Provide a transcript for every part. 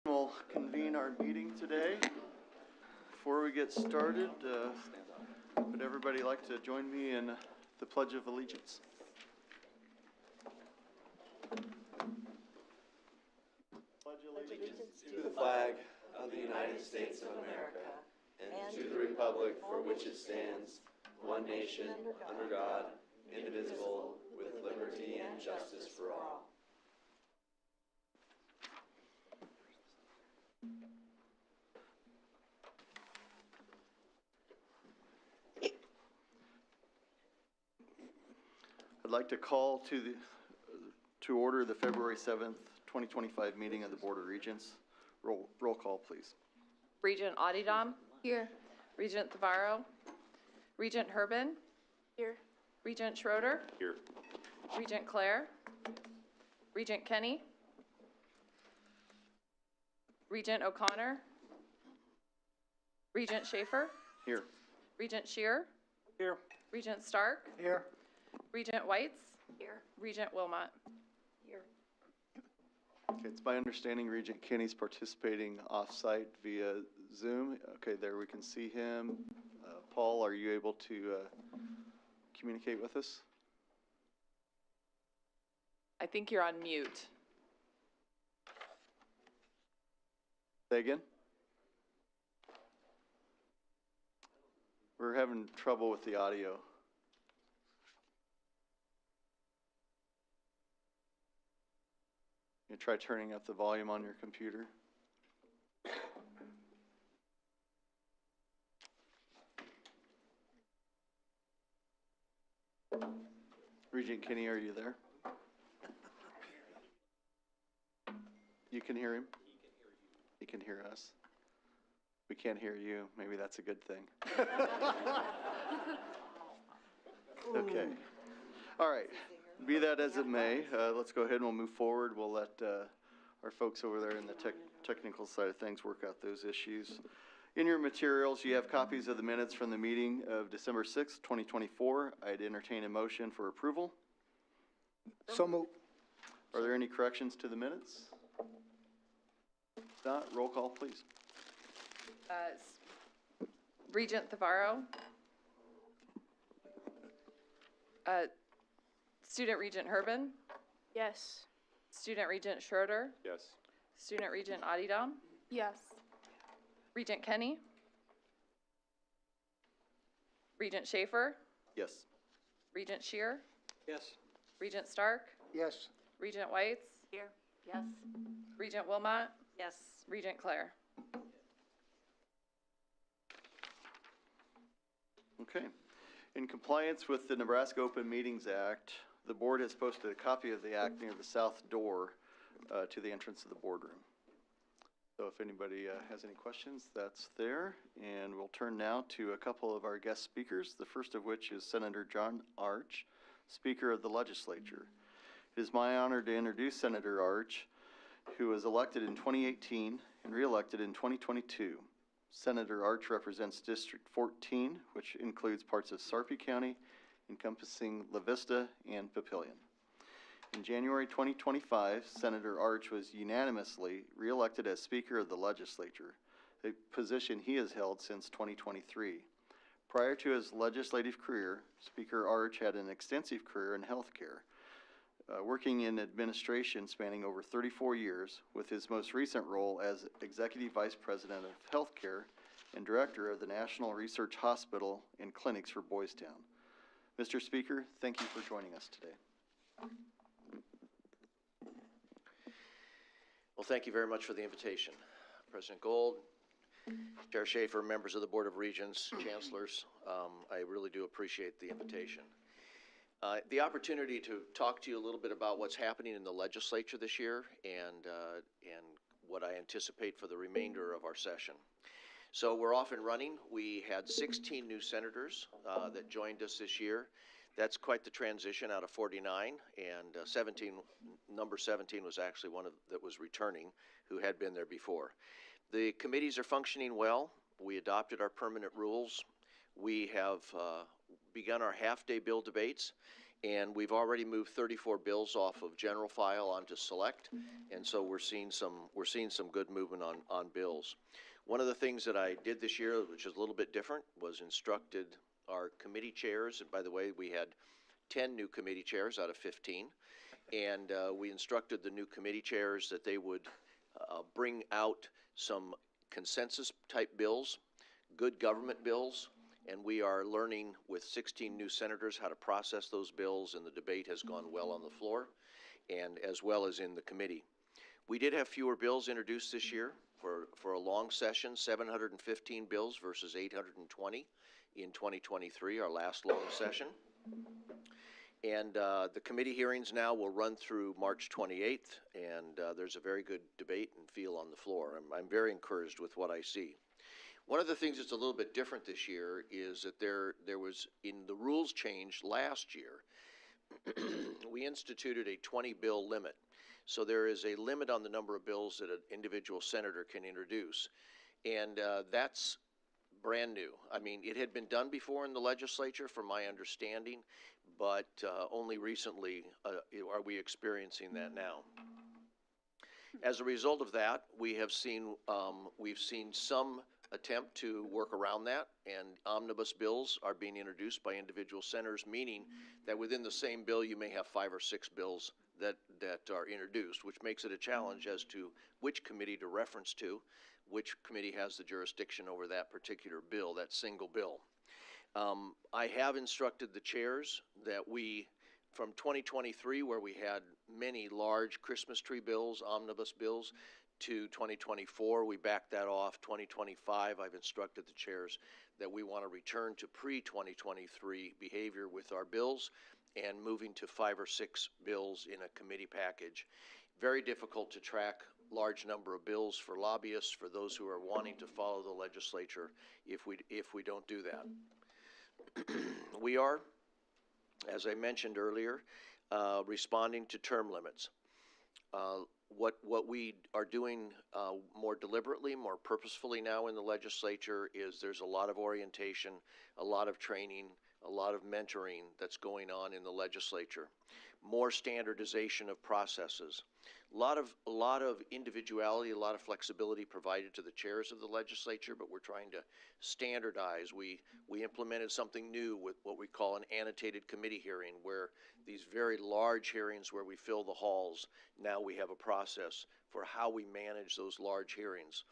We'll convene our meeting today. Before we get started, would everybody like to join me in the Pledge of Allegiance? Pledge allegiance to the flag of the United States of America and to the republic for which it stands, one nation, under God, indivisible, with liberty and justice for all. I'd like to call to order the February 7th, 2025 meeting of the Board of Regents. Roll call, please. Regent Adidam. Here. Regent Thavaro. Regent Herbin. Here. Regent Schroeder. Here. Regent Claire. Regent Kenny. Regent O'Connor. Regent Schaefer. Here. Regent Shear. Here. Regent Stark. Here. Regent Whites. Here. Regent Wilmot. Here. Okay, it's my understanding Regent Kenny's participating off-site via Zoom. Okay, there we can see him. Paul, are you able to communicate with us? I think you're on mute. Say again? We're having trouble with the audio. You try turning up the volume on your computer. Regent Kenny, are you there? You can hear him? He can hear us. We can't hear you. Maybe that's a good thing. Okay. All right. Be that as it may, let's go ahead and we'll move forward. We'll let our folks over there in the technical side of things work out those issues. In your materials, you have copies of the minutes from the meeting of December 6th, 2024. I'd entertain a motion for approval. So moved. Are there any corrections to the minutes? If not, roll call, please. Regent Thavaro. Student Regent Herbin. Yes. Student Regent Schroeder. Yes. Student Regent Adidam. Yes. Regent Kenny. Regent Schaefer. Yes. Regent Shear. Yes. Regent Stark. Yes. Regent Whites. Here. Yes. Regent Wilmot. Yes. Regent Claire. Okay. In compliance with the Nebraska Open Meetings Act, the board has posted a copy of the act near the south door to the entrance of the boardroom. So if anybody has any questions, that's there. And we'll turn now to a couple of our guest speakers, the first of which is Senator John Arch, Speaker of the Legislature. It is my honor to introduce Senator Arch, who was elected in 2018 and re-elected in 2022. Senator Arch represents District 14, which includes parts of Sarpy County, encompassing La Vista and Papillion. In January 2025, Senator Arch was unanimously re-elected as Speaker of the Legislature, a position he has held since 2023. Prior to his legislative career, Speaker Arch had an extensive career in healthcare, working in administration spanning over 34 years, with his most recent role as Executive Vice President of Healthcare and Director of the National Research Hospital and Clinics for Boys Town. Mr. Speaker, thank you for joining us today. Well, thank you very much for the invitation. President Gold, Chair Schaefer, members of the Board of Regents, chancellors, I really do appreciate the invitation. The opportunity to talk to you a little bit about what's happening in the legislature this year and what I anticipate for the remainder of our session. So we're off and running. We had 16 new senators that joined us this year. That's quite the transition out of 49, and number 17 was actually one that was returning, who had been there before. The committees are functioning well. We adopted our permanent rules. We have begun our half-day bill debates, And we've already moved 34 bills off of general file onto select, and so we're seeing some good movement on bills. One of the things that I did this year, which is a little bit different, was instructed our committee chairs, and by the way, we had 10 new committee chairs out of 15, and we instructed the new committee chairs that they would bring out some consensus-type bills, good government bills, and we are learning with 16 new senators how to process those bills, and the debate has gone well on the floor, and as well as in the committee. We did have fewer bills introduced this year for a long session, 715 bills versus 820 in 2023, our last long session. And the committee hearings now will run through March 28th, and there's a very good debate and feel on the floor. I'm very encouraged with what I see. One of the things that's a little bit different this year is that there was, in the rules change last year, we instituted a 20-bill limit. So there is a limit on the number of bills that an individual senator can introduce. And that's brand new. I mean, it had been done before in the legislature, from my understanding, but only recently are we experiencing that now. As a result of that, we've seen some attempt to work around that, and omnibus bills are being introduced by individual senators, meaning that within the same bill you may have 5 or 6 bills that are introduced, which makes it a challenge as to which committee to reference to, which committee has the jurisdiction over that particular bill, that single bill. I have instructed the chairs that from 2023, where we had many large Christmas tree bills, omnibus bills, to 2024, we backed that off. 2025, I've instructed the chairs that we want to return to pre-2023 behavior with our bills and moving to 5 or 6 bills in a committee package. Very difficult to track large number of bills for lobbyists, for those who are wanting to follow the legislature, if we don't do that. We are, as I mentioned earlier, responding to term limits. What we are doing more deliberately, more purposefully now in the legislature is there's a lot of orientation, a lot of training, a lot of mentoring that's going on in the legislature. More standardization of processes. A lot of individuality, a lot of flexibility provided to the chairs of the legislature, but we're trying to standardize. We implemented something new with what we call an annotated committee hearing, where these very large hearings where we fill the halls, now we have a process for how we manage those large hearings.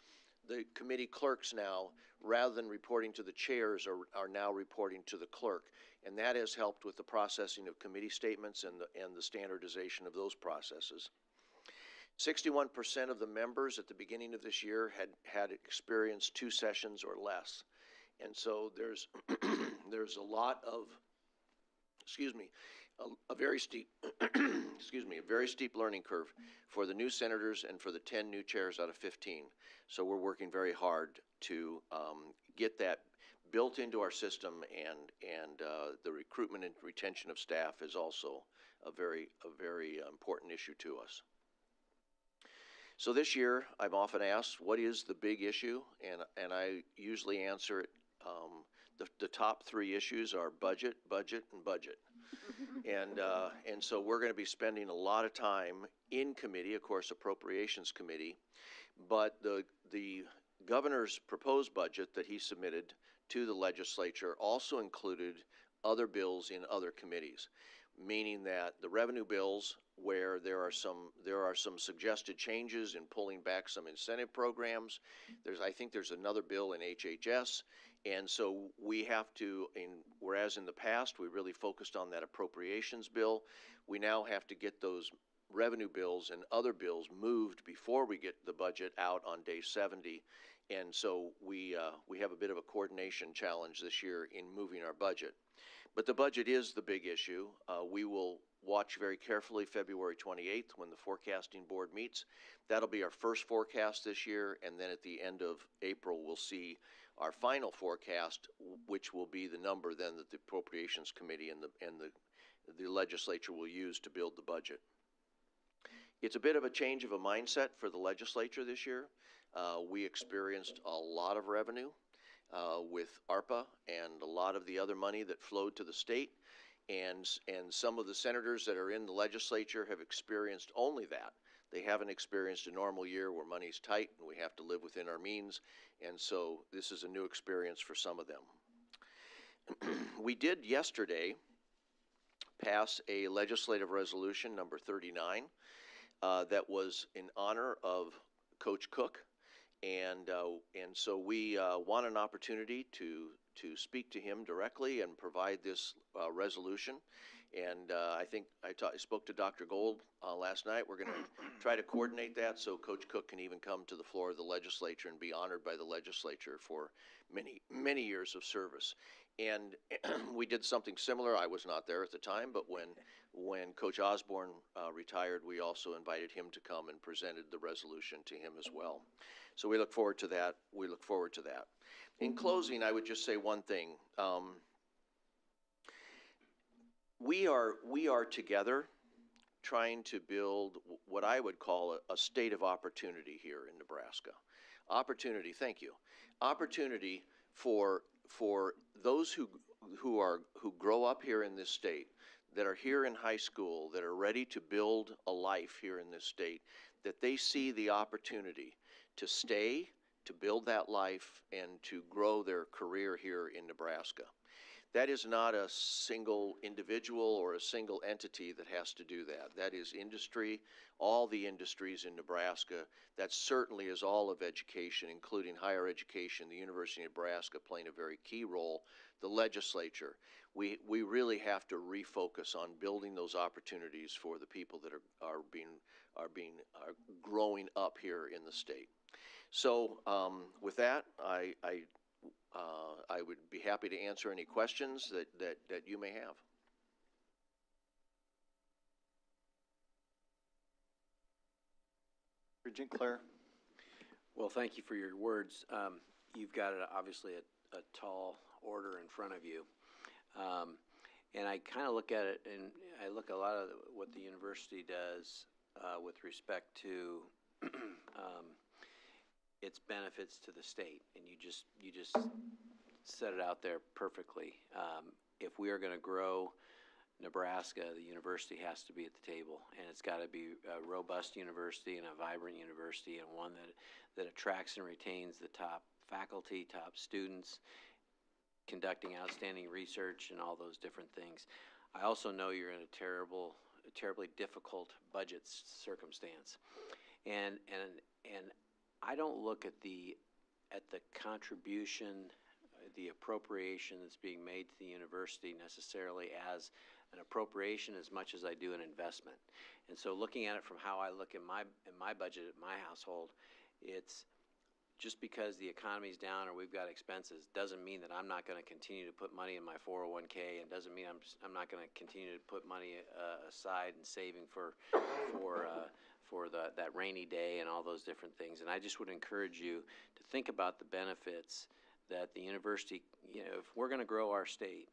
The committee clerks now, rather than reporting to the chairs, are now reporting to the clerk, and that has helped with the processing of committee statements and the standardization of those processes. 61% of the members at the beginning of this year had experienced 2 sessions or less, and so there's there's a lot of, a very steep a very steep learning curve for the new senators and for the 10 new chairs out of 15. So we're working very hard to get that built into our system, and the recruitment and retention of staff is also a very important issue to us. So this year, I'm often asked, what is the big issue? And I usually answer it, the top 3 issues are budget, budget, and budget. And so we're going to be spending a lot of time in committee, of course, Appropriations Committee, but the governor's proposed budget that he submitted to the legislature also included other bills in other committees, meaning that the revenue bills, where there are some suggested changes in pulling back some incentive programs. I think there's another bill in HHS, and so we have to, whereas in the past we really focused on that appropriations bill, we now have to get those revenue bills and other bills moved before we get the budget out on day 70, and so we have a bit of a coordination challenge this year in moving our budget. But the budget is the big issue. We will watch very carefully February 28th when the forecasting board meets. That'll be our first forecast this year, and then at the end of April we'll see our final forecast, which will be the number then that the Appropriations Committee and the legislature will use to build the budget. It's a bit of a change of a mindset for the legislature this year. We experienced a lot of revenue with ARPA and a lot of the other money that flowed to the state. and some of the senators that are in the legislature have experienced only that. They haven't experienced a normal year where money's tight and we have to live within our means, and so this is a new experience for some of them. We did yesterday pass a legislative resolution, number 39, that was in honor of Coach Cook, and so we want an opportunity to speak to him directly and provide this resolution. And I think I spoke to Dr. Gold last night. We're going to try to coordinate that so Coach Cook can even come to the floor of the legislature and be honored by the legislature for many years of service. And we did something similar. I was not there at the time, but when Coach Osborne retired, we also invited him to come and presented the resolution to him as well. So we look forward to that. We look forward to that. In closing, I would just say one thing. We are together trying to build what I would call a state of opportunity here in Nebraska. Opportunity, thank you. Opportunity for those who grow up here in this state, that are here in high school, that are ready to build a life here in this state, that they see the opportunity to stay, to build that life, and to grow their career here in Nebraska. That is not a single individual or a single entity that has to do that. That is industry, all the industries in Nebraska. That certainly is all of education, including higher education, the University of Nebraska playing a very key role, the legislature. We really have to refocus on building those opportunities for the people that are growing up here in the state. So with that, I would be happy to answer any questions that you may have. Regent Claire. Well, thank you for your words. You've got obviously a tall order in front of you. And I kind of look at it, and I look at a lot of what the university does with respect to its benefits to the state, and you just set it out there perfectly. If we are going to grow Nebraska, the university has to be at the table, and it's got to be a robust university and a vibrant university, and one that attracts and retains the top faculty, top students, conducting outstanding research and all those different things. I also know you're in a terribly difficult budget circumstance, and I don't look at the contribution, the appropriation that's being made to the university necessarily as an appropriation as much as I do an investment. And so looking at it from how I look in my budget at my household, it's just because the economy's down or we've got expenses doesn't mean that I'm not going to continue to put money in my 401k, and doesn't mean I'm not going to continue to put money aside and saving for that rainy day and all those different things. And I just would encourage you to think about the benefits that the university, if we're going to grow our state,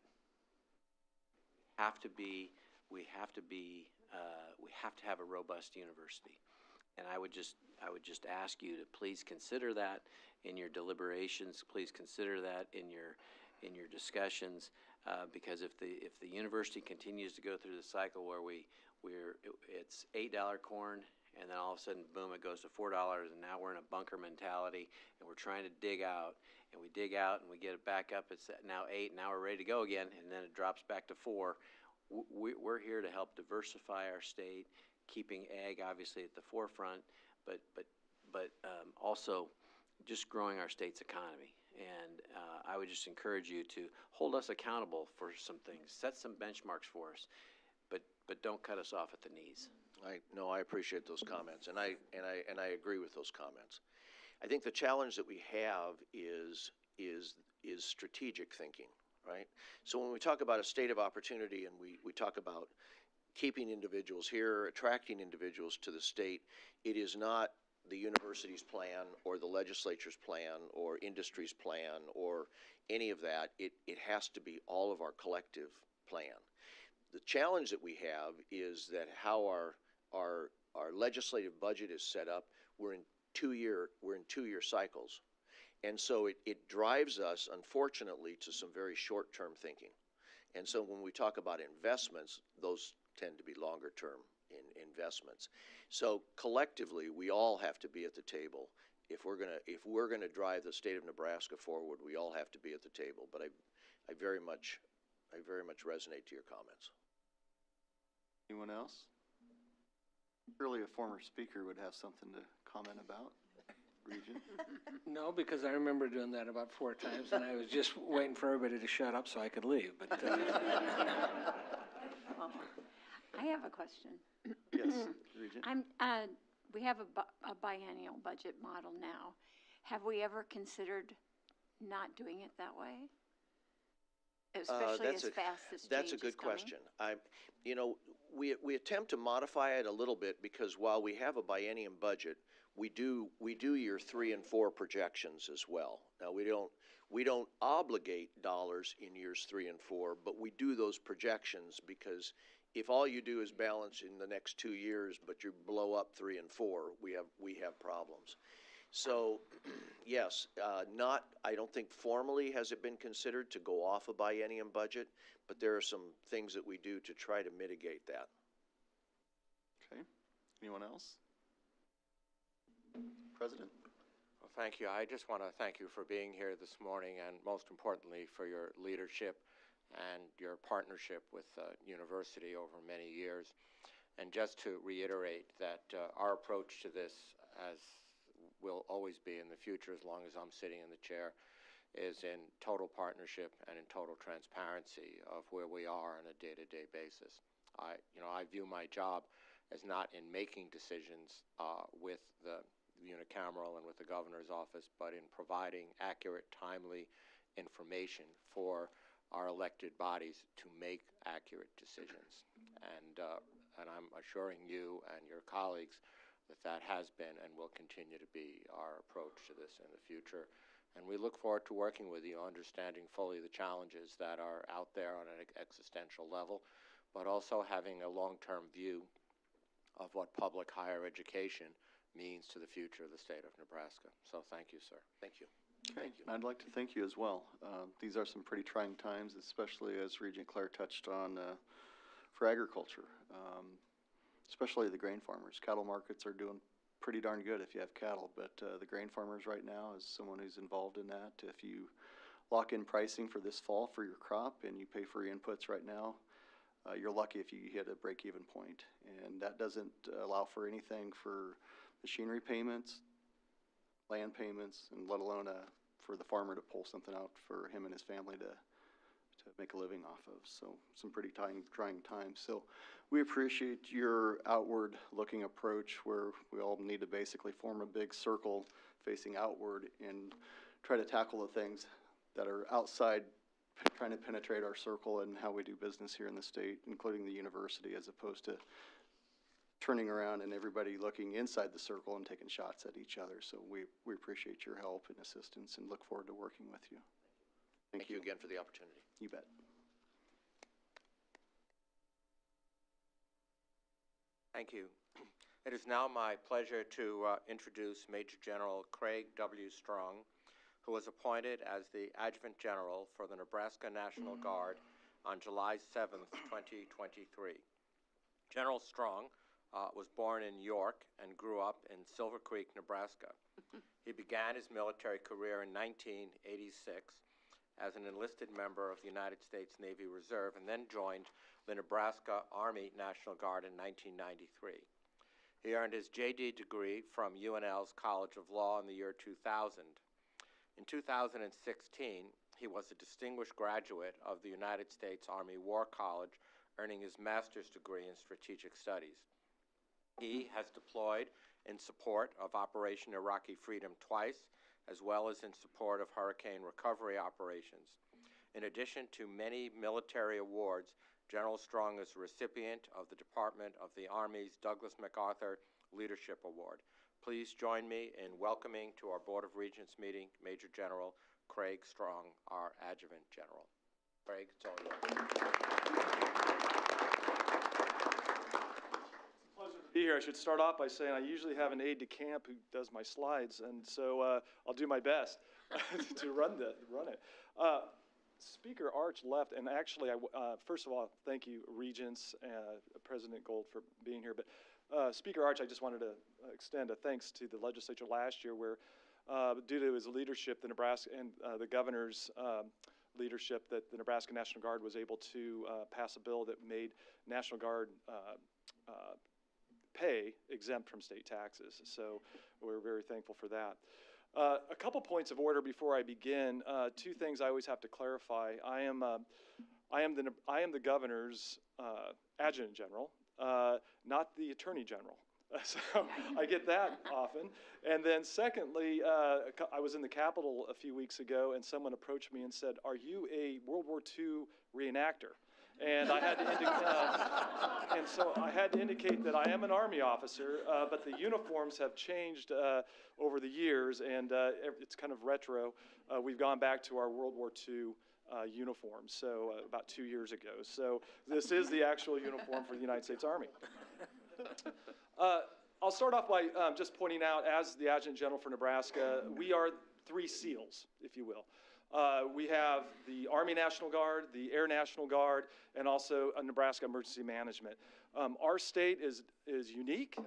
we have to have a robust university. And I would just ask you to please consider that in your deliberations. Please consider that in your discussions, because if the university continues to go through the cycle where it's $8 corn, and then all of a sudden, boom, it goes to $4, and now we're in a bunker mentality, and we're trying to dig out, and we dig out, and we get it back up. It's now 8, now we're ready to go again, and then it drops back to 4. We're here to help diversify our state, keeping ag obviously at the forefront, but also just growing our state's economy. And I would just encourage you to hold us accountable for some things, set some benchmarks for us, but don't cut us off at the knees. I appreciate those comments, and I agree with those comments. I think the challenge that we have is strategic thinking, right? So when we talk about a state of opportunity, and we talk about keeping individuals here, attracting individuals to the state, it is not the university's plan or the legislature's plan or industry's plan or any of that. It has to be all of our collective plan. The challenge that we have is that how our legislative budget is set up, we're in two-year cycles. And so it drives us, unfortunately, to some very short-term thinking. And so when we talk about investments, those tend to be longer-term investments. So collectively, we all have to be at the table. If we're gonna drive the state of Nebraska forward, we all have to be at the table. But I very much resonate to your comments. Anyone else? Surely a former speaker would have something to comment about. Regent? No, because I remember doing that about 4 times, and I was just waiting for everybody to shut up so I could leave, but, I have a question. Yes, Regent? We have a biennial budget model now. Have we ever considered not doing it that way? Especially as fast as change is coming? That's a good question. We attempt to modify it a little bit because while we have a biennium budget, we do year 3 and 4 projections as well. Now, we don't obligate dollars in years 3 and 4, but we do those projections because if all you do is balance in the next 2 years, but you blow up 3 and 4, we have problems. So, yes, I don't think formally has it been considered to go off a biennium budget, but there are some things that we do to try to mitigate that. Okay. Anyone else? President? Well, thank you. I just want to thank you for being here this morning and most importantly for your leadership and your partnership with the university over many years. And just to reiterate that our approach to this, as will always be in the future as long as I'm sitting in the chair, is in total partnership and in total transparency of where we are on a day-to-day basis. I view my job as not in making decisions with the unicameral and with the governor's office, but in providing accurate, timely information for our elected bodies to make accurate decisions. And I'm assuring you and your colleagues that has been and will continue to be our approach to this in the future. And we look forward to working with you, understanding fully the challenges that are out there on an existential level, but also having a long-term view of what public higher education means to the future of the state of Nebraska. So thank you, sir. Thank you. Okay. I'd like to thank you as well. These are some pretty trying times, especially as Regent Claire touched on for agriculture, especially the grain farmers. Cattle markets are doing pretty darn good if you have cattle, but the grain farmers right now, as someone who's involved in that, if you lock in pricing for this fall for your crop and you pay for your inputs right now, you're lucky if you hit a break-even point. And that doesn't allow for anything for machinery payments, land payments, and let alone for the farmer to pull something out for him and his family to make a living off of. So some pretty trying times. So we appreciate your outward-looking approach where we all need to basically form a big circle facing outward and try to tackle the things that are outside, trying to penetrate our circle and how we do business here in the state, including the university, as opposed to turning around and everybody looking inside the circle and taking shots at each other. So we appreciate your help and assistance and look forward to working with you. Thank you again for the opportunity. You bet. Thank you. It is now my pleasure to introduce Major General Craig W. Strong, who was appointed as the Adjutant General for the Nebraska National Guard on July 7th, 2023. General Strong was born in York and grew up in Silver Creek, Nebraska. He began his military career in 1986 as an enlisted member of the United States Navy Reserve and then joined the Nebraska Army National Guard in 1993. He earned his JD degree from UNL's College of Law in the year 2000. In 2016, he was a distinguished graduate of the United States Army War College, earning his master's degree in strategic studies. He has deployed in support of Operation Iraqi Freedom twice, as well as in support of hurricane recovery operations. In addition to many military awards, General Strong is a recipient of the Department of the Army's Douglas MacArthur Leadership Award. Please join me in welcoming to our Board of Regents meeting Major General Craig Strong, our Adjutant General. Craig, it's all yours. Be here. I should start off by saying I usually have an aide-de-camp who does my slides, and so I'll do my best to run it. Speaker Arch left, and actually, first of all, thank you, Regents, President Gold, for being here. But Speaker Arch, I just wanted to extend a thanks to the legislature last year, where due to his leadership, the Nebraska and the governor's leadership, that the Nebraska National Guard was able to pass a bill that made National Guard pay exempt from state taxes. So we're very thankful for that. A couple points of order before I begin. Two things I always have to clarify. I am the governor's adjutant general, not the attorney general. So I get that often. And then secondly, I was in the Capitol a few weeks ago, and someone approached me and said, "Are you a World War II reenactor?" And I had to and so I had to indicate that I am an Army officer, but the uniforms have changed over the years, and it's kind of retro. We've gone back to our World War II uniforms, so about 2 years ago. So this is the actual uniform for the United States Army. I'll start off by just pointing out, as the Adjutant General for Nebraska, we are 3 SEALs, if you will. We have the Army National Guard, the Air National Guard, and also Nebraska Emergency Management. Our state is unique.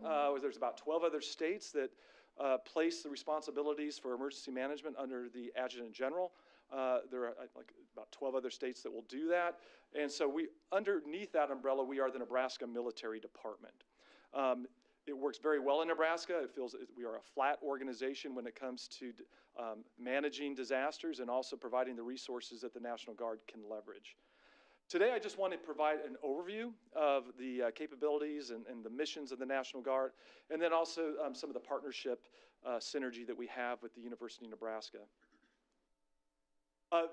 There's about 12 other states that place the responsibilities for emergency management under the Adjutant General. There are like about 12 other states that will do that. And so underneath that umbrella, we are the Nebraska Military Department. It works very well in Nebraska. We are a flat organization when it comes to managing disasters and also providing the resources that the National Guard can leverage. Today, I just want to provide an overview of the capabilities and the missions of the National Guard, and then also some of the partnership synergy that we have with the University of Nebraska.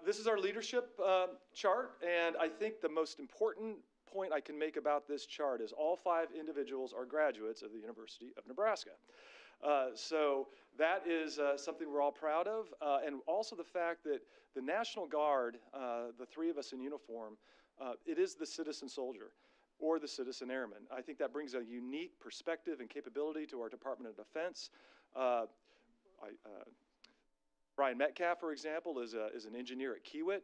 This is our leadership chart, and I think the most important point I can make about this chart is all 5 individuals are graduates of the University of Nebraska. So that is something we're all proud of, and also the fact that the National Guard, the 3 of us in uniform, it is the citizen soldier or the citizen airman. I think that brings a unique perspective and capability to our Department of Defense. Brian Metcalf, for example, is an engineer at Kiewit.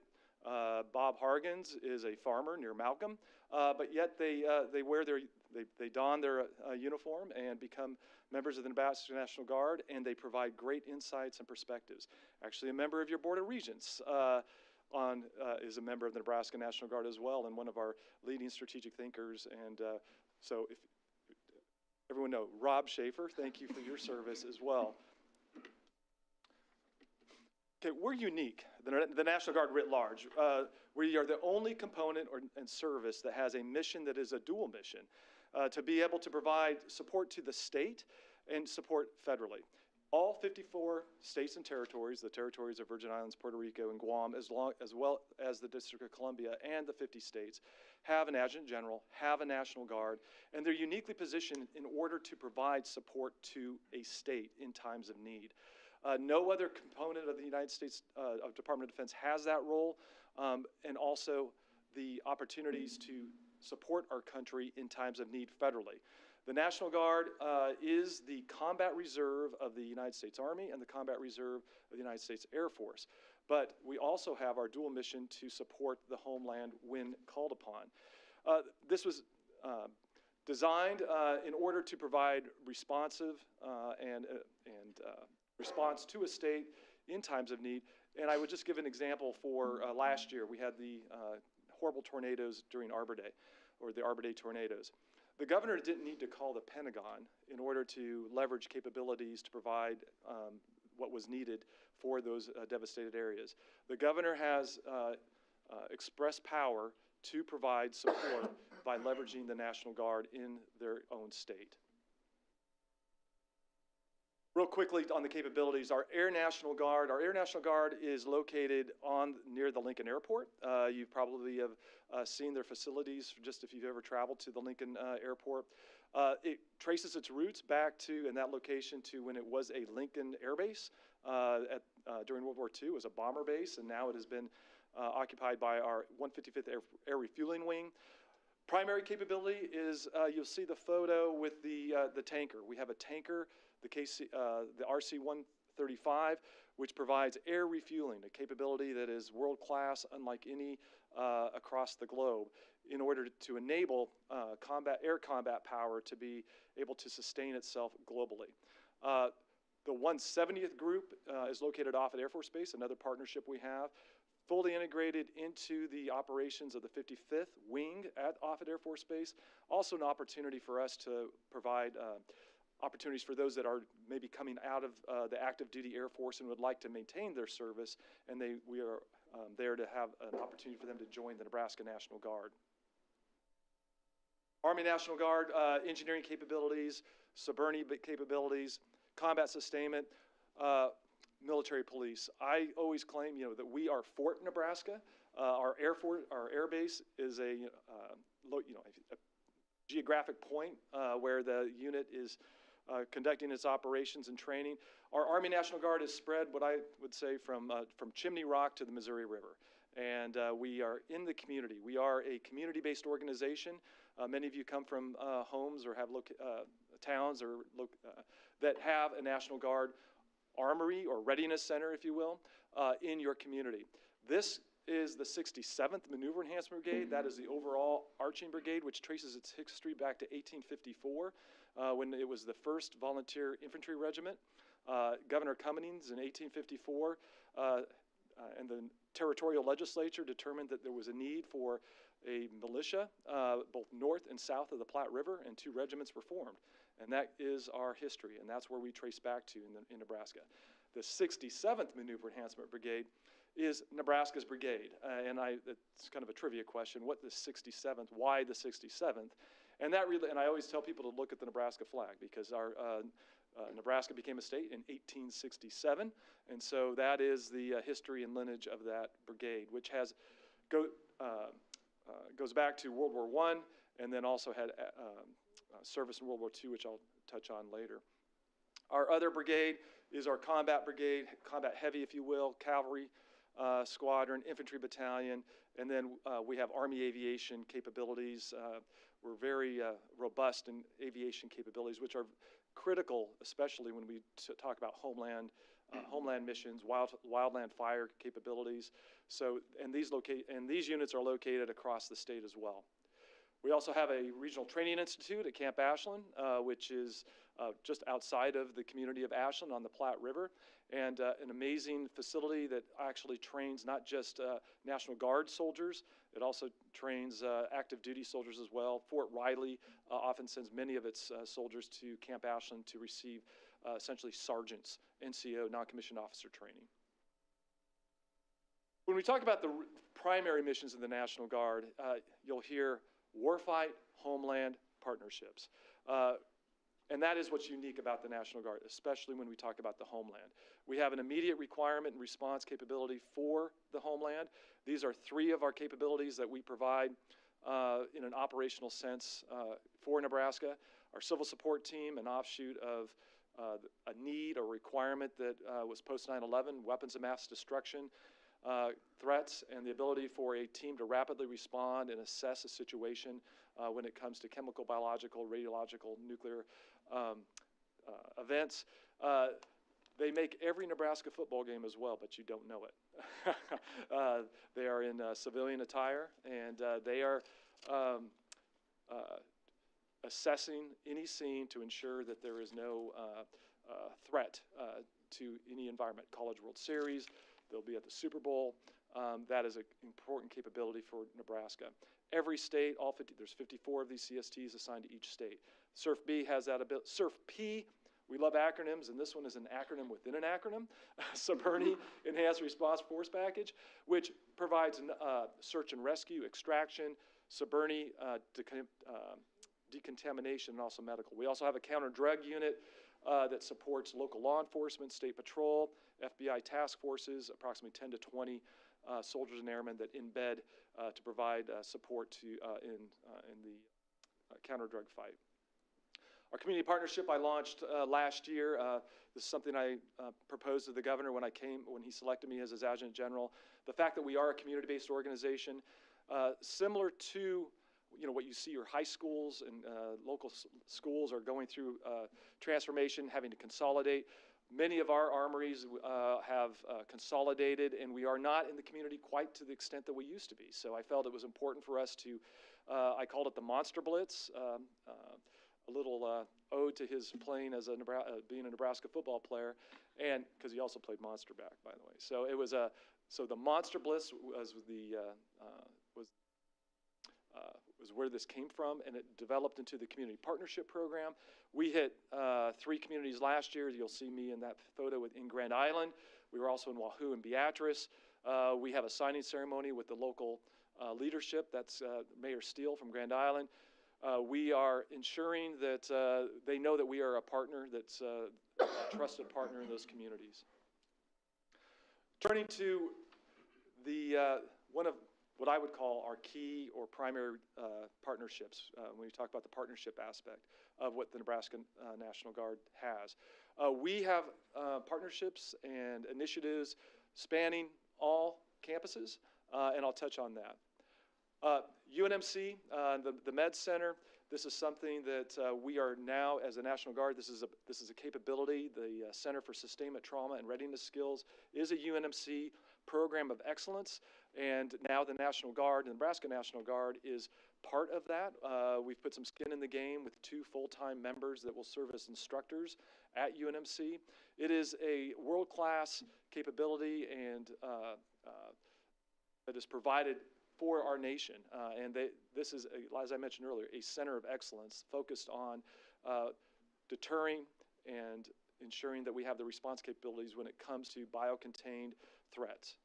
Bob Hargens is a farmer near Malcolm, but yet they don their uniform and become members of the Nebraska National Guard, and they provide great insights and perspectives. Actually, a member of your Board of Regents is a member of the Nebraska National Guard as well, and one of our leading strategic thinkers. And so if everyone know, Rob Schaefer, thank you for your service as well. Okay, we're unique, the National Guard writ large. We are the only component and service that has a mission that is a dual mission, to be able to provide support to the state and support federally. All 54 states and territories, the territories of Virgin Islands, Puerto Rico, and Guam, as well as the District of Columbia and the 50 states, have an Adjutant General, have a National Guard, and they're uniquely positioned in order to provide support to a state in times of need. No other component of the United States Department of Defense has that role, and also the opportunities to support our country in times of need federally. The National Guard is the combat reserve of the United States Army and the combat reserve of the United States Air Force. But we also have our dual mission to support the homeland when called upon. This was designed in order to provide responsive and response to a state in times of need. And I would just give an example for last year. We had the horrible tornadoes during Arbor Day, or the Arbor Day tornadoes. The governor didn't need to call the Pentagon in order to leverage capabilities to provide what was needed for those devastated areas. The governor has expressed power to provide support by leveraging the National Guard in their own state. Real quickly on the capabilities, our Air National Guard is located near the Lincoln Airport. You probably have seen their facilities just if you've ever traveled to the Lincoln Airport. It traces its roots back to, in that location, to when it was a Lincoln Air Base during World War II. It was a bomber base, and now it has been occupied by our 155th Air Refueling Wing. Primary capability is, you'll see the photo with the tanker. We have a tanker, the RC-135, which provides air refueling, a capability that is world-class, unlike any across the globe, in order to enable air combat power to be able to sustain itself globally. The 170th Group is located off at Air Force Base, another partnership we have, fully integrated into the operations of the 55th Wing at Offutt Air Force Base. Also an opportunity for us to provide opportunities for those that are maybe coming out of the active duty Air Force and would like to maintain their service, and we are there to have an opportunity for them to join the Nebraska National Guard. Army National Guard engineering capabilities, SBIRNI capabilities, combat sustainment, military police. I always claim, that we are Fort Nebraska. Our air base is a geographic point where the unit is conducting its operations and training. Our Army National Guard is spread, what I would say, from Chimney Rock to the Missouri River. And we are in the community. We are a community-based organization. Many of you come from homes or have towns or that have a National Guard armory or readiness center, if you will, in your community. This is the 67th Maneuver Enhancement Brigade. That is the overall arching brigade, which traces its history back to 1854, when it was the first volunteer infantry regiment. Governor Cummings in 1854 and the territorial legislature determined that there was a need for a militia both north and south of the Platte River, and 2 regiments were formed. And that is our history, and that's where we trace back to in Nebraska. The 67th Maneuver Enhancement Brigade is Nebraska's brigade. It's kind of a trivia question. What the 67th? Why the 67th? And I always tell people to look at the Nebraska flag, because our Nebraska became a state in 1867, and so that is the history and lineage of that brigade, which goes back to World War I, and then also had service in World War II, which I'll touch on later. Our other brigade is our combat brigade, combat heavy, if you will, cavalry squadron, infantry battalion, and then we have Army aviation capabilities. We're very robust in aviation capabilities, which are critical, especially when we talk about homeland missions, wildland fire capabilities. So, and these units are located across the state as well. We also have a regional training institute at Camp Ashland, which is just outside of the community of Ashland on the Platte River, and an amazing facility that actually trains not just National Guard soldiers, it also trains active duty soldiers as well. Fort Riley often sends many of its soldiers to Camp Ashland to receive essentially sergeants, NCO, non-commissioned officer training. When we talk about the primary missions of the National Guard, you'll hear warfight, homeland, partnerships. And that is what's unique about the National Guard, especially when we talk about the homeland. We have an immediate requirement and response capability for the homeland. These are 3 of our capabilities that we provide in an operational sense for Nebraska. Our civil support team, an offshoot of a need or requirement that was post 9/11, weapons of mass destruction, threats, and the ability for a team to rapidly respond and assess a situation when it comes to chemical, biological, radiological, nuclear events. They make every Nebraska football game as well, but you don't know it. They are in civilian attire, and they are assessing any scene to ensure that there is no threat to any environment. College World Series, they'll be at the Super Bowl. That is an important capability for Nebraska. Every state, there's 54 of these CSTs assigned to each state. SURF B has that ability. SURF P, we love acronyms, and this one is an acronym within an acronym. SBIRNI, Enhanced Response Force Package, which provides search and rescue, extraction, SBIRNI, decontamination, and also medical. We also have a counter-drug unit that supports local law enforcement, state patrol, FBI task forces, approximately 10 to 20 soldiers and airmen that embed to provide support in the counter-drug fight. Our community partnership I launched last year. This is something I proposed to the governor when he selected me as his adjutant general. The fact that we are a community-based organization, similar to what you see your high schools and local schools are going through transformation, having to consolidate. Many of our armories have consolidated, and we are not in the community quite to the extent that we used to be. So I felt it was important for us to, I called it the Monster Blitz, a little ode to his playing as being a Nebraska football player, and because he also played monster back, by the way. So it was so the Monster Blitz was was where this came from, and it developed into the community partnership program. We hit 3 communities last year. You'll see me in that photo in Grand Island. We were also in Wahoo and Beatrice. We have a signing ceremony with the local leadership. That's Mayor Steele from Grand Island. We are ensuring that they know that we are a partner that's a trusted partner in those communities. Turning to the one of what I would call our key or primary partnerships when we talk about the partnership aspect of what the Nebraska National Guard has. We have partnerships and initiatives spanning all campuses, and I'll touch on that. UNMC, the Med Center, this is something that we are now, as a National Guard, this is a capability. The Center for Sustainment Trauma and Readiness Skills is a UNMC program of excellence, and now the National Guard, the Nebraska National Guard, is part of that. We've put some skin in the game with 2 full-time members that will serve as instructors at UNMC. It is a world-class capability and that is provided for our nation, and this is, as I mentioned earlier, a center of excellence focused on deterring and ensuring that we have the response capabilities when it comes to biocontained threats.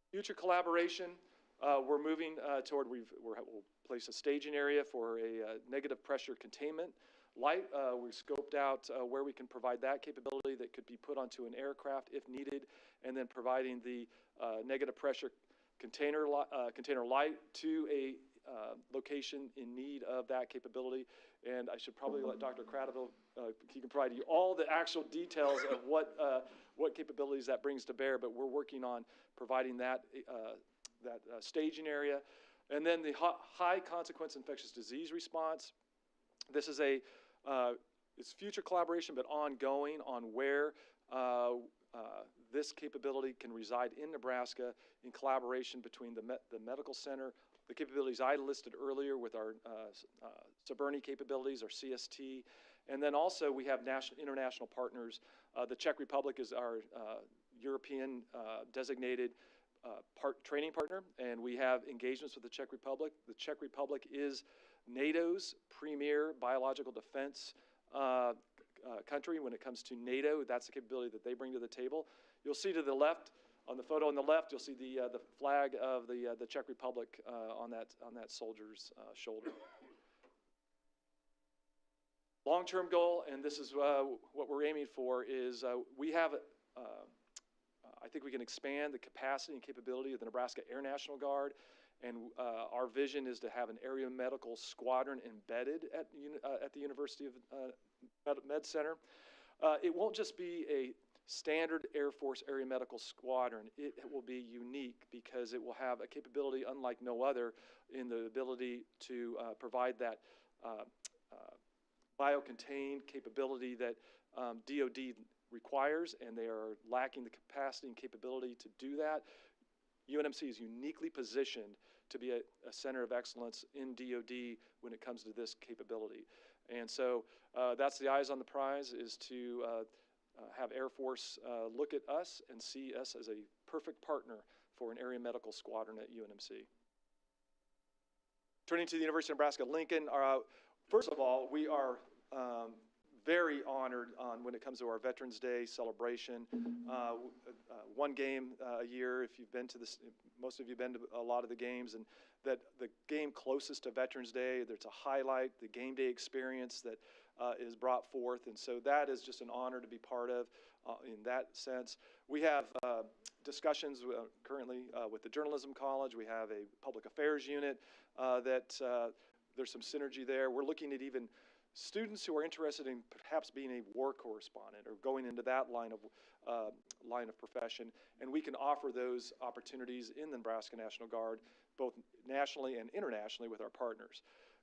Future collaboration, we're moving toward, we'll place a staging area for a negative pressure containment light. We've scoped out where we can provide that capability that could be put onto an aircraft if needed, and then providing the negative pressure container light to a location in need of that capability. And I should probably let Dr. Cradaville, he can provide you all the actual details of what capabilities that brings to bear, but we're working on providing that, staging area. And then the high consequence infectious disease response. This is it's future collaboration, but ongoing on where this capability can reside in Nebraska in collaboration between the medical center, the capabilities I listed earlier with our Suburni capabilities, our CST, and then also we have international partners. The Czech Republic is our European designated training partner, and we have engagements with the Czech Republic. The Czech Republic is NATO's premier biological defense country when it comes to NATO. That's the capability that they bring to the table. You'll see to the left, on the photo on the left, you'll see the flag of the Czech Republic on that soldier's shoulder. Long-term goal, and this is what we're aiming for, is we have, I think we can expand the capacity and capability of the Nebraska Air National Guard, and our vision is to have an area medical squadron embedded at the University of Med Center. It won't just be a standard Air Force area medical squadron. It will be unique because it will have a capability unlike no other in the ability to provide that biocontained capability that DoD requires, and they are lacking the capacity and capability to do that. UNMC is uniquely positioned to be a center of excellence in DoD when it comes to this capability. And so that's the eyes on the prize, is to have Air Force look at us and see us as a perfect partner for an area medical squadron at UNMC. Turning to the University of Nebraska-Lincoln, first of all, we are very honored when it comes to our Veterans Day celebration. One game a year, if you've been to this, most of you have been to a lot of the games, and that the game closest to Veterans Day, there's a highlight, the game day experience that is brought forth, and so that is just an honor to be part of in that sense. We have discussions currently with the Journalism College. We have a public affairs unit that there's some synergy there. We're looking at even students who are interested in perhaps being a war correspondent or going into that line of profession, and we can offer those opportunities in the Nebraska National Guard, both nationally and internationally with our partners.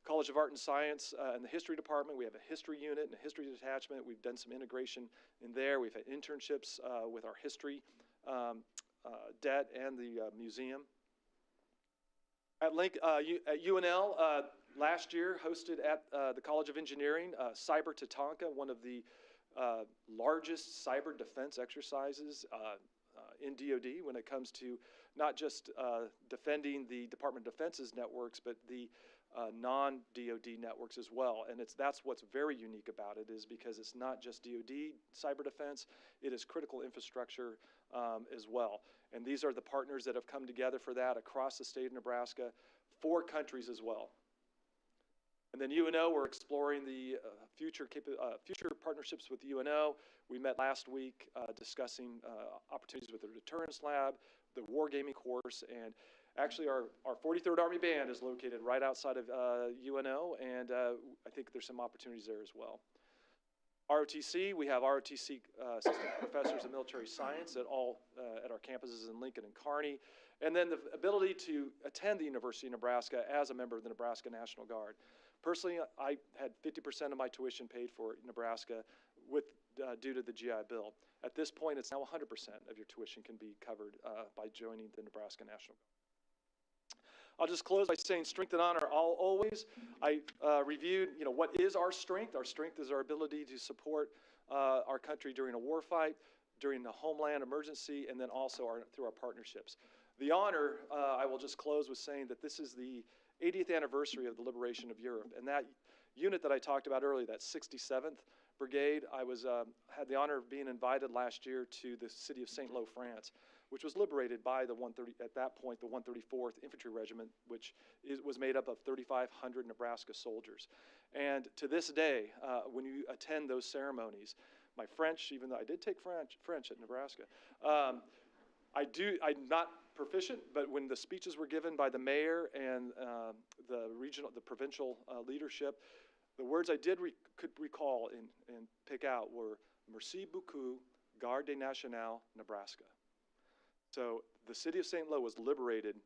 College of Art and Science in the history department, we have a history unit and a history detachment. We've done some integration in there. We've had internships with our history debt and the museum. At UNL, last year hosted at the College of Engineering, Cyber Tatanka, one of the largest cyber defense exercises in DoD when it comes to not just defending the Department of Defense's networks, but the non-DoD networks as well. And that's what's very unique about it, is because it's not just DoD cyber defense, it is critical infrastructure as well. And these are the partners that have come together for that across the state of Nebraska, 4 countries as well. And then UNO, we're exploring the future partnerships with UNO. We met last week discussing opportunities with the Deterrence Lab, the Wargaming course, and actually our 43rd Army Band is located right outside of UNO, and I think there's some opportunities there as well. ROTC, we have ROTC assistant professors of military science at our campuses in Lincoln and Kearney, and then the ability to attend the University of Nebraska as a member of the Nebraska National Guard. Personally, I had 50% of my tuition paid for in Nebraska due to the GI Bill. At this point, it's now 100% of your tuition can be covered by joining the Nebraska National Guard. I'll just close by saying strength and honor always. I reviewed, what is our strength? Our strength is our ability to support our country during a war fight, during the homeland emergency, and then also through our partnerships. The honor, I will just close with saying that this is the 80th anniversary of the liberation of Europe. And that unit that I talked about earlier, that 67th Brigade, I had the honor of being invited last year to the city of St. Lo, France, which was liberated by at that point, the 134th Infantry Regiment, which was made up of 3,500 Nebraska soldiers. And to this day, when you attend those ceremonies, my French, even though I did take French at Nebraska, I'm not proficient, but when the speeches were given by the mayor and the provincial leadership, the words I could recall and pick out were "Merci beaucoup, Garde Nationale, Nebraska." So the city of St. Lo was liberated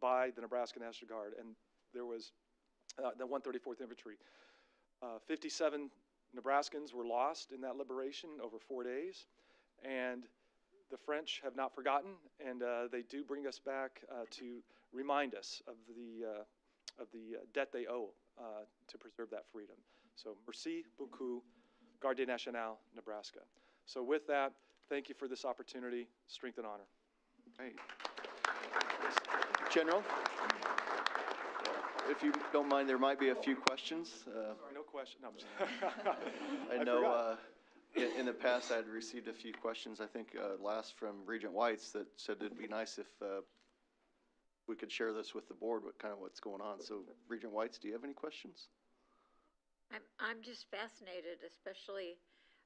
by the Nebraska National Guard, and there was the 134th Infantry. 57 Nebraskans were lost in that liberation over 4 days, and the French have not forgotten, and they do bring us back to remind us of the debt they owe to preserve that freedom. So, merci beaucoup, Garde Nationale, Nebraska. So with that, thank you for this opportunity, strength and honor. Great. General, if you don't mind, there might be a few questions. Sorry, no question. No, I'm just I know in the past I had received a few questions, I think last from Regent Whites, that said it'd be nice if we could share this with the board, what's going on. So Regent Whites, do you have any questions? I'm just fascinated, especially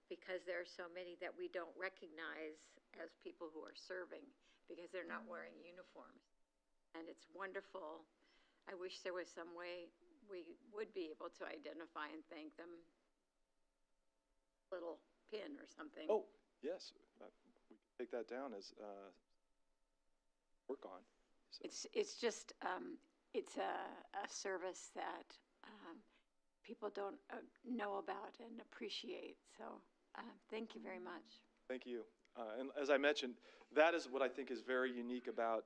because there are so many that we don't recognize as people who are serving because they're not wearing uniforms. And it's wonderful. I wish there was some way we would be able to identify and thank them. Little pin or something. Oh, yes. We can take that down as work on. So. It's just, it's a service that people don't know about and appreciate. So thank you very much. Thank you. And as I mentioned, that is what I think is very unique about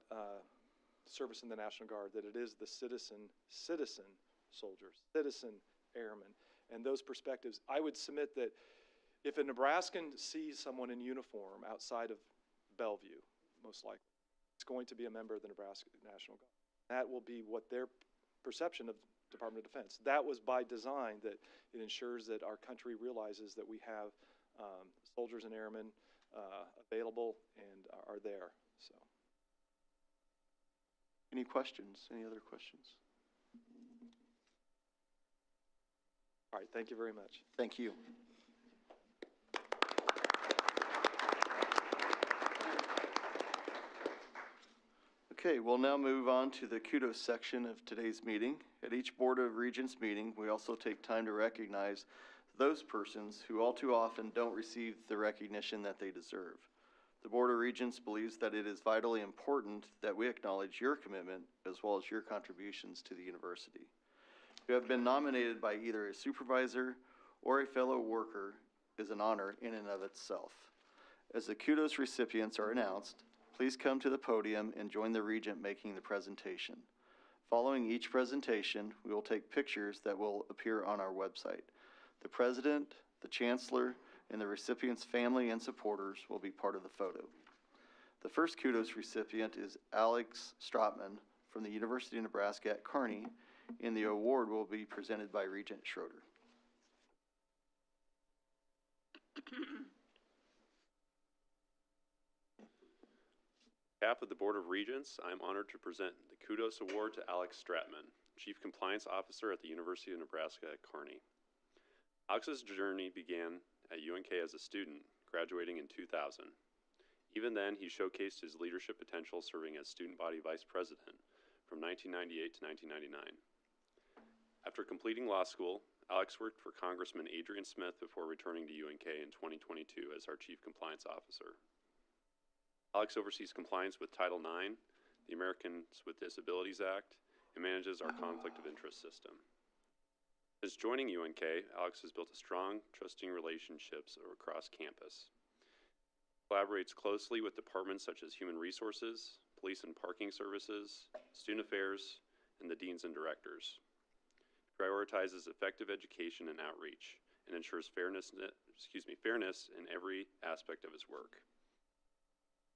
service in the National Guard, that it is the citizen soldiers, citizen airmen, and those perspectives. I would submit that if a Nebraskan sees someone in uniform outside of Bellevue, most likely, it's going to be a member of the Nebraska National Guard. That will be what their perception of Department of Defense. That was by design, that it ensures that our country realizes that we have soldiers and airmen available and are there. So, any questions? Any other questions? All right, thank you very much. Thank you. Okay, we'll now move on to the kudos section of today's meeting. At each Board of Regents meeting, we also take time to recognize those persons who all too often don't receive the recognition that they deserve. The Board of Regents believes that it is vitally important that we acknowledge your commitment as well as your contributions to the university. To have been nominated by either a supervisor or a fellow worker is an honor in and of itself. As the kudos recipients are announced, please come to the podium and join the regent making the presentation. Following each presentation, we will take pictures that will appear on our website. The president, the chancellor, and the recipient's family and supporters will be part of the photo. The first kudos recipient is Alex Stratman from the University of Nebraska at Kearney, and the award will be presented by Regent Schroeder. On behalf of the Board of Regents, I am honored to present the Kudos Award to Alex Stratman, Chief Compliance Officer at the University of Nebraska at Kearney. Alex's journey began at UNK as a student, graduating in 2000. Even then, he showcased his leadership potential serving as Student Body Vice President from 1998 to 1999. After completing law school, Alex worked for Congressman Adrian Smith before returning to UNK in 2022 as our Chief Compliance Officer. Alex oversees compliance with Title IX, the Americans with Disabilities Act, and manages our conflict of interest system. Since joining UNK, Alex has built a strong, trusting relationships across campus. Collaborates closely with departments such as Human Resources, Police and Parking Services, Student Affairs, and the Deans and Directors. Prioritizes effective education and outreach, and ensures fairness in every aspect of his work.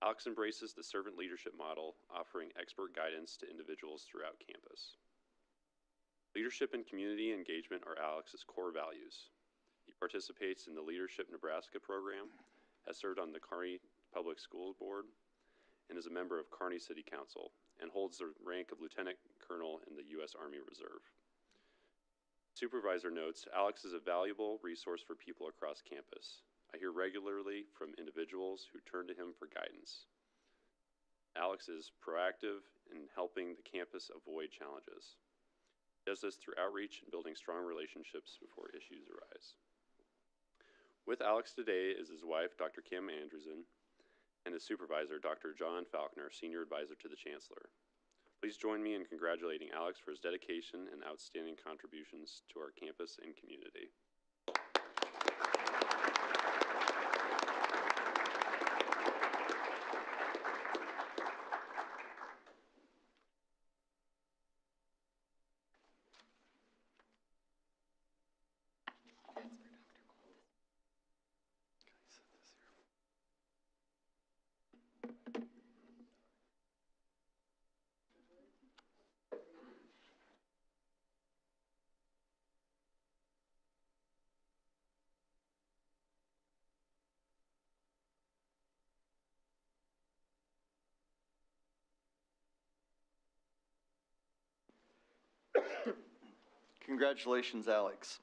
Alex embraces the servant leadership model, offering expert guidance to individuals throughout campus. Leadership and community engagement are Alex's core values. He participates in the Leadership Nebraska program, has served on the Kearney Public Schools Board, and is a member of Kearney City Council, and holds the rank of Lieutenant Colonel in the U.S. Army Reserve. Supervisor notes, Alex is a valuable resource for people across campus. I hear regularly from individuals who turn to him for guidance. Alex is proactive in helping the campus avoid challenges. He does this through outreach and building strong relationships before issues arise. With Alex today is his wife, Dr. Kim Andresen, and his supervisor, Dr. John Faulkner, Senior Advisor to the Chancellor. Please join me in congratulating Alex for his dedication and outstanding contributions to our campus and community. Congratulations, Alex.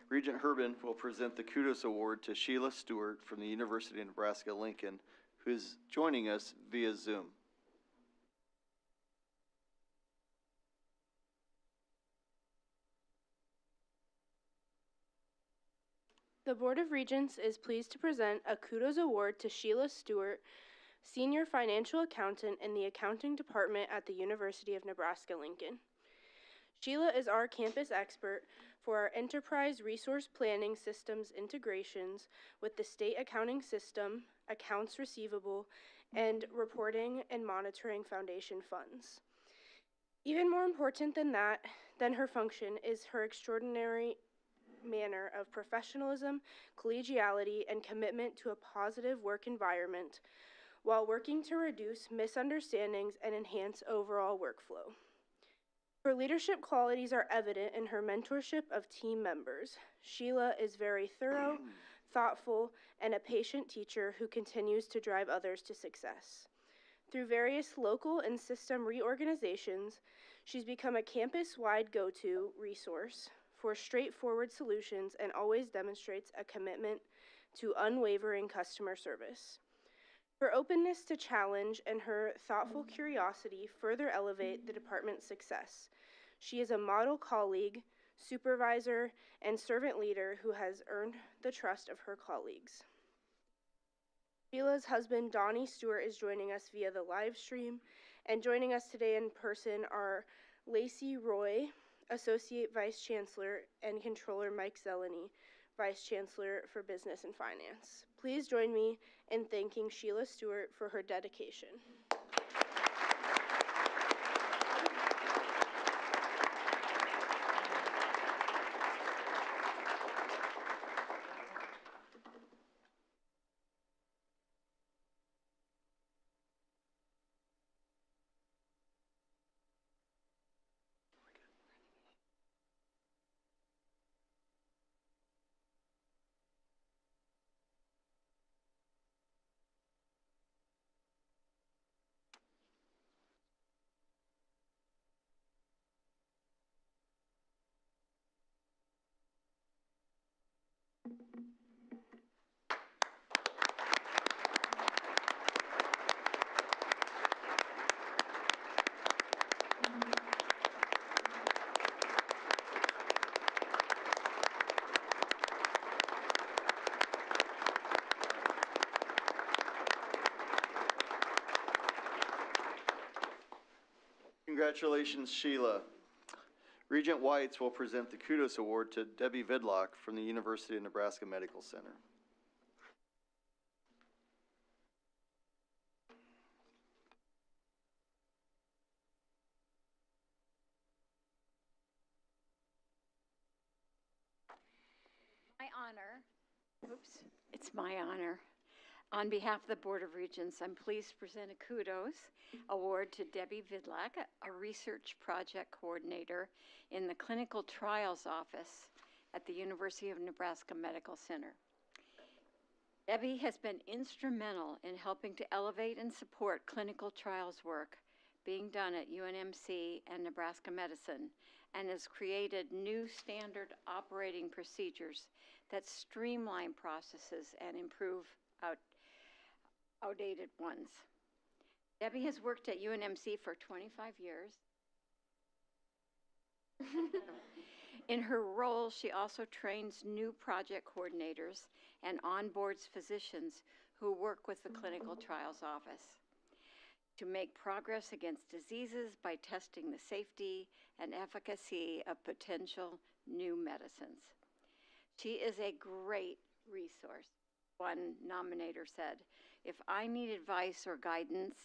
Regent Herbin will present the Kudos Award to Sheila Stewart from the University of Nebraska-Lincoln, who is joining us via Zoom. The Board of Regents is pleased to present a Kudos Award to Sheila Stewart, Senior Financial Accountant in the Accounting Department at the University of Nebraska-Lincoln. Sheila is our campus expert for our enterprise resource planning systems integrations with the state accounting system, accounts receivable, and reporting and monitoring foundation funds. Even more important than her function is her extraordinary manner of professionalism, collegiality, and commitment to a positive work environment while working to reduce misunderstandings and enhance overall workflow. Her leadership qualities are evident in her mentorship of team members. Sheila is very thorough, thoughtful, and a patient teacher who continues to drive others to success. Through various local and system reorganizations, she's become a campus-wide go-to resource for straightforward solutions and always demonstrates a commitment to unwavering customer service. Her openness to challenge and her thoughtful curiosity further elevate the department's success. She is a model colleague, supervisor, and servant leader who has earned the trust of her colleagues. Sheila's husband, Donnie Stewart, is joining us via the live stream, and joining us today in person are Lacey Roy Associate Vice Chancellor and Controller Mike Zeleny, Vice Chancellor for Business and Finance. Please join me in thanking Sheila Stewart for her dedication. Congratulations, Sheila. Regent Whites will present the Kudos Award to Debbie Vidlock from the University of Nebraska Medical Center. It's my honor. On behalf of the Board of Regents, I'm pleased to present a Kudos Award to Debbie Vidlock, a research project coordinator in the Clinical Trials Office at the University of Nebraska Medical Center. Debbie has been instrumental in helping to elevate and support clinical trials work being done at UNMC and Nebraska Medicine, and has created new standard operating procedures that streamline processes and improve outdated ones. Debbie has worked at UNMC for 25 years. In her role, she also trains new project coordinators and onboards physicians who work with the Clinical Trials Office to make progress against diseases by testing the safety and efficacy of potential new medicines. She is a great resource. One nominator said, "If I need advice or guidance,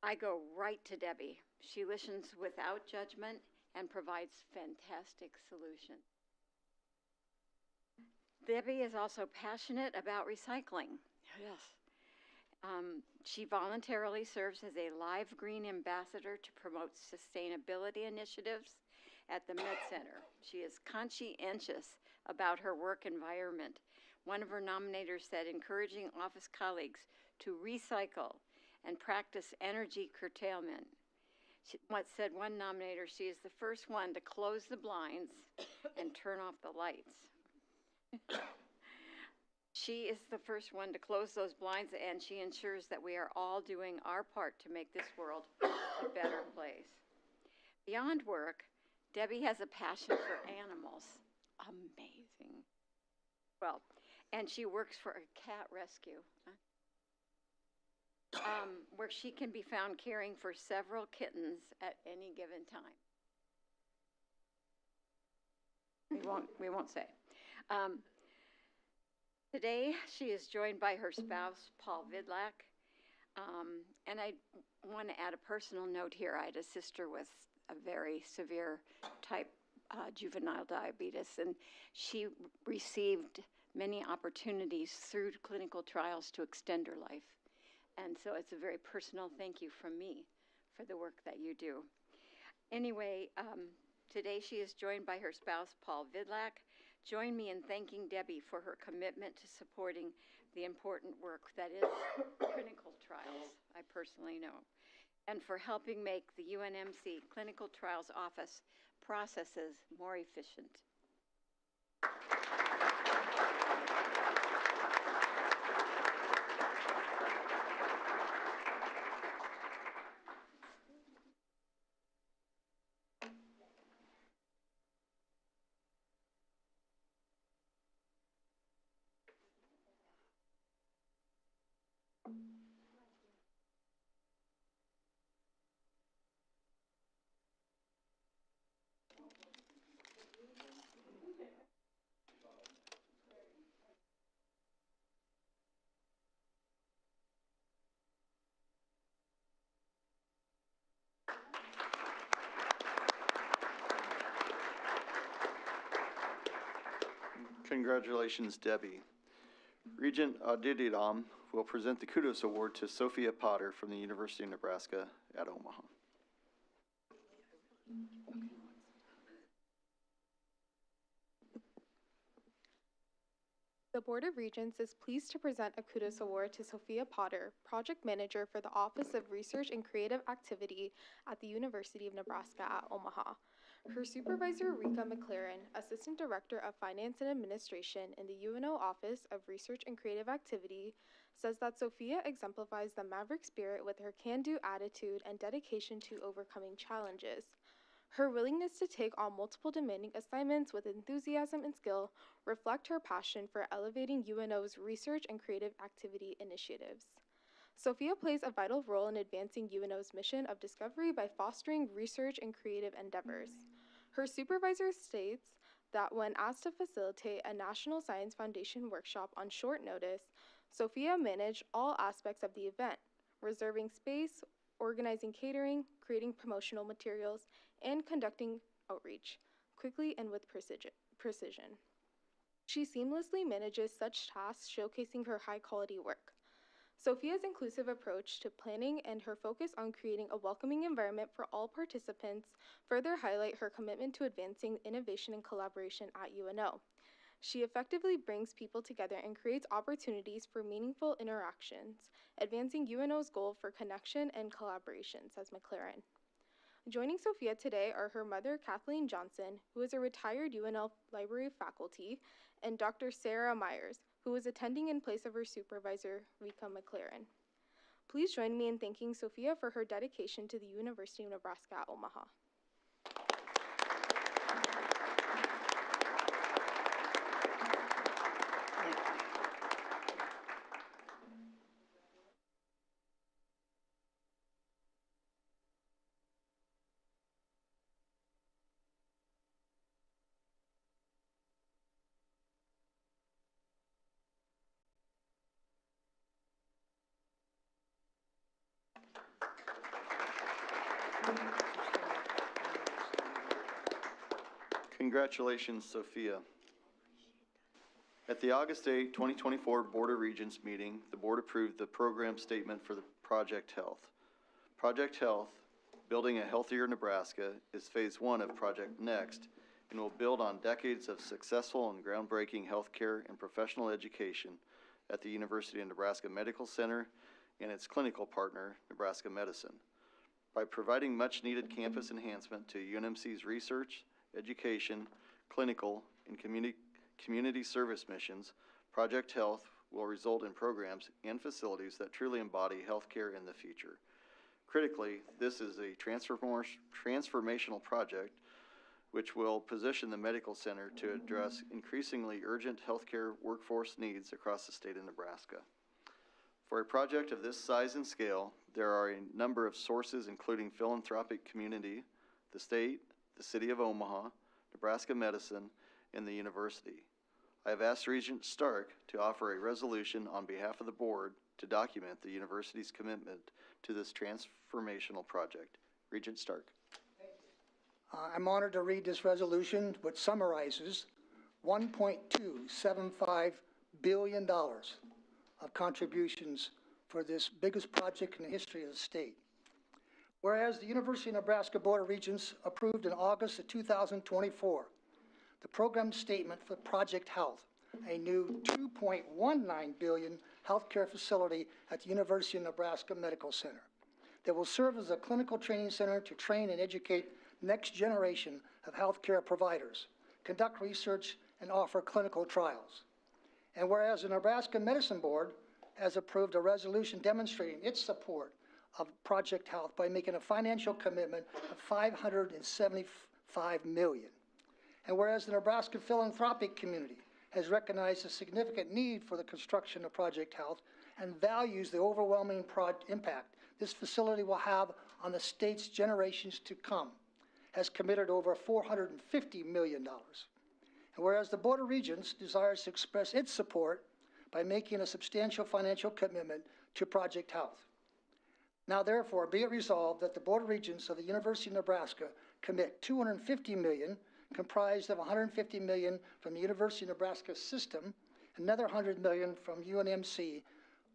I go right to Debbie. She listens without judgment and provides fantastic solutions." Debbie is also passionate about recycling. Yes. She voluntarily serves as a Live Green ambassador to promote sustainability initiatives at the Med Center. She is conscientious about her work environment. One of her nominators said, encouraging office colleagues to recycle and practice energy curtailment. One nominator, she is the first one to close the blinds and turn off the lights. She is the first one to close those blinds, and she ensures that we are all doing our part to make this world a better place. Beyond work, Debbie has a passion for animals. Amazing. Well, and she works for a cat rescue, where she can be found caring for several kittens at any given time. We won't say. Today, she is joined by her spouse, Paul Vidlock. And I want to add a personal note here. I had a sister with a very severe type juvenile diabetes, and she received many opportunities through clinical trials to extend her life. And so it's a very personal thank you from me for the work that you do. Anyway, today she is joined by her spouse, Paul Vidlock. Join me in thanking Debbie for her commitment to supporting the important work that is clinical trials, I personally know, and for helping make the UNMC Clinical Trials Office processes more efficient. Congratulations, Debbie. Regent Adididam will present the Kudos Award to Sophia Potter from the University of Nebraska at Omaha. The Board of Regents is pleased to present a Kudos Award to Sophia Potter, Project Manager for the Office of Research and Creative Activity at the University of Nebraska at Omaha. Her supervisor, Rika McLaren, Assistant Director of Finance and Administration in the UNO Office of Research and Creative Activity, says that Sophia exemplifies the maverick spirit with her can-do attitude and dedication to overcoming challenges. Her willingness to take on multiple demanding assignments with enthusiasm and skill reflect her passion for elevating UNO's research and creative activity initiatives. Sophia plays a vital role in advancing UNO's mission of discovery by fostering research and creative endeavors. Her supervisor states that when asked to facilitate a National Science Foundation workshop on short notice, Sophia managed all aspects of the event, reserving space, organizing catering, creating promotional materials, and conducting outreach, quickly and with precision. She seamlessly manages such tasks, showcasing her high-quality work. Sophia's inclusive approach to planning and her focus on creating a welcoming environment for all participants further highlight her commitment to advancing innovation and collaboration at UNO. She effectively brings people together and creates opportunities for meaningful interactions, advancing UNO's goal for connection and collaboration, says McLaren. Joining Sophia today are her mother, Kathleen Johnson, who is a retired UNL library faculty, and Dr. Sarah Myers, who is attending in place of her supervisor, Rika McLaren. Please join me in thanking Sophia for her dedication to the University of Nebraska at Omaha. Congratulations, Sophia. At the August 8, 2024 Board of Regents meeting, the board approved the program statement for the Project Health. Project Health, Building a Healthier Nebraska, is phase 1 of Project Next and will build on decades of successful and groundbreaking healthcare and professional education at the University of Nebraska Medical Center and its clinical partner, Nebraska Medicine. By providing much-needed campus enhancement to UNMC's research, education, clinical, and community service missions, Project Health will result in programs and facilities that truly embody healthcare in the future. Critically, this is a transformational project which will position the medical center to address increasingly urgent healthcare workforce needs across the state of Nebraska. For a project of this size and scale, there are a number of sources including philanthropic community, the state, the City of Omaha, Nebraska Medicine, and the university. I have asked Regent Stark to offer a resolution on behalf of the board to document the university's commitment to this transformational project. Regent Stark. I'm honored to read this resolution, which summarizes $1.275 billion of contributions for this biggest project in the history of the state. Whereas the University of Nebraska Board of Regents approved in August of 2024 the program statement for Project Health, a new $2.19 billion healthcare facility at the University of Nebraska Medical Center that will serve as a clinical training center to train and educate next generation of healthcare providers, conduct research, and offer clinical trials. And whereas the Nebraska Medicine Board has approved a resolution demonstrating its support of Project Health by making a financial commitment of $575 million. And whereas the Nebraska philanthropic community has recognized the significant need for the construction of Project Health and values the overwhelming impact this facility will have on the state's generations to come, has committed over $450 million. And whereas the Board of Regents desires to express its support by making a substantial financial commitment to Project Health. Now therefore, be it resolved that the Board of Regents of the University of Nebraska commit $250 million comprised of $150 million from the University of Nebraska system, another $100 million from UNMC,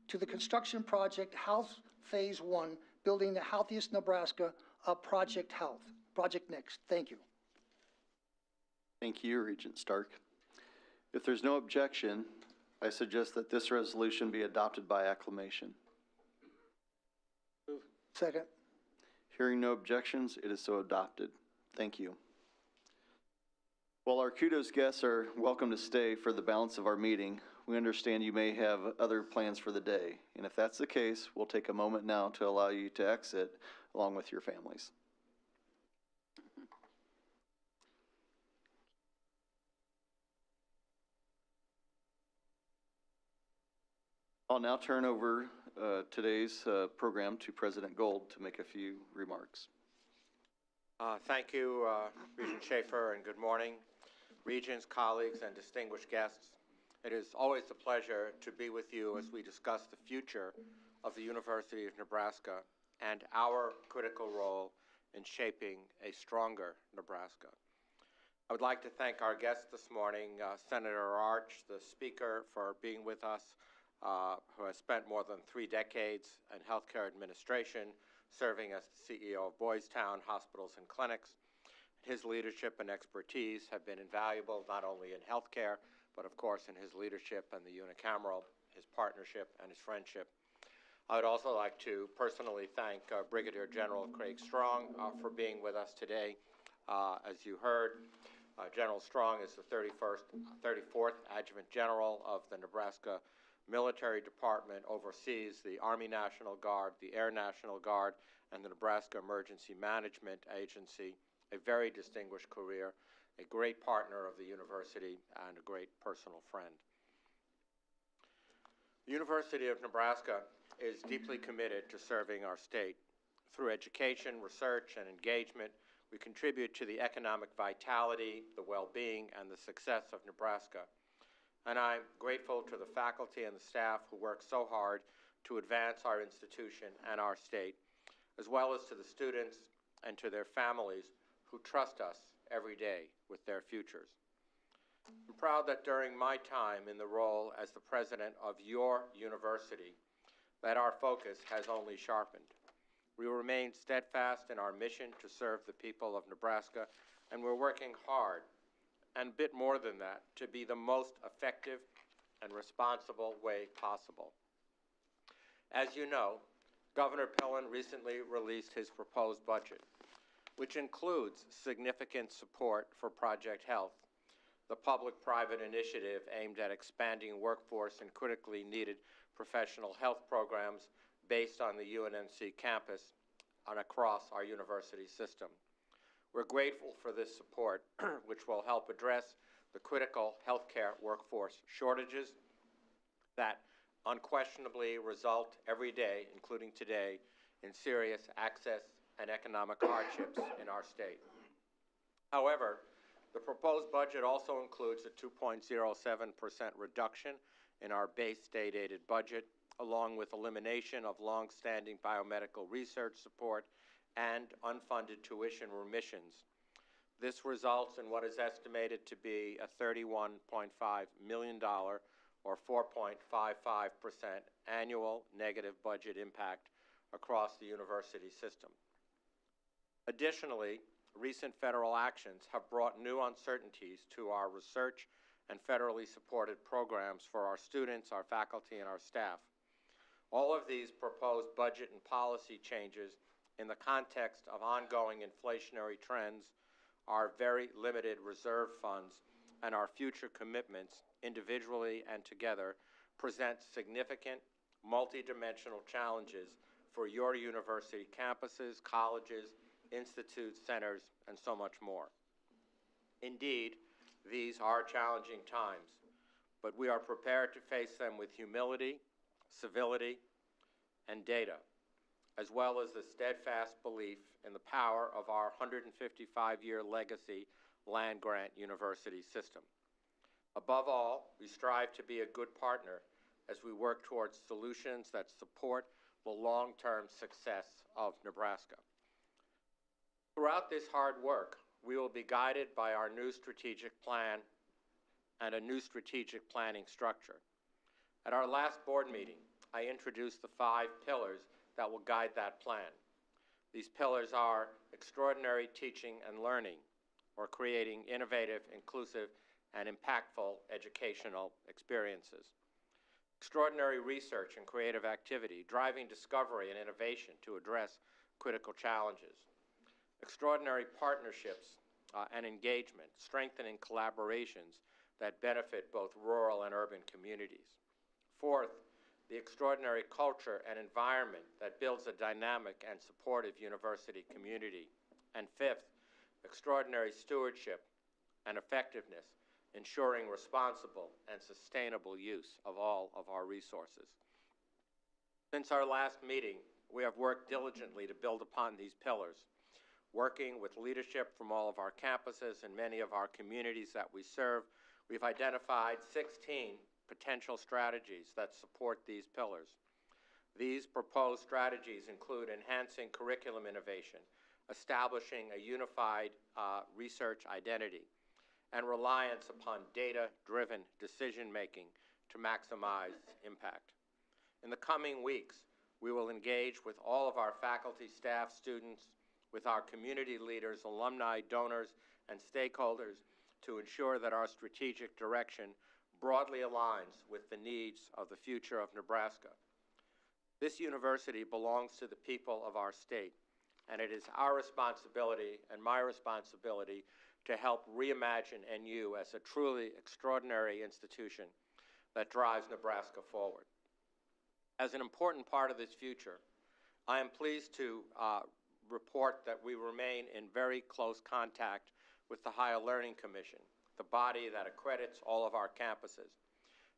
to the construction project Health Phase 1, building the healthiest Nebraska of Project Health. Project Next. Thank you. Thank you, Regent Stark. If there's no objection, I suggest that this resolution be adopted by acclamation. Second. Hearing no objections, it is so adopted. Thank you. While our kudos guests are welcome to stay for the balance of our meeting, we understand you may have other plans for the day. And if that's the case, we'll take a moment now to allow you to exit along with your families. I'll now turn over today's program to President Gold to make a few remarks. Thank you, Regent Schaefer, and good morning, regents, colleagues, and distinguished guests. It is always a pleasure to be with you as we discuss the future of the University of Nebraska and our critical role in shaping a stronger Nebraska. I would like to thank our guests this morning, Senator Arch, the Speaker, for being with us, who has spent more than 3 decades in healthcare administration, serving as the CEO of Boys Town Hospitals and Clinics. His leadership and expertise have been invaluable, not only in healthcare, but of course in his leadership and the unicameral, his partnership and his friendship. I would also like to personally thank Brigadier General Craig Strong for being with us today. As you heard, General Strong is the 34th Adjutant General of the Nebraska Military Department, oversees the Army National Guard, the Air National Guard, and the Nebraska Emergency Management Agency. A very distinguished career, a great partner of the university, and a great personal friend. The University of Nebraska is deeply committed to serving our state. Through education, research, and engagement, we contribute to the economic vitality, the well-being, and the success of Nebraska. And I'm grateful to the faculty and the staff who work so hard to advance our institution and our state, as well as to the students and to their families who trust us every day with their futures. I'm proud that during my time in the role as the president of your university, that our focus has only sharpened. We remain steadfast in our mission to serve the people of Nebraska, and we're working hard, and a bit more than that, to be the most effective and responsible way possible. As you know, Governor Pillen recently released his proposed budget, which includes significant support for Project Health, the public-private initiative aimed at expanding workforce in critically needed professional health programs based on the UNMC campus and across our university system. We're grateful for this support, which will help address the critical healthcare workforce shortages that unquestionably result every day, including today, in serious access and economic hardships in our state. However, the proposed budget also includes a 2.07% reduction in our base state-aided budget, along with elimination of long-standing biomedical research support and unfunded tuition remissions. This results in what is estimated to be a $31.5 million or 4.55% annual negative budget impact across the university system. Additionally, recent federal actions have brought new uncertainties to our research and federally supported programs for our students, our faculty, and our staff. All of these proposed budget and policy changes in the context of ongoing inflationary trends, our very limited reserve funds, and our future commitments, individually and together, present significant multidimensional challenges for your university campuses, colleges, institutes, centers, and so much more. Indeed, these are challenging times, but we are prepared to face them with humility, civility, and data, as well as the steadfast belief in the power of our 155-year legacy land-grant university system. Above all, we strive to be a good partner as we work towards solutions that support the long-term success of Nebraska. Throughout this hard work, we will be guided by our new strategic plan and a new strategic planning structure. At our last board meeting, I introduced the 5 pillars that will guide that plan. These pillars are extraordinary teaching and learning, or creating innovative, inclusive, and impactful educational experiences. Extraordinary research and creative activity, driving discovery and innovation to address critical challenges. Extraordinary partnerships and engagement, strengthening collaborations that benefit both rural and urban communities. Fourth, the extraordinary culture and environment that builds a dynamic and supportive university community. And fifth, extraordinary stewardship and effectiveness, ensuring responsible and sustainable use of all of our resources. Since our last meeting, we have worked diligently to build upon these pillars, working with leadership from all of our campuses and many of our communities that we serve. We've identified 16 potential strategies that support these pillars. These proposed strategies include enhancing curriculum innovation, establishing a unified research identity, and reliance upon data-driven decision-making to maximize impact. In the coming weeks, we will engage with all of our faculty, staff, students, with our community leaders, alumni, donors, and stakeholders to ensure that our strategic direction broadly aligns with the needs of the future of Nebraska. This university belongs to the people of our state, and it is our responsibility and my responsibility to help reimagine NU as a truly extraordinary institution that drives Nebraska forward. As an important part of this future, I am pleased to report that we remain in very close contact with the Higher Learning Commission, the body that accredits all of our campuses,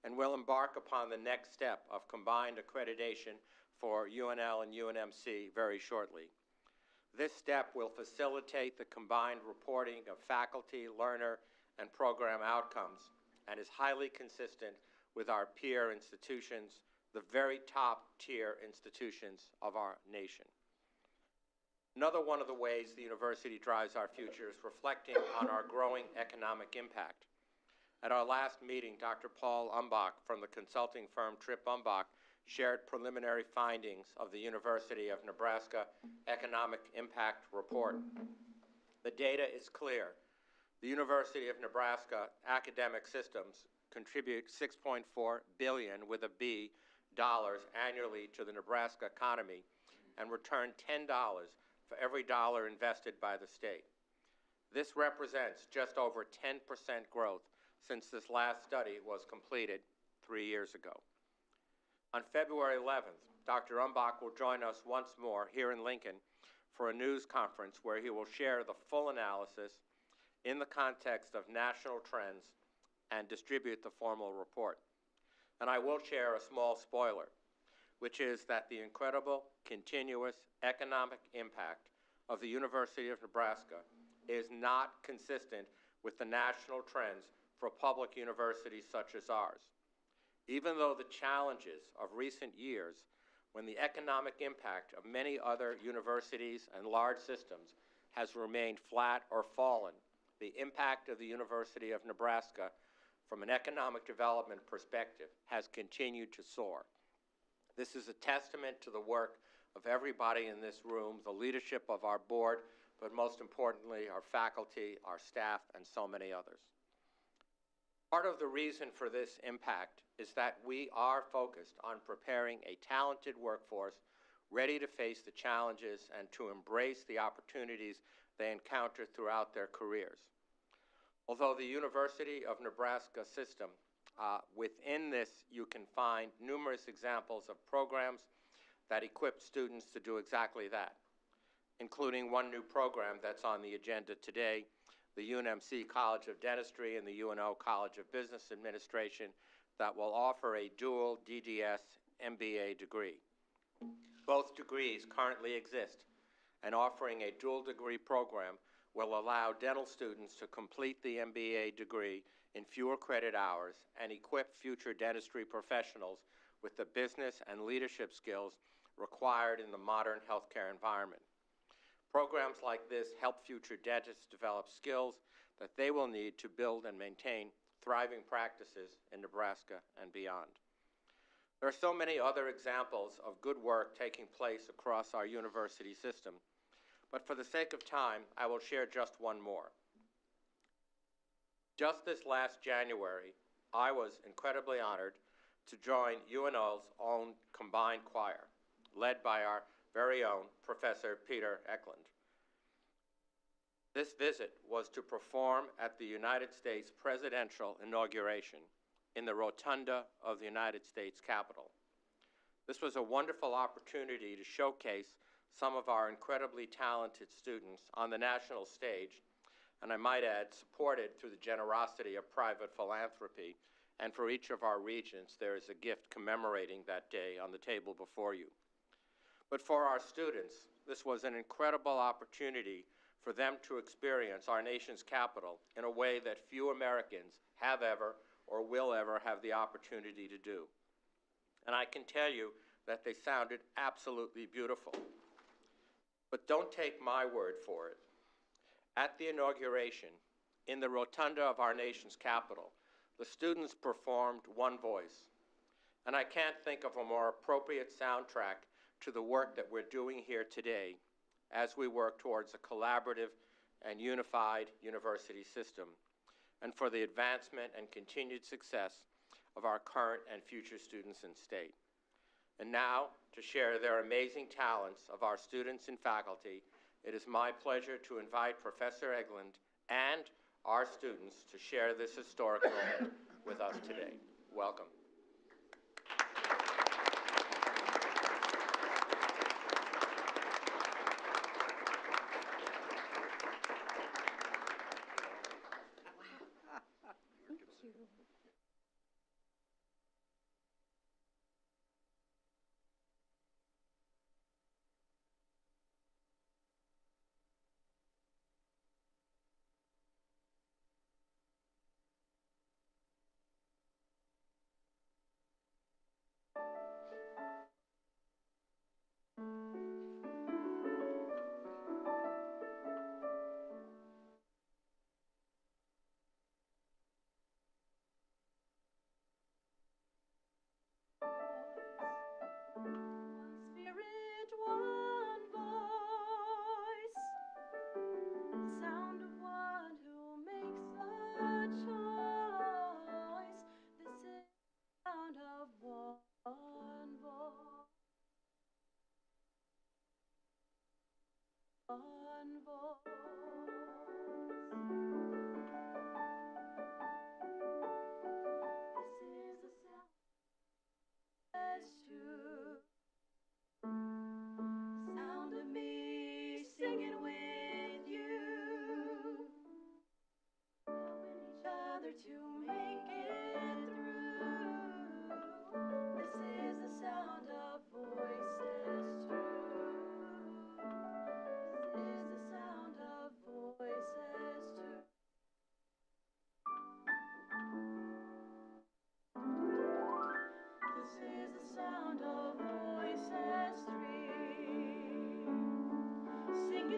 and will embark upon the next step of combined accreditation for UNL and UNMC very shortly. This step will facilitate the combined reporting of faculty, learner, and program outcomes, and is highly consistent with our peer institutions, the very top tier institutions of our nation. Another one of the ways the university drives our future is reflecting on our growing economic impact. At our last meeting, Dr. Paul Umbach from the consulting firm Tripp Umbach shared preliminary findings of the University of Nebraska Economic Impact Report. The data is clear. The University of Nebraska academic systems contribute $6.4 billion with a B dollars annually to the Nebraska economy and return $10 for every dollar invested by the state. This represents just over 10% growth since this last study was completed 3 years ago. On February 11th, Dr. Umbach will join us once more here in Lincoln for a news conference where he will share the full analysis in the context of national trends and distribute the formal report. And I will share a small spoiler, which is that the incredible, continuous economic impact of the University of Nebraska is not consistent with the national trends for public universities such as ours. Even though the challenges of recent years, when the economic impact of many other universities and large systems has remained flat or fallen, the impact of the University of Nebraska from an economic development perspective has continued to soar. This is a testament to the work of everybody in this room, the leadership of our board, but most importantly, our faculty, our staff, and so many others. Part of the reason for this impact is that we are focused on preparing a talented workforce ready to face the challenges and to embrace the opportunities they encounter throughout their careers. Although the University of Nebraska system, within this you can find numerous examples of programs that equip students to do exactly that, including one new program that's on the agenda today, the UNMC College of Dentistry and the UNO College of Business Administration, that will offer a dual DDS MBA degree. Both degrees currently exist, and offering a dual degree program will allow dental students to complete the MBA degree in fewer credit hours and equip future dentistry professionals with the business and leadership skills required in the modern healthcare environment. Programs like this help future dentists develop skills that they will need to build and maintain thriving practices in Nebraska and beyond. There are so many other examples of good work taking place across our university system, but for the sake of time, I will share just one more. Just this last January, I was incredibly honored to join UNO's own combined choir, led by our very own Professor Peter Eklund. This visit was to perform at the United States presidential inauguration in the rotunda of the United States Capitol. This was a wonderful opportunity to showcase some of our incredibly talented students on the national stage, and I might add, supported through the generosity of private philanthropy. And for each of our regents, there is a gift commemorating that day on the table before you. But for our students, this was an incredible opportunity for them to experience our nation's capital in a way that few Americans have ever or will ever have the opportunity to do. And I can tell you that they sounded absolutely beautiful. But don't take my word for it. At the inauguration, in the rotunda of our nation's capital, the students performed One Voice. And I can't think of a more appropriate soundtrack to the work that we're doing here today as we work towards a collaborative and unified university system and for the advancement and continued success of our current and future students in state. And now, to share their amazing talents of our students and faculty, it is my pleasure to invite Professor Eklund and our students to share this historic moment with us today. Welcome.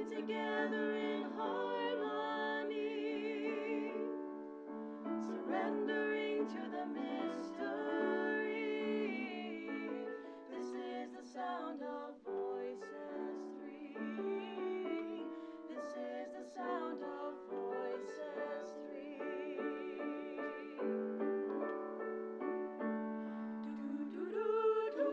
Together in harmony, surrendering to the mystery. This is the sound of Voices 3. This is the sound of Voices 3. Do-do-do-do.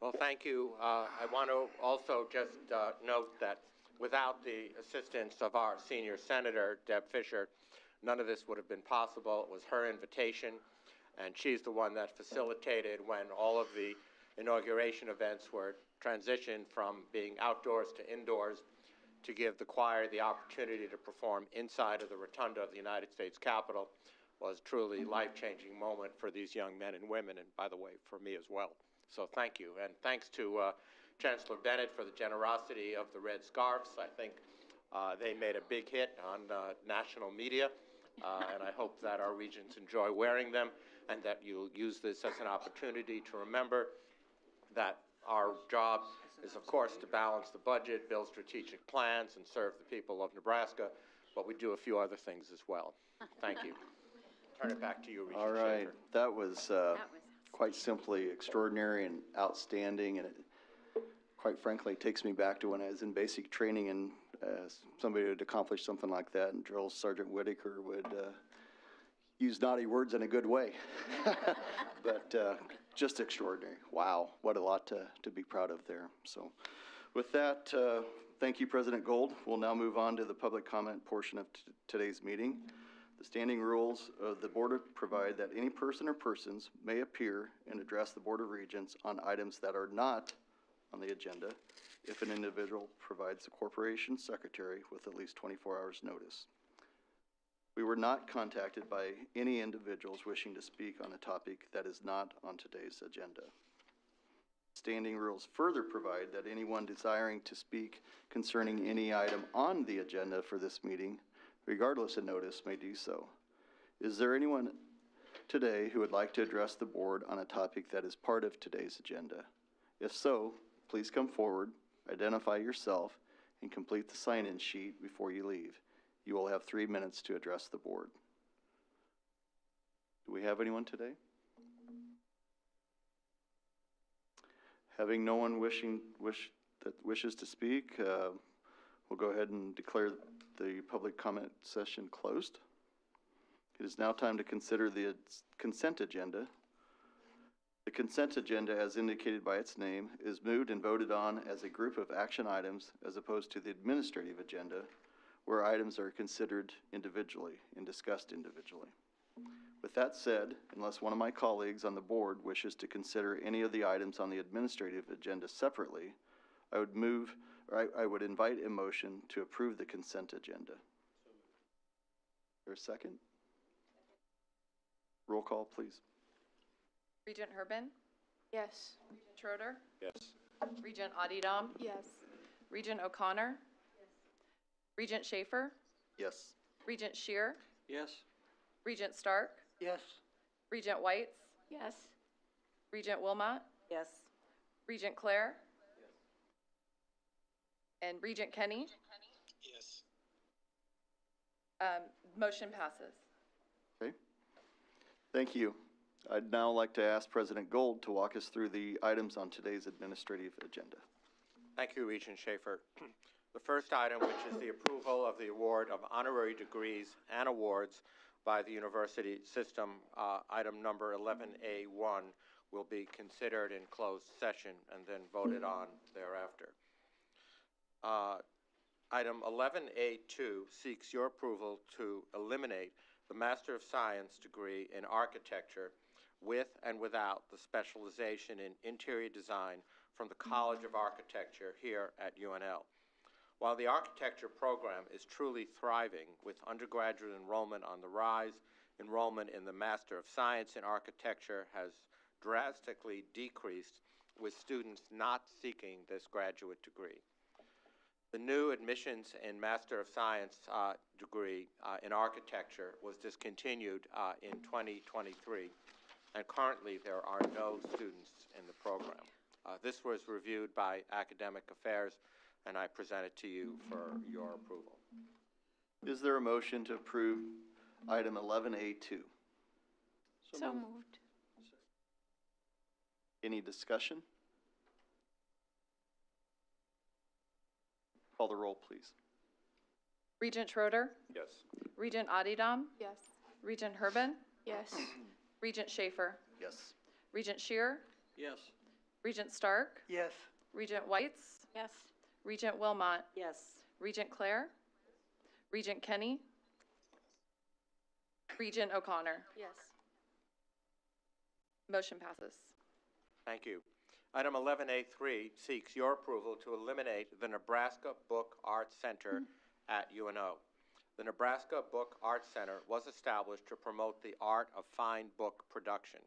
Well, thank you. I want to also just note that without the assistance of our senior senator, Deb Fisher, none of this would have been possible. It was her invitation, and she's the one that facilitated when all of the inauguration events were transitioned from being outdoors to indoors to give the choir the opportunity to perform inside of the rotunda of the United States Capitol. Was truly life-changing moment for these young men and women, and by the way, for me as well. So thank you, and thanks to Chancellor Bennett for the generosity of the red scarves. I think they made a big hit on national media, and I hope that our regents enjoy wearing them, and that you'll use this as an opportunity to remember that our job is, of course, to balance the budget, build strategic plans, and serve the people of Nebraska, but we do a few other things as well. Thank you. Turn it back to you, Regent All right, Schaefer. that was quite simply extraordinary and outstanding, and it, quite frankly, takes me back to when I was in basic training, and somebody would accomplish something like that, and Drill Sergeant Whitaker would use naughty words in a good way. But just extraordinary. Wow, what a lot to be proud of there. So with that, thank you, President Gold. We'll now move on to the public comment portion of today's meeting. The standing rules of the Board provide that any person or persons may appear and address the Board of Regents on items that are not on the agenda if an individual provides the corporation secretary with at least 24 hours notice. We were not contacted by any individuals wishing to speak on a topic that is not on today's agenda. Standing rules further provide that anyone desiring to speak concerning any item on the agenda for this meeting, regardless of notice, may do so. Is there anyone today who would like to address the board on a topic that is part of today's agenda? If so, please come forward, identify yourself, and complete the sign-in sheet before you leave. You will have 3 minutes to address the board. Do we have anyone today? Having no one that wishes to speak, we'll go ahead and declare the public comment session closed. It is now time to consider the consent agenda. The consent agenda, as indicated by its name, is moved and voted on as a group of action items as opposed to the administrative agenda, where items are considered individually and discussed individually. With that said, unless one of my colleagues on the board wishes to consider any of the items on the administrative agenda separately, I would invite a motion to approve the consent agenda. Is there a second? Roll call, please. Regent Herbin? Yes. Regent Schroeder? Yes. Regent Adidam? Yes. Regent O'Connor? Yes. Regent Schaefer? Yes. Regent Shear? Yes. Regent Stark? Yes. Regent Whites? Yes. Regent Wilmot? Yes. Regent Claire? And Regent Kenny? Yes. Motion passes. Okay. Thank you. I'd now like to ask President Gold to walk us through the items on today's administrative agenda. Thank you, Regent Schaefer. The first item, which is the approval of the award of honorary degrees and awards by the university system, item number 11A1, will be considered in closed session and then voted on thereafter. Item 11A2 seeks your approval to eliminate the Master of Science degree in architecture with and without the specialization in interior design from the College of Architecture here at UNL. While the architecture program is truly thriving with undergraduate enrollment on the rise, enrollment in the Master of Science in Architecture has drastically decreased with students not seeking this graduate degree. The new admissions in Master of Science degree in Architecture was discontinued in 2023, and currently there are no students in the program. This was reviewed by Academic Affairs, and I present it to you for your approval. Is there a motion to approve item 11A2? So moved. Any discussion? Call the roll, please. Regent Schroeder? Yes. Regent Adidam? Yes. Regent Herbin? Yes. Regent Schaefer? Yes. Regent Shear? Yes. Regent Stark, Yes. Regent Whites, Yes. Regent Wilmot, Yes. Regent Claire, Regent Kenny, Regent O'Connor. Yes. Motion passes. Thank you. Item 11A3 seeks your approval to eliminate the Nebraska Book Arts Center at UNO. The Nebraska Book Arts Center was established to promote the art of fine book production.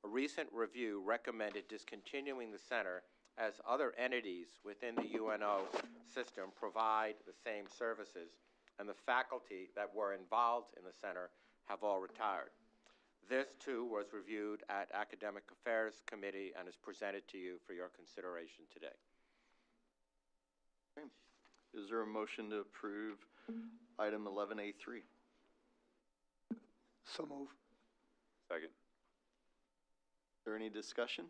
A recent review recommended discontinuing the center as other entities within the UNO system provide the same services, and the faculty that were involved in the center have all retired. This, too, was reviewed at Academic Affairs Committee and is presented to you for your consideration today. Okay. Is there a motion to approve item 11A3? So move. Second. Is there any discussion?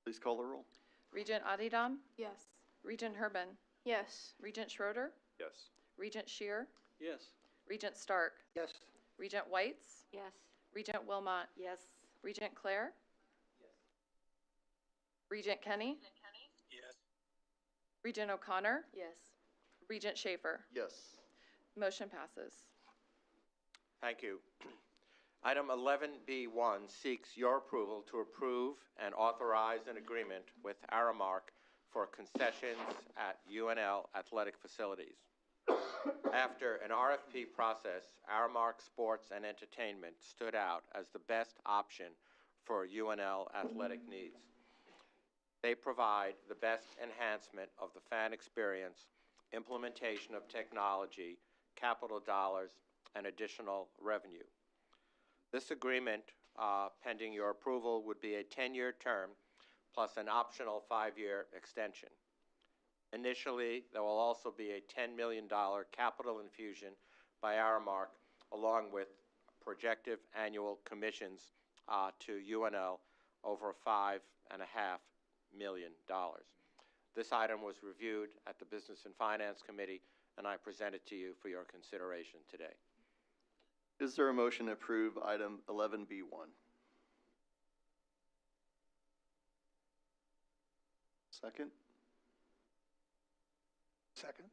Please call the roll. Regent Adidam, Yes. Regent Herban, Yes. Regent Schroeder, Yes. Regent Shear, Yes. Regent Stark, Yes. Regent Whites, Yes. Regent Wilmot, Yes. Regent Claire, Regent Kenny, Yes. Regent O'Connor, Yes. Regent Schaefer. Yes. Motion passes. Thank you. Item 11B1 seeks your approval to approve and authorize an agreement with Aramark for concessions at UNL athletic facilities. After an RFP process, Aramark Sports and Entertainment stood out as the best option for UNL athletic needs. They provide the best enhancement of the fan experience, implementation of technology, capital dollars, and additional revenue. This agreement, pending your approval, would be a 10-year term plus an optional 5-year extension. Initially, there will also be a $10 million capital infusion by Aramark, along with projected annual commissions to UNL over $5.5 million. This item was reviewed at the Business and Finance Committee, and I present it to you for your consideration today. Is there a motion to approve item 11B1? Second? Second.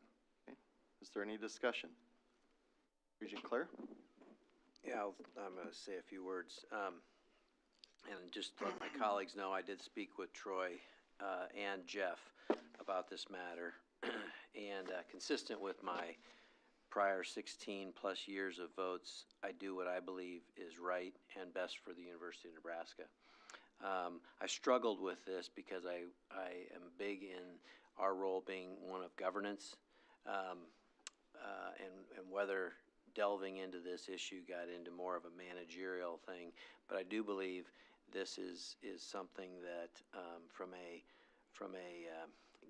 Okay. Is there any discussion? Regent Claire? Yeah, I'm going to say a few words. And just to let my colleagues know, I did speak with Troy and Jeff about this matter. And consistent with my prior 16-plus years of votes, I do what I believe is right and best for the University of Nebraska. I struggled with this because I am big in our role being one of governance, and whether delving into this issue got into more of a managerial thing. But I do believe this is something that from a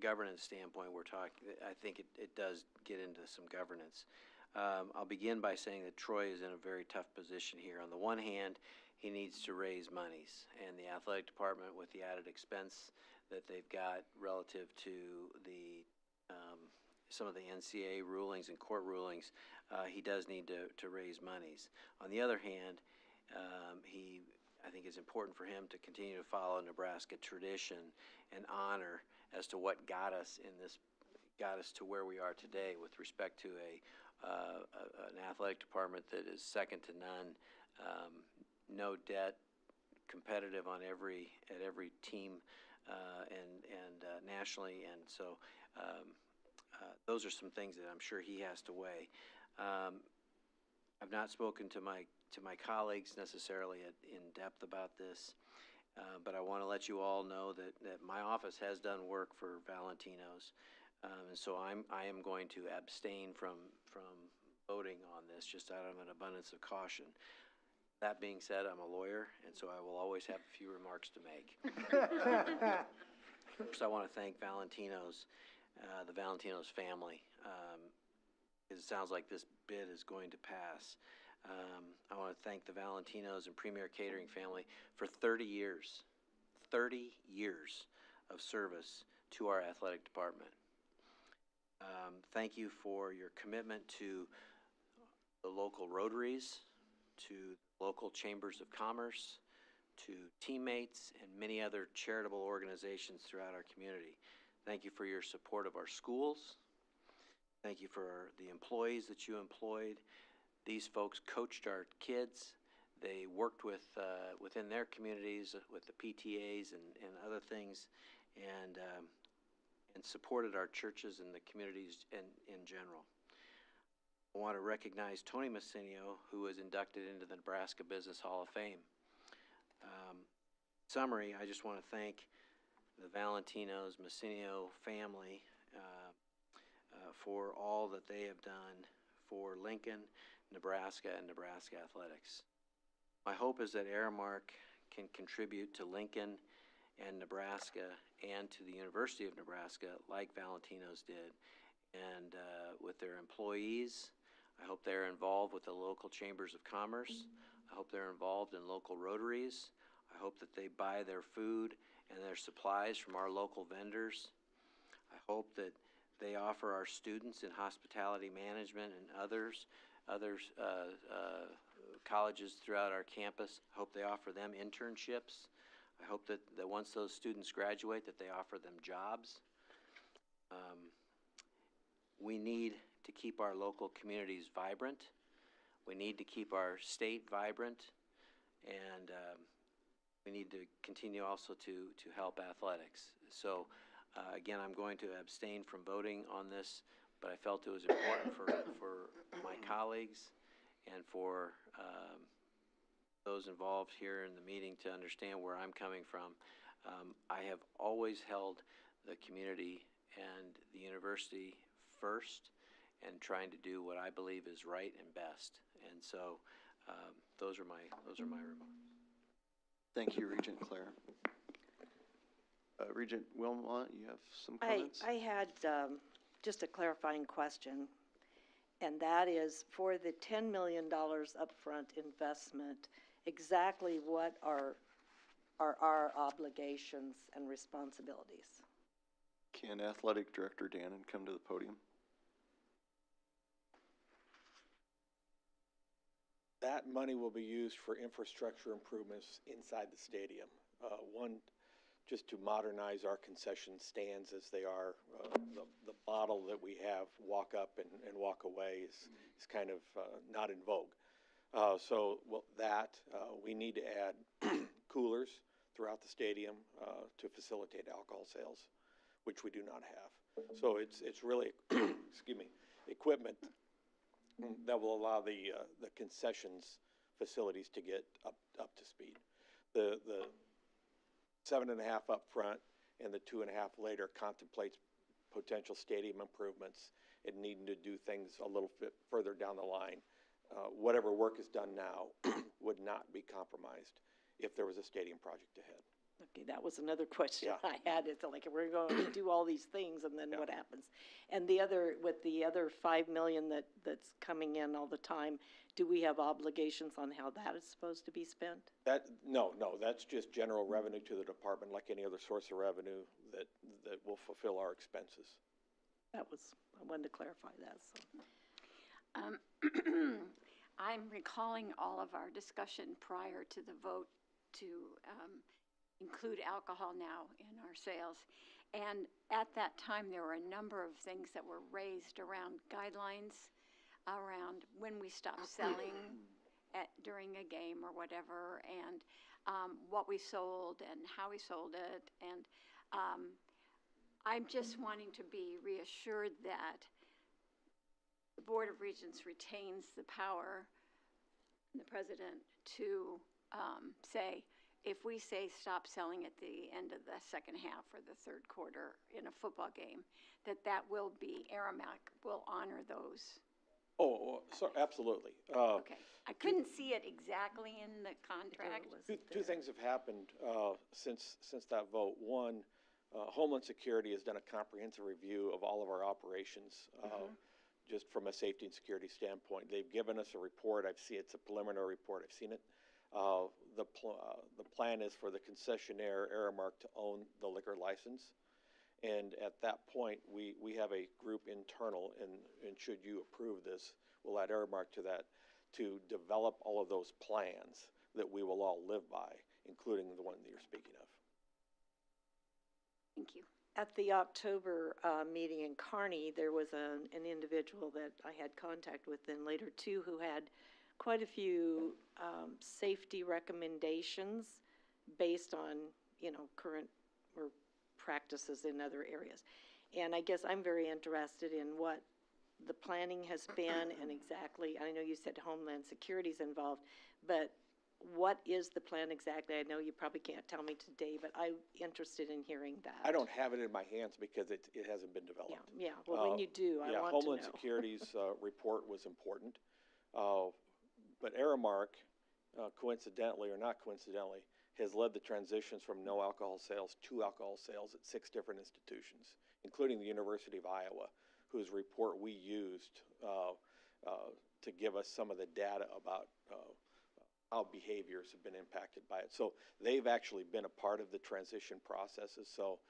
governance standpoint, we're talking, I think it does get into some governance. I'll begin by saying that Troy is in a very tough position here. On the one hand, he needs to raise monies, and the athletic department, with the added expense that they've got relative to the some of the NCAA rulings and court rulings, he does need to raise monies. On the other hand, I think it's important for him to continue to follow Nebraska tradition and honor as to what got us to where we are today with respect to an athletic department that is second to none, no debt, competitive at every team and nationally, and so those are some things that I'm sure he has to weigh. I've not spoken to my colleagues necessarily in depth about this, but I want to let you all know that my office has done work for Valentino's, and so I am going to abstain from voting on this just out of an abundance of caution. That being said, I'm a lawyer, and so I will always have a few remarks to make. First, I want to thank Valentino's, the Valentino's family. It sounds like this bid is going to pass. I want to thank the Valentino's and Premier Catering family for 30 years of service to our athletic department. Thank you for your commitment to the local Rotaries, to local chambers of commerce, to teammates, and many other charitable organizations throughout our community. Thank you for your support of our schools. Thank you for the employees that you employed. These folks coached our kids. They worked with within their communities with the PTAs and other things, and supported our churches and the communities in general. I want to recognize Tony Messinio, who was inducted into the Nebraska Business Hall of Fame. Summary, I just want to thank the Valentinos, Messinio family for all that they have done for Lincoln, Nebraska, and Nebraska athletics. My hope is that Aramark can contribute to Lincoln and Nebraska and to the University of Nebraska like Valentinos did. And with their employees, I hope they're involved with the local chambers of commerce. I hope they're involved in local rotaries. I hope that they buy their food and their supplies from our local vendors. I hope that they offer our students in hospitality management and others colleges throughout our campus. I hope they offer them internships. I hope that once those students graduate that they offer them jobs. We need to keep our local communities vibrant. We need to keep our state vibrant, and we need to continue also to help athletics. So again, I'm going to abstain from voting on this, but I felt it was important for my colleagues and for those involved here in the meeting to understand where I'm coming from. I have always held the community and the university first and trying to do what I believe is right and best. And so those are my remarks. Thank you, Regent Claire. Regent Wilmot, you have some comments? I had just a clarifying question, and that is for the $10 million upfront investment, exactly what are our obligations and responsibilities? Can Athletic Director Dannon come to the podium? That money will be used for infrastructure improvements inside the stadium. One, just to modernize our concession stands as they are. The model that we have, walk up and walk away, is kind of not in vogue. We need to add coolers throughout the stadium to facilitate alcohol sales, which we do not have. So it's really, excuse me, equipment that will allow the concessions facilities to get up to speed. The 7.5 up front and the 2.5 later contemplates potential stadium improvements and needing to do things a little bit further down the line. Whatever work is done now would not be compromised if there was a stadium project ahead. Okay, that was another question Yeah. I had. It's like, we're going to do all these things, and then what happens? And with the other $5 million that's coming in all the time, do we have obligations on how that is supposed to be spent? No, that's just general revenue to the department, like any other source of revenue that will fulfill our expenses. I wanted to clarify that. So. I'm recalling all of our discussion prior to the vote to include alcohol now in our sales. And at that time, there were a number of things that were raised around guidelines, around when we stop selling during a game or whatever, and what we sold and how we sold it. And I'm just wanting to be reassured that the Board of Regents retains the power, the president, to say, if we say stop selling at the end of the second half or the third quarter in a football game, that will be, Aramark will honor those. Oh, absolutely. Okay. I couldn't see it exactly in the contract. Two things have happened since that vote. One, Homeland Security has done a comprehensive review of all of our operations, just from a safety and security standpoint. They've given us a report. It's a preliminary report. I've seen it. The plan is for the concessionaire, Aramark, to own the liquor license. And at that point, we have a group internal, and should you approve this, we'll add Aramark to that, to develop all of those plans that we will all live by, including the one that you're speaking of. Thank you. At the October meeting in Kearney, there was an individual that I had contact with, and later too, who had quite a few safety recommendations based on, you know, current or practices in other areas. And I guess I'm very interested in what the planning has been and exactly, I know you said Homeland Security's involved, but what is the plan exactly? I know you probably can't tell me today, but I'm interested in hearing that. I don't have it in my hands because it hasn't been developed. Yeah, well, when you do, I want to know. Homeland Security's report was important. But Aramark, coincidentally or not coincidentally, has led the transitions from no alcohol sales to alcohol sales at 6 different institutions, including the University of Iowa, whose report we used to give us some of the data about how behaviors have been impacted by it. So they've actually been a part of the transition processes. So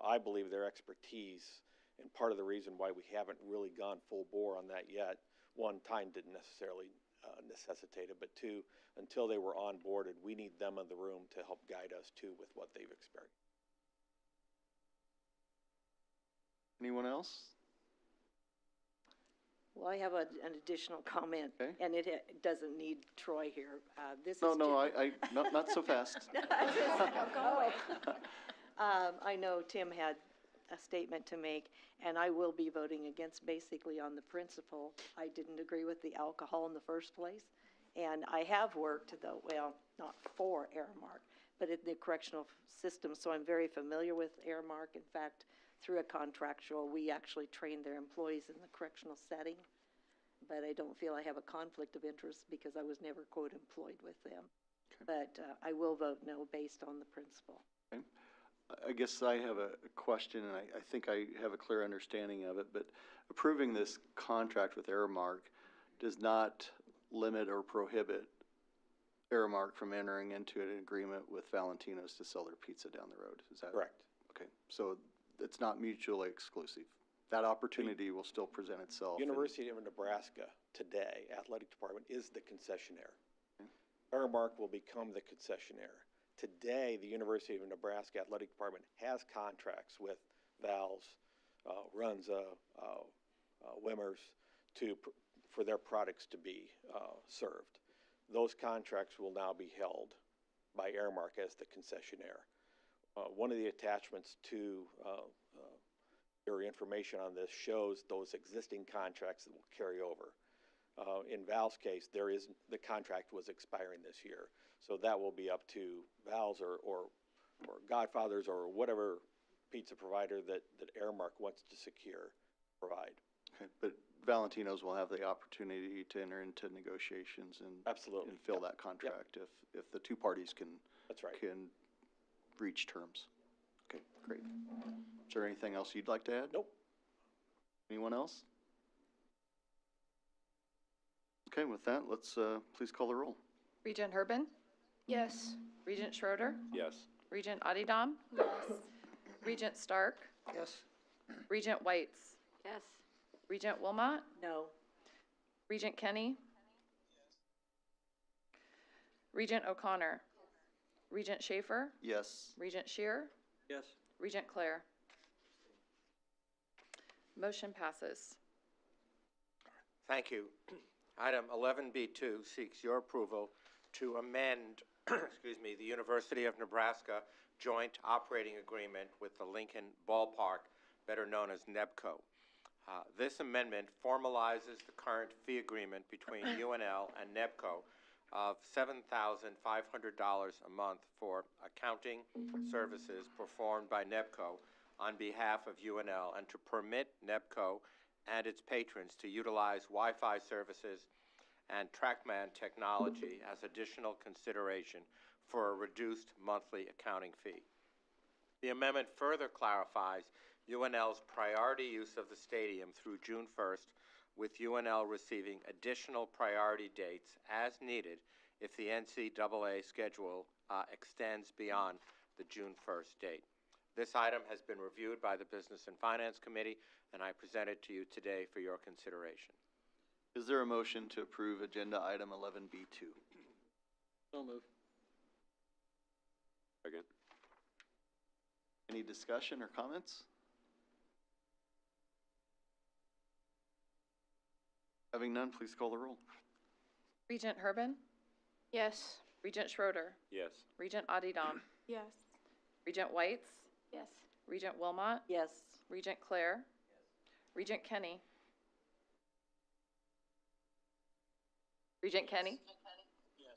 I believe their expertise, and part of the reason why we haven't really gone full bore on that yet, one, time didn't necessarily necessitate it, but two, until they were onboarded, we need them in the room to help guide us too with what they've experienced. Anyone else? Well, I have an additional comment, Okay. and it doesn't need Troy here. This No, is no, not so fast. I know Tim had a statement to make, and I will be voting against basically on the principle. I didn't agree with the alcohol in the first place, and I have worked, though, well, not for Aramark, but in the correctional system, so I'm very familiar with Aramark. In fact, through a contractual, we actually train their employees in the correctional setting, but I don't feel I have a conflict of interest because I was never, quote, employed with them. Okay. But I will vote no based on the principle. Okay. I guess I have a question, and I think I have a clear understanding of it, but approving this contract with Aramark does not limit or prohibit Aramark from entering into an agreement with Valentino's to sell their pizza down the road. Is that correct? Okay, so it's not mutually exclusive. That opportunity will still present itself. University of Nebraska today, athletic department, is the concessionaire. Okay. Aramark will become the concessionaire. Today, the University of Nebraska Athletic Department has contracts with Val's, Runza, Wimmers for their products to be served. Those contracts will now be held by Aramark as the concessionaire. One of the attachments to your information on this shows those existing contracts that will carry over. In Val's case, the contract was expiring this year, so that will be up to Val's or Godfather's or whatever pizza provider that Aramark wants to provide. Okay, but Valentino's will have the opportunity to enter into negotiations and absolutely and fill that contract if the two parties can that's right can reach terms. Okay, great. Is there anything else you'd like to add? Nope. Anyone else? Okay, with that, let's please call the roll. Regent Herbin? Yes. Regent Schroeder? Yes. Regent Adidam? Yes. Regent Stark? Yes. Regent Whites? Yes. Regent Wilmot? No. Regent Kenny? Regent O'Connor? Regent Schaefer? Yes. Regent Shear? Yes. Regent Clare? Motion passes. Thank you. Item 11B2 seeks your approval to amend, the University of Nebraska Joint Operating Agreement with the Lincoln Ballpark, better known as NEBCO. This amendment formalizes the current fee agreement between UNL and NEBCO of $7,500 a month for accounting services performed by NEBCO on behalf of UNL, and to permit NEBCO and its patrons to utilize Wi-Fi services and TrackMan technology as additional consideration for a reduced monthly accounting fee. The amendment further clarifies UNL's priority use of the stadium through June 1st, with UNL receiving additional priority dates as needed if the NCAA schedule extends beyond the June 1st date. This item has been reviewed by the Business and Finance Committee, and I present it to you today for your consideration. Is there a motion to approve agenda item 11B2? So move. Second. Any discussion or comments? Having none, please call the roll. Regent Herbin, Yes. Regent Schroeder, Yes. Regent Adidam, Yes. Regent Whites, Yes. Regent Wilmot, Yes. Regent Claire, Regent Kenny. Regent Kenny? Yes.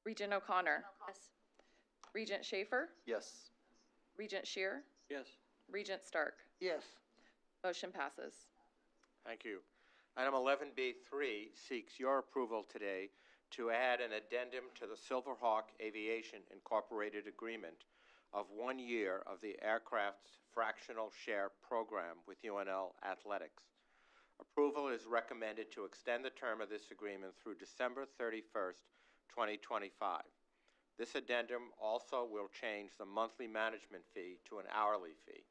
Regent O'Connor? Yes. Regent Schaefer? Yes. Regent Shear? Yes. Regent Stark? Yes. Motion passes. Thank you. Item 11B3 seeks your approval today to add an addendum to the Silverhawk Aviation Incorporated agreement of 1 year of the aircraft's fractional share program with UNL Athletics. Approval is recommended to extend the term of this agreement through December 31st, 2025. This addendum also will change the monthly management fee to an hourly fee.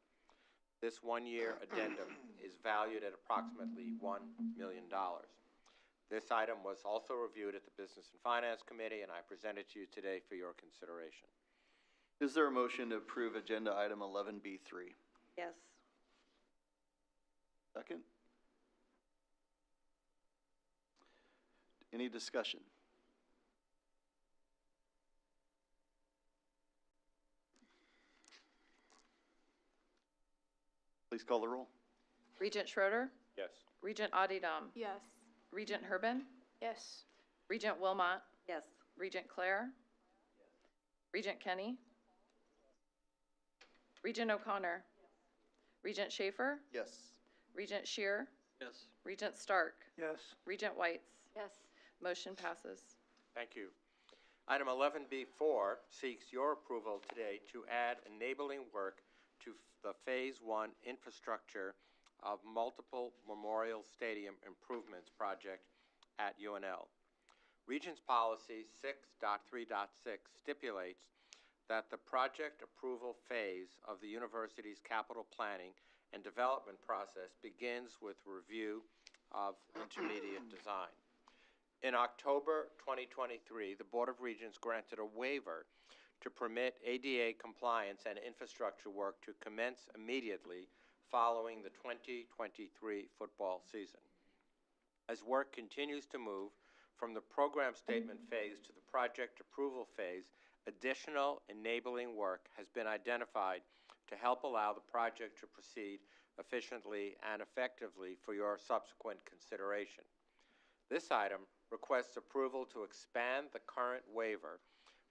This 1 year addendum is valued at approximately $1 million. This item was also reviewed at the Business and Finance Committee, and I present it to you today for your consideration. Is there a motion to approve agenda item 11B3? Yes. Second? Any discussion? Please call the roll. Regent Schroeder, Yes. Regent Adidam, Yes. Regent Herbin, Yes. Regent Wilmot, Yes. Regent Claire, Regent Kenny, Regent O'Connor, Regent Schaefer, Yes. Regent Shear, Yes. Regent Stark, Yes. Regent Whites. Yes. Motion passes. Thank you. Item 11B4 seeks your approval today to add enabling work to the Phase 1 infrastructure of multiple Memorial Stadium improvements project at UNL. Regents Policy 6.3.6 stipulates that the project approval phase of the university's capital planning and development process begins with review of intermediate design. In October 2023, the Board of Regents granted a waiver to permit ADA compliance and infrastructure work to commence immediately following the 2023 football season. As work continues to move from the program statement phase to the project approval phase, additional enabling work has been identified to help allow the project to proceed efficiently and effectively for your subsequent consideration. This item requests approval to expand the current waiver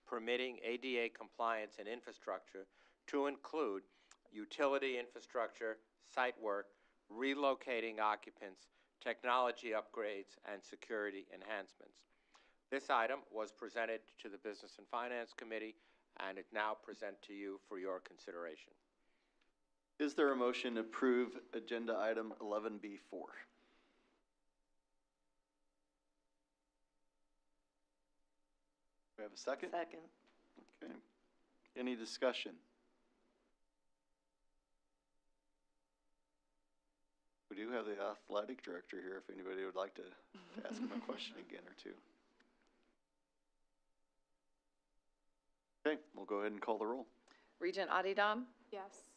permitting ADA compliance and infrastructure to include utility infrastructure, site work, relocating occupants, technology upgrades, and security enhancements. This item was presented to the Business and Finance Committee and is now presented to you for your consideration. Is there a motion to approve agenda item 11B4? We have a second? Second. Okay. Any discussion? We do have the athletic director here if anybody would like to ask him a question again or two. Okay, we'll go ahead and call the roll. Regent Adidam, Yes.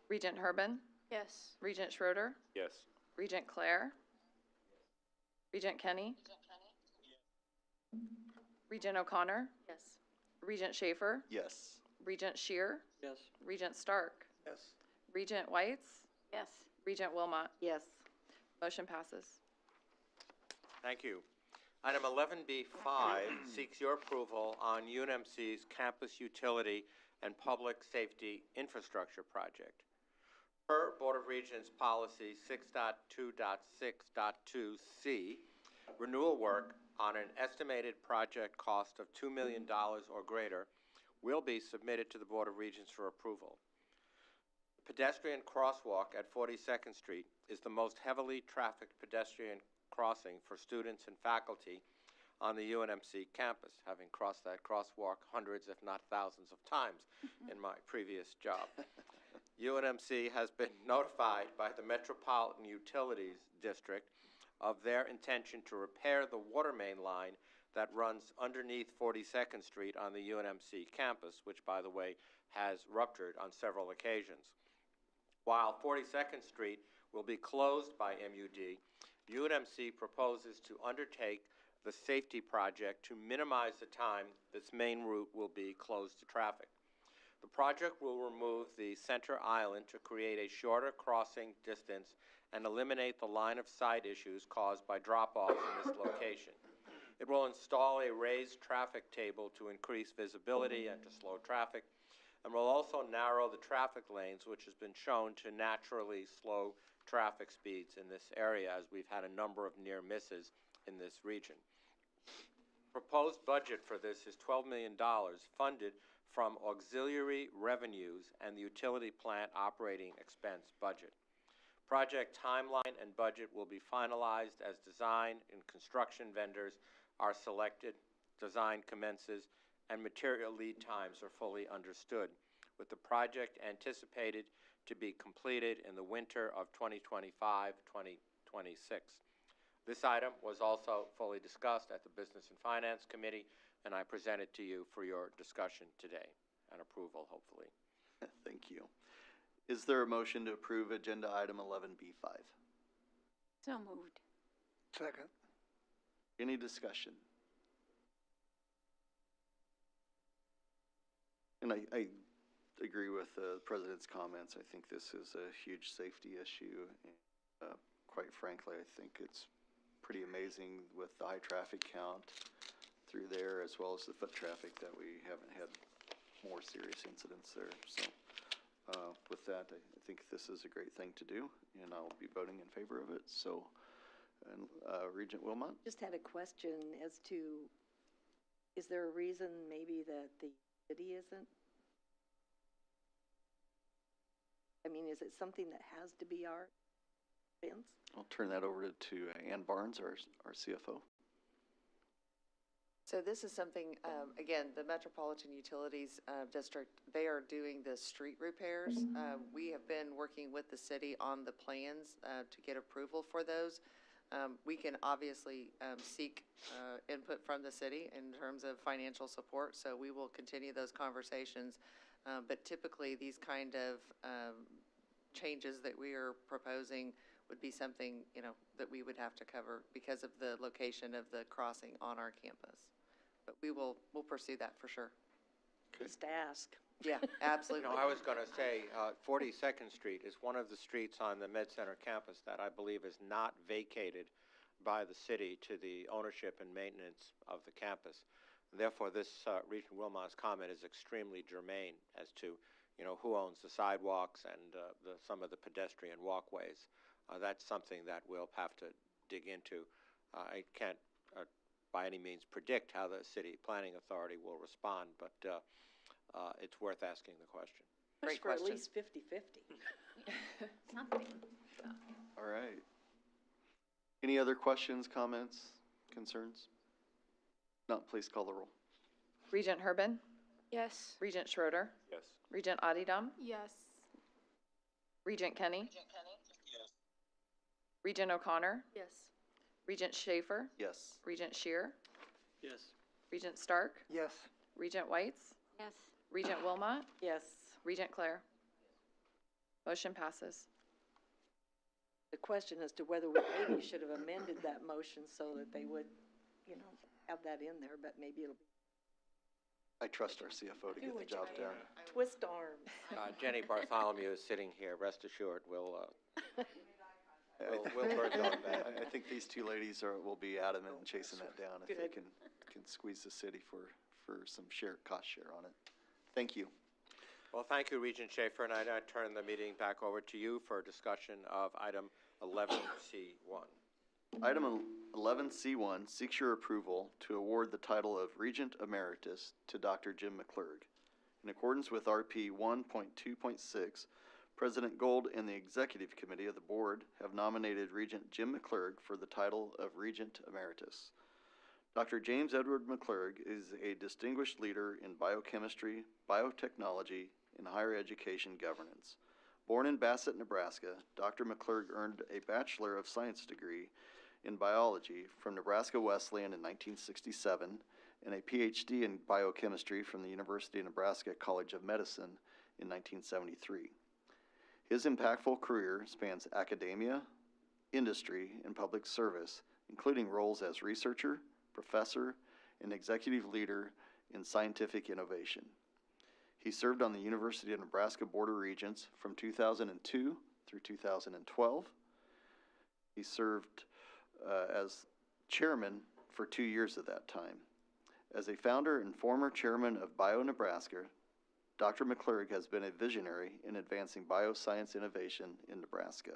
Regent Herbin, Yes. Regent Schroeder, Yes. Regent Claire, Regent Kenny, Regent O'Connor, Yes. Regent Schaefer, Yes. Regent Shear, Yes. Regent Stark, Yes. Regent Whites, Yes. Regent Wilmot. Yes. Motion passes. Thank you. Item 11B5 seeks your approval on UNMC's campus utility and public safety infrastructure project. Per Board of Regents Policy 6.2.6.2C, renewal work on an estimated project cost of $2 million or greater will be submitted to the Board of Regents for approval. The pedestrian crosswalk at 42nd Street is the most heavily trafficked pedestrian crossing for students and faculty on the UNMC campus, having crossed that crosswalk hundreds, if not thousands of times in my previous job. UNMC has been notified by the Metropolitan Utilities District of their intention to repair the water main line that runs underneath 42nd Street on the UNMC campus, which, by the way, has ruptured on several occasions. While 42nd Street will be closed by MUD, UNMC proposes to undertake the safety project to minimize the time this main route will be closed to traffic. The project will remove the center island to create a shorter crossing distance and eliminate the line of sight issues caused by drop-offs in this location. It will install a raised traffic table to increase visibility and to slow traffic, and will also narrow the traffic lanes, which has been shown to naturally slow traffic speeds in this area, as we've had a number of near misses in this region. Proposed budget for this is $12 million, funded from auxiliary revenues and the utility plant operating expense budget. Project timeline and budget will be finalized as design and construction vendors are selected, design commences, and material lead times are fully understood, with the project anticipated to be completed in the winter of 2025-2026. This item was also fully discussed at the Business and Finance Committee, and I present it to you for your discussion today and approval, hopefully. Thank you. Is there a motion to approve agenda item 11B5? So moved. Second. Any discussion? And I agree with the President's comments. I think this is a huge safety issue. And, quite frankly, I think it's pretty amazing with the high traffic count through there, as well as the foot traffic, that we haven't had more serious incidents there. So with that, I think this is a great thing to do, and I'll be voting in favor of it. So, and Regent Wilmot? Just had a question as to, is there a reason maybe that the city isn't? I mean, is it something that has to be our fence? I'll turn that over to Ann Barnes, our CFO. So this is something, again, the Metropolitan Utilities District, they are doing the street repairs. We have been working with the city on the plans to get approval for those. We can obviously seek input from the city in terms of financial support, so we will continue those conversations. But typically, these kind of changes that we are proposing would be something, you know, that we would have to cover because of the location of the crossing on our campus. But we'll pursue that for sure. Just ask. Yeah, absolutely. You know, I was going to say 42nd Street is one of the streets on the Med Center campus that I believe is not vacated by the city to the ownership and maintenance of the campus. Therefore, this Regent Wilmot's comment is extremely germane as to, you know, who owns the sidewalks and some of the pedestrian walkways. That's something that we'll have to dig into. I can't by any means predict how the city planning authority will respond, but it's worth asking the question. Push for at least 50-50. Something. All right. Any other questions, comments, concerns? Not, please call the roll. Regent Herbin? Yes. Regent Schroeder? Yes. Regent Adidam? Yes. Regent Kenny? Yes. Regent O'Connor? Yes. Regent Schaefer? Yes. Regent Shear? Yes. Regent Stark? Yes. Regent Whites? Yes. Regent Wilmot? Yes. Regent Claire? Motion passes. The question as to whether we maybe should have amended that motion so that they would, you know, have that in there, but maybe it'll be. I trust our CFO to get the job done. Twist arms. Jenny Bartholomew is sitting here. Rest assured, we'll work on that. I think these two ladies will be adamant in chasing that down if they can squeeze the city for some cost share on it. Thank you. Well, thank you, Regent Schaefer, and I now turn the meeting back over to you for discussion of item 11C1. Item 11C1 seeks your approval to award the title of Regent Emeritus to Dr. Jim McClurg. In accordance with RP 1.2.6, President Gold and the Executive Committee of the Board have nominated Regent Jim McClurg for the title of Regent Emeritus. Dr. James Edward McClurg is a distinguished leader in biochemistry, biotechnology, and higher education governance. Born in Bassett, Nebraska, Dr. McClurg earned a Bachelor of Science degree in biology from Nebraska Wesleyan in 1967 and a PhD in biochemistry from the University of Nebraska College of Medicine in 1973. His impactful career spans academia, industry, and public service, including roles as researcher, professor, and executive leader in scientific innovation. He served on the University of Nebraska Board of Regents from 2002 through 2012. He served as chairman for 2 years of that time. As a founder and former chairman of Bio Nebraska, Dr. McClurg has been a visionary in advancing bioscience innovation in Nebraska.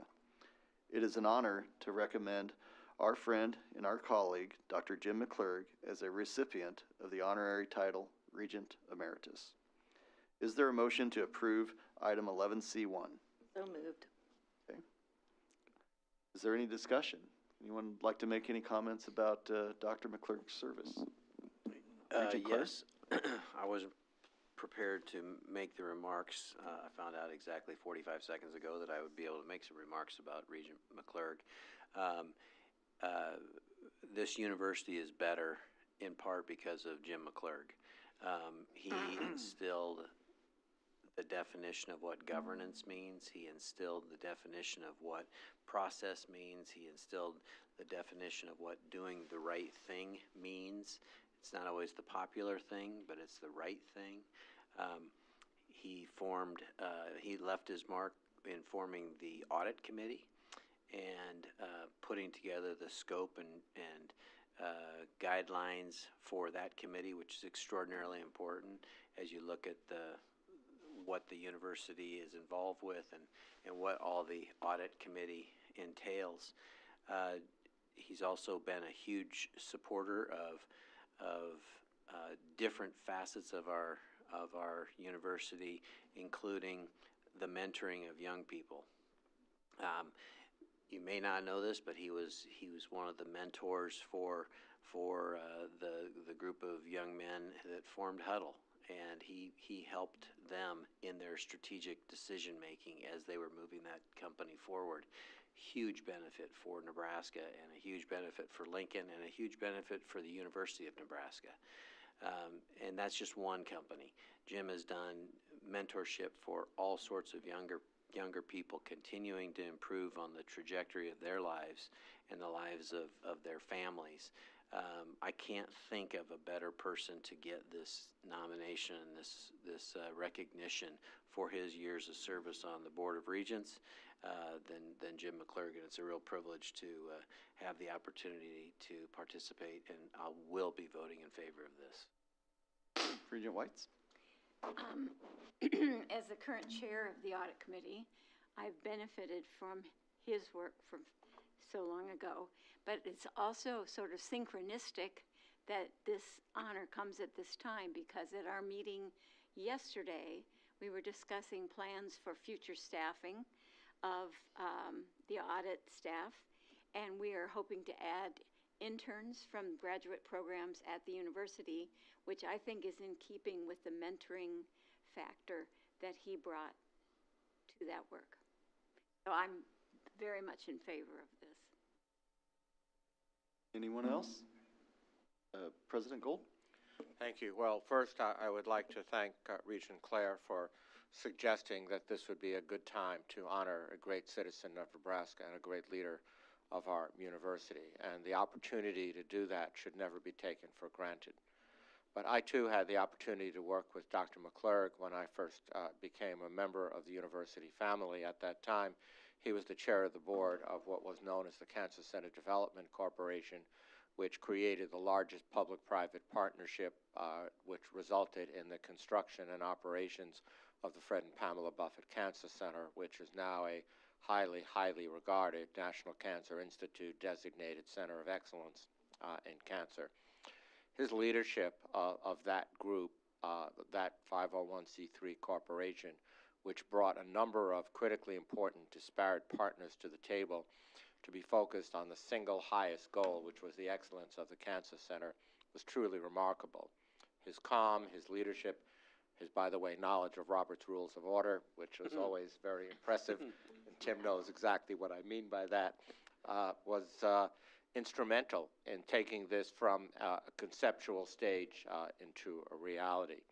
It is an honor to recommend our friend and our colleague, Dr. Jim McClurg, as a recipient of the honorary title, Regent Emeritus. Is there a motion to approve item 11C1? So moved. Okay. Is there any discussion? Anyone like to make any comments about Dr. McClurg's service? Regent Clerk? Yes. I wasn't prepared to make the remarks. I found out exactly 45 seconds ago that I would be able to make some remarks about Regent McClurg. This university is better in part because of Jim McClurg. He instilled the definition of what governance means. He instilled the definition of what process means. He instilled the definition of what doing the right thing means. It's not always the popular thing, but it's the right thing. He left his mark in forming the audit committee and putting together the scope and guidelines for that committee, which is extraordinarily important as you look at what the university is involved with and what all the audit committee entails. He's also been a huge supporter of different facets of our university, including the mentoring of young people. You may not know this, but he was one of the mentors for the group of young men that formed Huddle, and he helped them in their strategic decision making as they were moving that company forward. Huge benefit for Nebraska, and a huge benefit for Lincoln, and a huge benefit for the University of Nebraska. And that's just one company. Jim has done mentorship for all sorts of younger people, continuing to improve on the trajectory of their lives and the lives of their families. I can't think of a better person to get this nomination and this recognition for his years of service on the Board of Regents than Jim McClurg, and it's a real privilege to have the opportunity to participate, and I will be voting in favor of this. Regent Whites? As the current chair of the audit committee, I've benefited from his work from so long ago, but it's also sort of synchronistic that this honor comes at this time, because at our meeting yesterday, we were discussing plans for future staffing of the audit staff, and we are hoping to add interns from graduate programs at the university, which I think is in keeping with the mentoring factor that he brought to that work. So I'm very much in favor of this. Anyone else? President Gold? Thank you. Well, first, I would like to thank Regent Claire for suggesting that this would be a good time to honor a great citizen of Nebraska and a great leader of our university. And the opportunity to do that should never be taken for granted. But I, too, had the opportunity to work with Dr. McClurg when I first became a member of the university family. At that time, he was the chair of the board of what was known as the Kansas Center Development Corporation, which created the largest public-private partnership, which resulted in the construction and operations of the Fred and Pamela Buffett Cancer Center, which is now a highly, highly regarded National Cancer Institute designated center of excellence in cancer. His leadership of that group, that 501c3 corporation, which brought a number of critically important disparate partners to the table to be focused on the single highest goal, which was the excellence of the Cancer Center, was truly remarkable. His calm, his leadership, his, by the way, knowledge of Robert's Rules of Order, which was always very impressive, and Tim knows exactly what I mean by that, was instrumental in taking this from a conceptual stage into a reality.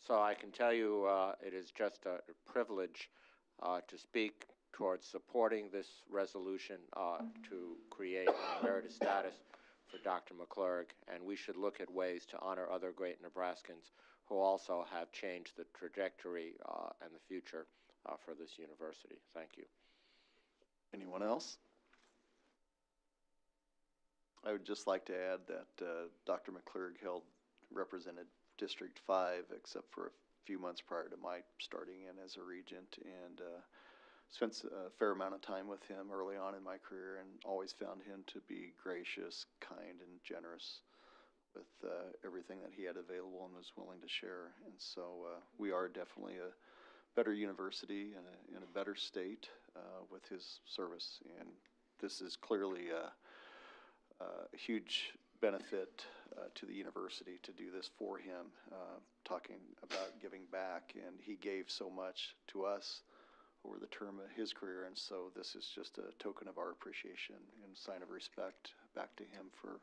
So I can tell you it is just a privilege to speak towards supporting this resolution to create an emeritus status for Dr. McClurg, and we should look at ways to honor other great Nebraskans who also have changed the trajectory and the future for this university. Thank you. Anyone else? I would just like to add that Dr. McClurg represented District 5, except for a few months prior to my starting in as a regent, and spent a fair amount of time with him early on in my career, and always found him to be gracious, kind, and generous with everything that he had available and was willing to share. And so we are definitely a better university and in a better state with his service, and this is clearly a huge benefit to the university to do this for him, talking about giving back, and he gave so much to us over the term of his career, and so this is just a token of our appreciation and sign of respect back to him for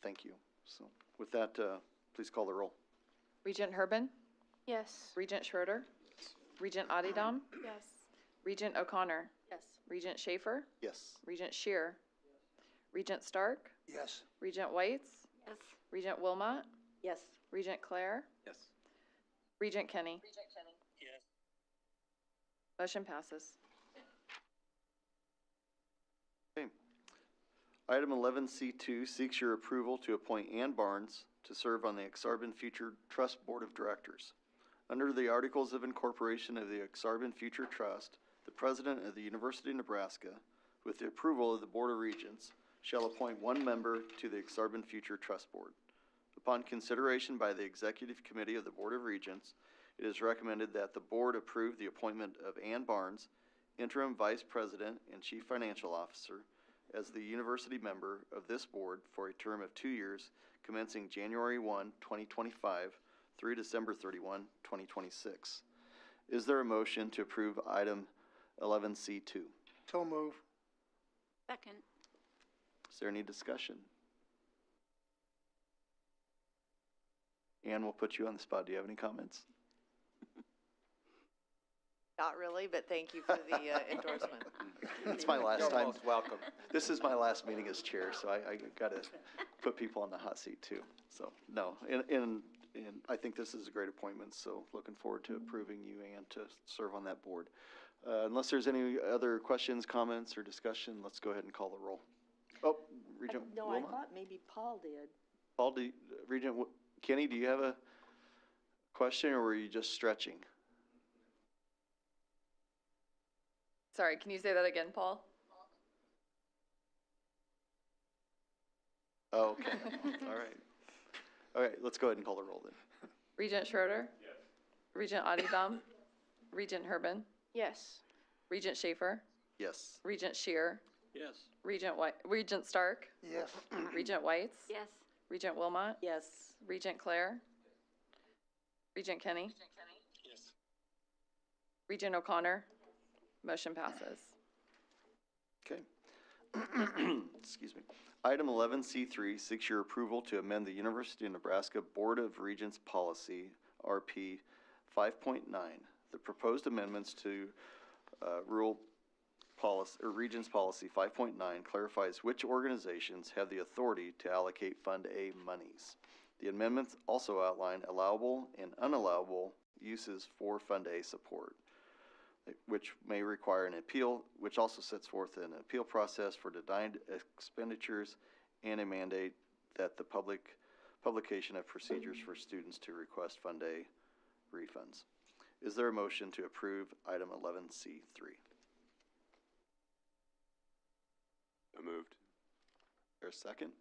thank you. So with that, please call the roll. Regent Herbin? Yes. Regent Schroeder? Regent Adidam? Yes. Regent O'Connor? Yes. Regent Schaefer? Yes. Regent Shear? Regent Stark? Yes. Regent Whites? Yes. Regent Wilmot? Yes. Regent Clare? Yes. Regent Kenny? Yes. Motion passes. Okay. Item 11C2 seeks your approval to appoint Ann Barnes to serve on the Exarban Future Trust Board of Directors. Under the Articles of Incorporation of the Exarban Future Trust, the President of the University of Nebraska, with the approval of the Board of Regents, shall appoint one member to the Exarban Future Trust Board. Upon consideration by the Executive Committee of the Board of Regents, it is recommended that the Board approve the appointment of Ann Barnes, Interim Vice President and Chief Financial Officer, as the university member of this board for a term of 2 years, commencing January 1, 2025 through December 31, 2026. Is there a motion to approve item 11C2? So move. Second. Is there any discussion? Ann, we'll put you on the spot. Do you have any comments? Not really, but thank you for the endorsement. It's my last You're time. most welcome. This is my last meeting as chair, so I got to put people on the hot seat too. So, no, and I think this is a great appointment, so looking forward to approving you, Ann, to serve on that board. Unless there's any other questions, comments, or discussion, let's go ahead and call the roll. Oh, Regent No, Wilmot? I thought maybe Paul did. Paul, Regent Kenny, do you have a question, or were you just stretching? Sorry, can you say that again, Paul? Oh, okay. All right, let's go ahead and call the roll then. Regent Schroeder? Yes. Regent Adidam? Regent Herbin? Yes. Regent Schaefer? Yes. Regent Shear? Yes. Regent Stark? Yes. Regent Whites? Yes. Regent Wilmot? Yes. Regent Clare? Regent Kenny? Yes. Regent O'Connor? Motion passes. Okay. Excuse me. Item 11C3 seeks your approval to amend the University of Nebraska Board of Regents Policy, RP 5.9. The proposed amendments to Rule Policy, or Regents Policy 5.9 clarifies which organizations have the authority to allocate Fund A monies. The amendments also outline allowable and unallowable uses for Fund A support, which may require an appeal, which also sets forth an appeal process for denied expenditures and a mandate that the publication of procedures for students to request Fund A refunds. Is there a motion to approve item 11C3? So moved. Is there a second?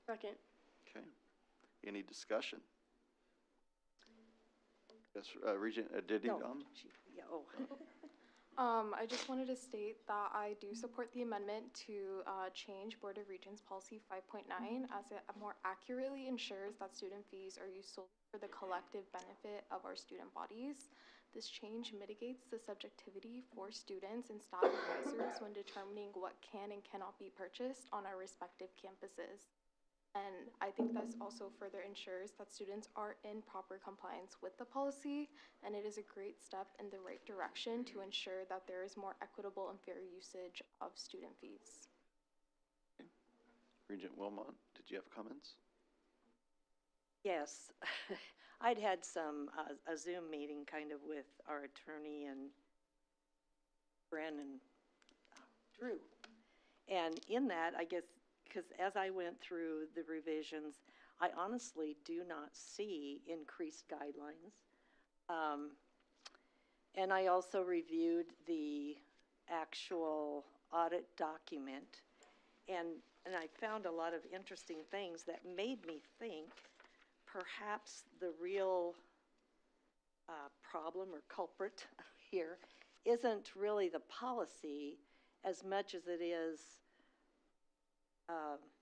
Second. Okay. Any discussion? Yes, Regent Adidam? No, yeah, oh. I just wanted to state that I do support the amendment to change Board of Regents Policy 5.9 as it more accurately ensures that student fees are used solely for the collective benefit of our student bodies. This change mitigates the subjectivity for students and staff advisors when determining what can and cannot be purchased on our respective campuses. And I think this also further ensures that students are in proper compliance with the policy, and it is a great step in the right direction to ensure that there is more equitable and fair usage of student fees. Okay. Regent Wilmot, did you have comments? Yes, I'd had a Zoom meeting kind of with our attorney and Bren and Drew. And in that, I guess, because as I went through the revisions, I honestly do not see increased guidelines. And I also reviewed the actual audit document, and I found a lot of interesting things that made me think perhaps the real problem or culprit here isn't really the policy as much as it is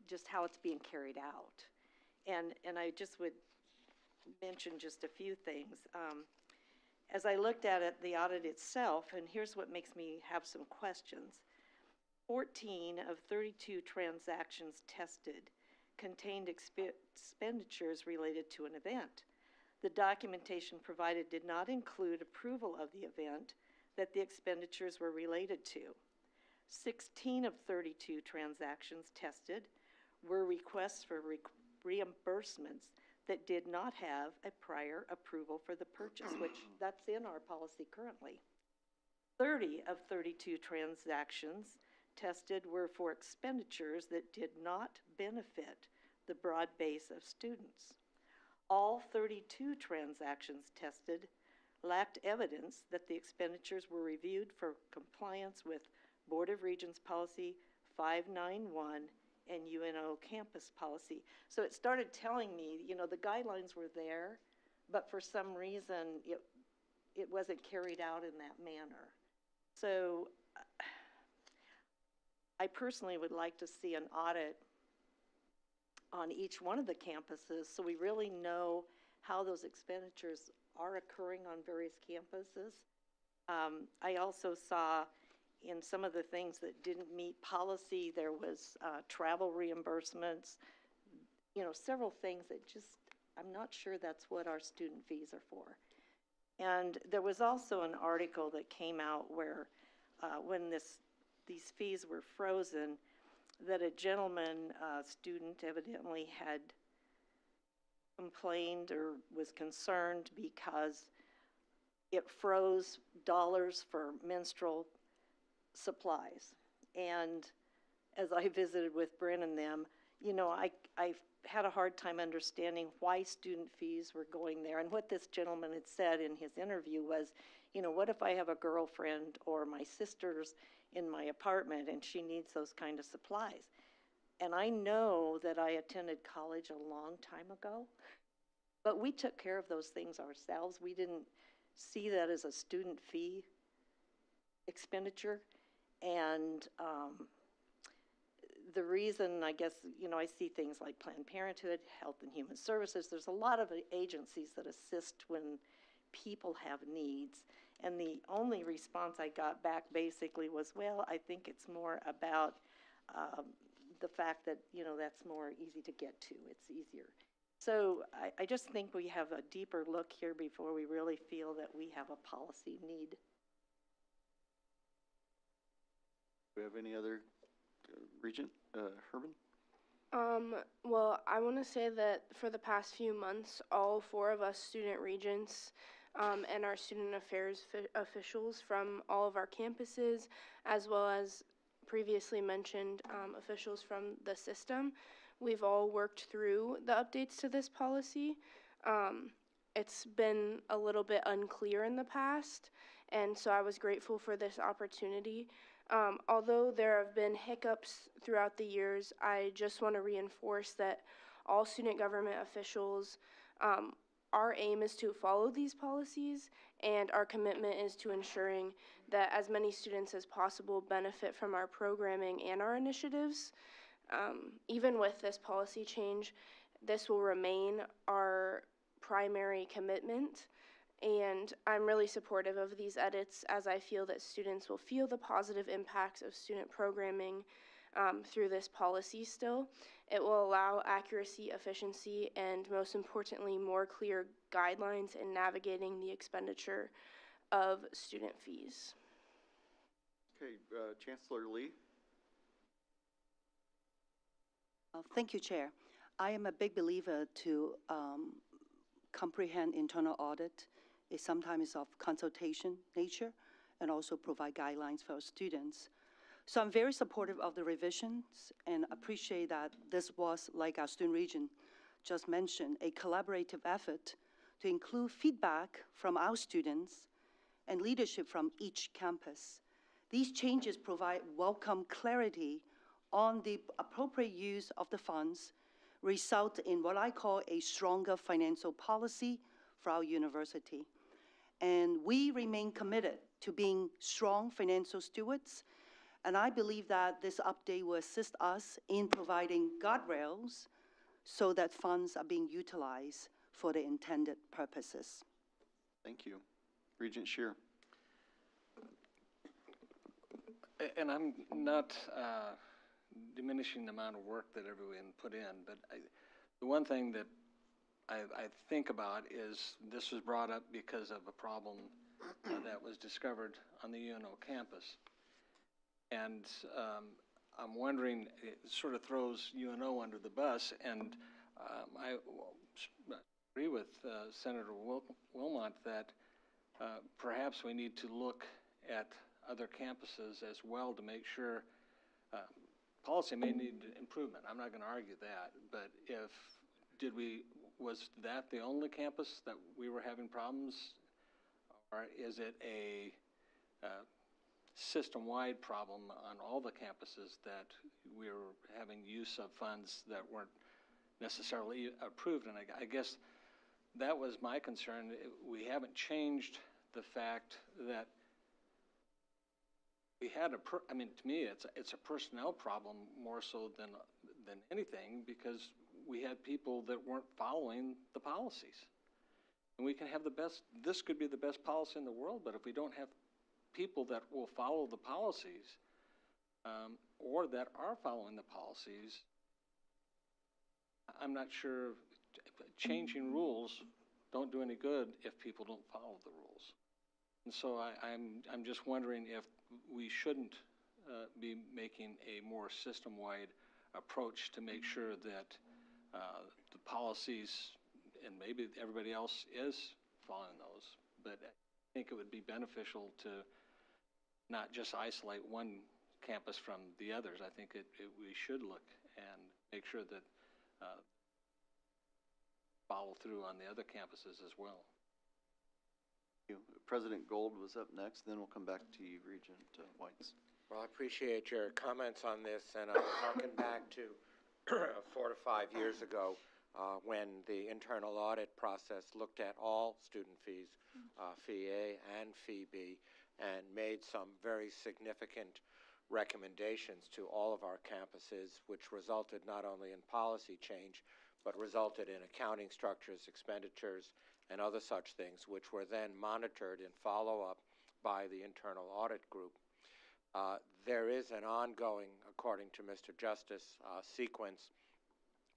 just how it's being carried out. And I just would mention just a few things. As I looked at it, the audit itself, and here's what makes me have some questions. 14 of 32 transactions tested contained expenditures related to an event. The documentation provided did not include approval of the event that the expenditures were related to. 16 of 32 transactions tested were requests for reimbursements that did not have a prior approval for the purchase, which that's in our policy currently. 30 of 32 transactions tested were for expenditures that did not benefit the broad base of students. All 32 transactions tested lacked evidence that the expenditures were reviewed for compliance with Board of Regents Policy 591 and UNO Campus Policy. So it started telling me, you know, the guidelines were there, but for some reason it wasn't carried out in that manner. So I personally would like to see an audit on each one of the campuses so we really know how those expenditures are occurring on various campuses. I also saw in some of the things that didn't meet policy, there was travel reimbursements, you know, several things that just, I'm not sure that's what our student fees are for. And there was also an article that came out where when these fees were frozen, that a gentleman, student evidently had complained or was concerned because it froze dollars for menstrual supplies. And as I visited with Bryn and them, you know, I had a hard time understanding why student fees were going there. And what this gentleman had said in his interview was, you know, what if I have a girlfriend or my sister's in my apartment and she needs those kind of supplies? And I know that I attended college a long time ago, but we took care of those things ourselves. We didn't see that as a student fee expenditure. And the reason, I guess, you know, I see things like Planned Parenthood, Health and Human Services. There's a lot of agencies that assist when people have needs. And the only response I got back basically was, well, I think it's more about the fact that, you know, that's more easy to get to. It's easier. So I just think we have a deeper look here before we really feel that we have a policy need. Do we have any other Regent? Herman? Well, I want to say that for the past few months, all 4 of us student regents and our student affairs officials from all of our campuses, as well as previously mentioned officials from the system, we've all worked through the updates to this policy. It's been a little bit unclear in the past, and so I was grateful for this opportunity. Although there have been hiccups throughout the years, I just want to reinforce that all student government officials, our aim is to follow these policies, and our commitment is to ensuring that as many students as possible benefit from our programming and our initiatives. Even with this policy change, this will remain our primary commitment, And I'm really supportive of these edits as I feel that students will feel the positive impacts of student programming through this policy still. It will allow accuracy, efficiency, and most importantly, more clear guidelines in navigating the expenditure of student fees. Okay, Chancellor Lee. Thank you, Chair. I am a big believer to comprehend internal audit. It sometimes is of consultation nature and also provide guidelines for our students. So I'm very supportive of the revisions and appreciate that this was, like our student region just mentioned, a collaborative effort to include feedback from our students and leadership from each campus. These changes provide welcome clarity on the appropriate use of the funds, result in what I call a stronger financial policy for our university. And we remain committed to being strong financial stewards, and I believe that this update will assist us in providing guardrails so that funds are being utilized for the intended purposes. Thank you. Regent Shear. And I'm not diminishing the amount of work that everyone put in, but the one thing that I think about is this was brought up because of a problem that was discovered on the UNO campus. And I'm wondering, it sort of throws UNO under the bus, and I agree with Senator Wilmot that perhaps we need to look at other campuses as well to make sure policy may need improvement. I'm not going to argue that, but was that the only campus that we were having problems, or is it a system-wide problem on all the campuses that we were having use of funds that weren't necessarily approved? And I guess that was my concern. We haven't changed the fact that we had I mean, to me, it's a personnel problem more so than anything, because we had people that weren't following the policies. And we can have this could be the best policy in the world, but if we don't have people that will follow the policies, or that are following the policies, I'm not sure changing rules don't do any good if people don't follow the rules. And so I'm just wondering if we shouldn't be making a more system-wide approach to make sure that the policies, and maybe everybody else is following those, but I think it would be beneficial to not just isolate one campus from the others. I think we should look and make sure that follow through on the other campuses as well. President Gold was up next, then we'll come back to you, Regent Whites. Well, I appreciate your comments on this, and I'm harking back to 4 to 5 years ago when the internal audit process looked at all student fees, Fee A and Fee B, and made some very significant recommendations to all of our campuses, which resulted not only in policy change, but resulted in accounting structures, expenditures, and other such things, which were then monitored in follow-up by the internal audit group. There is an ongoing, according to Mr. Justice, sequence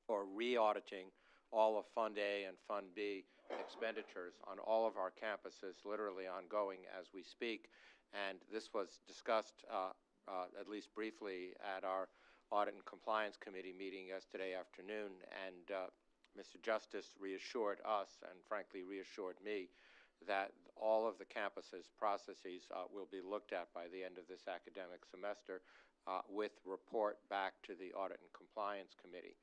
for re-auditing all of Fund A and Fund B expenditures on all of our campuses, literally ongoing as we speak. And this was discussed, at least briefly, at our Audit and Compliance Committee meeting yesterday afternoon, and Mr. Justice reassured us, and frankly reassured me, that all of the campuses' processes will be looked at by the end of this academic semester with report back to the Audit and Compliance Committee.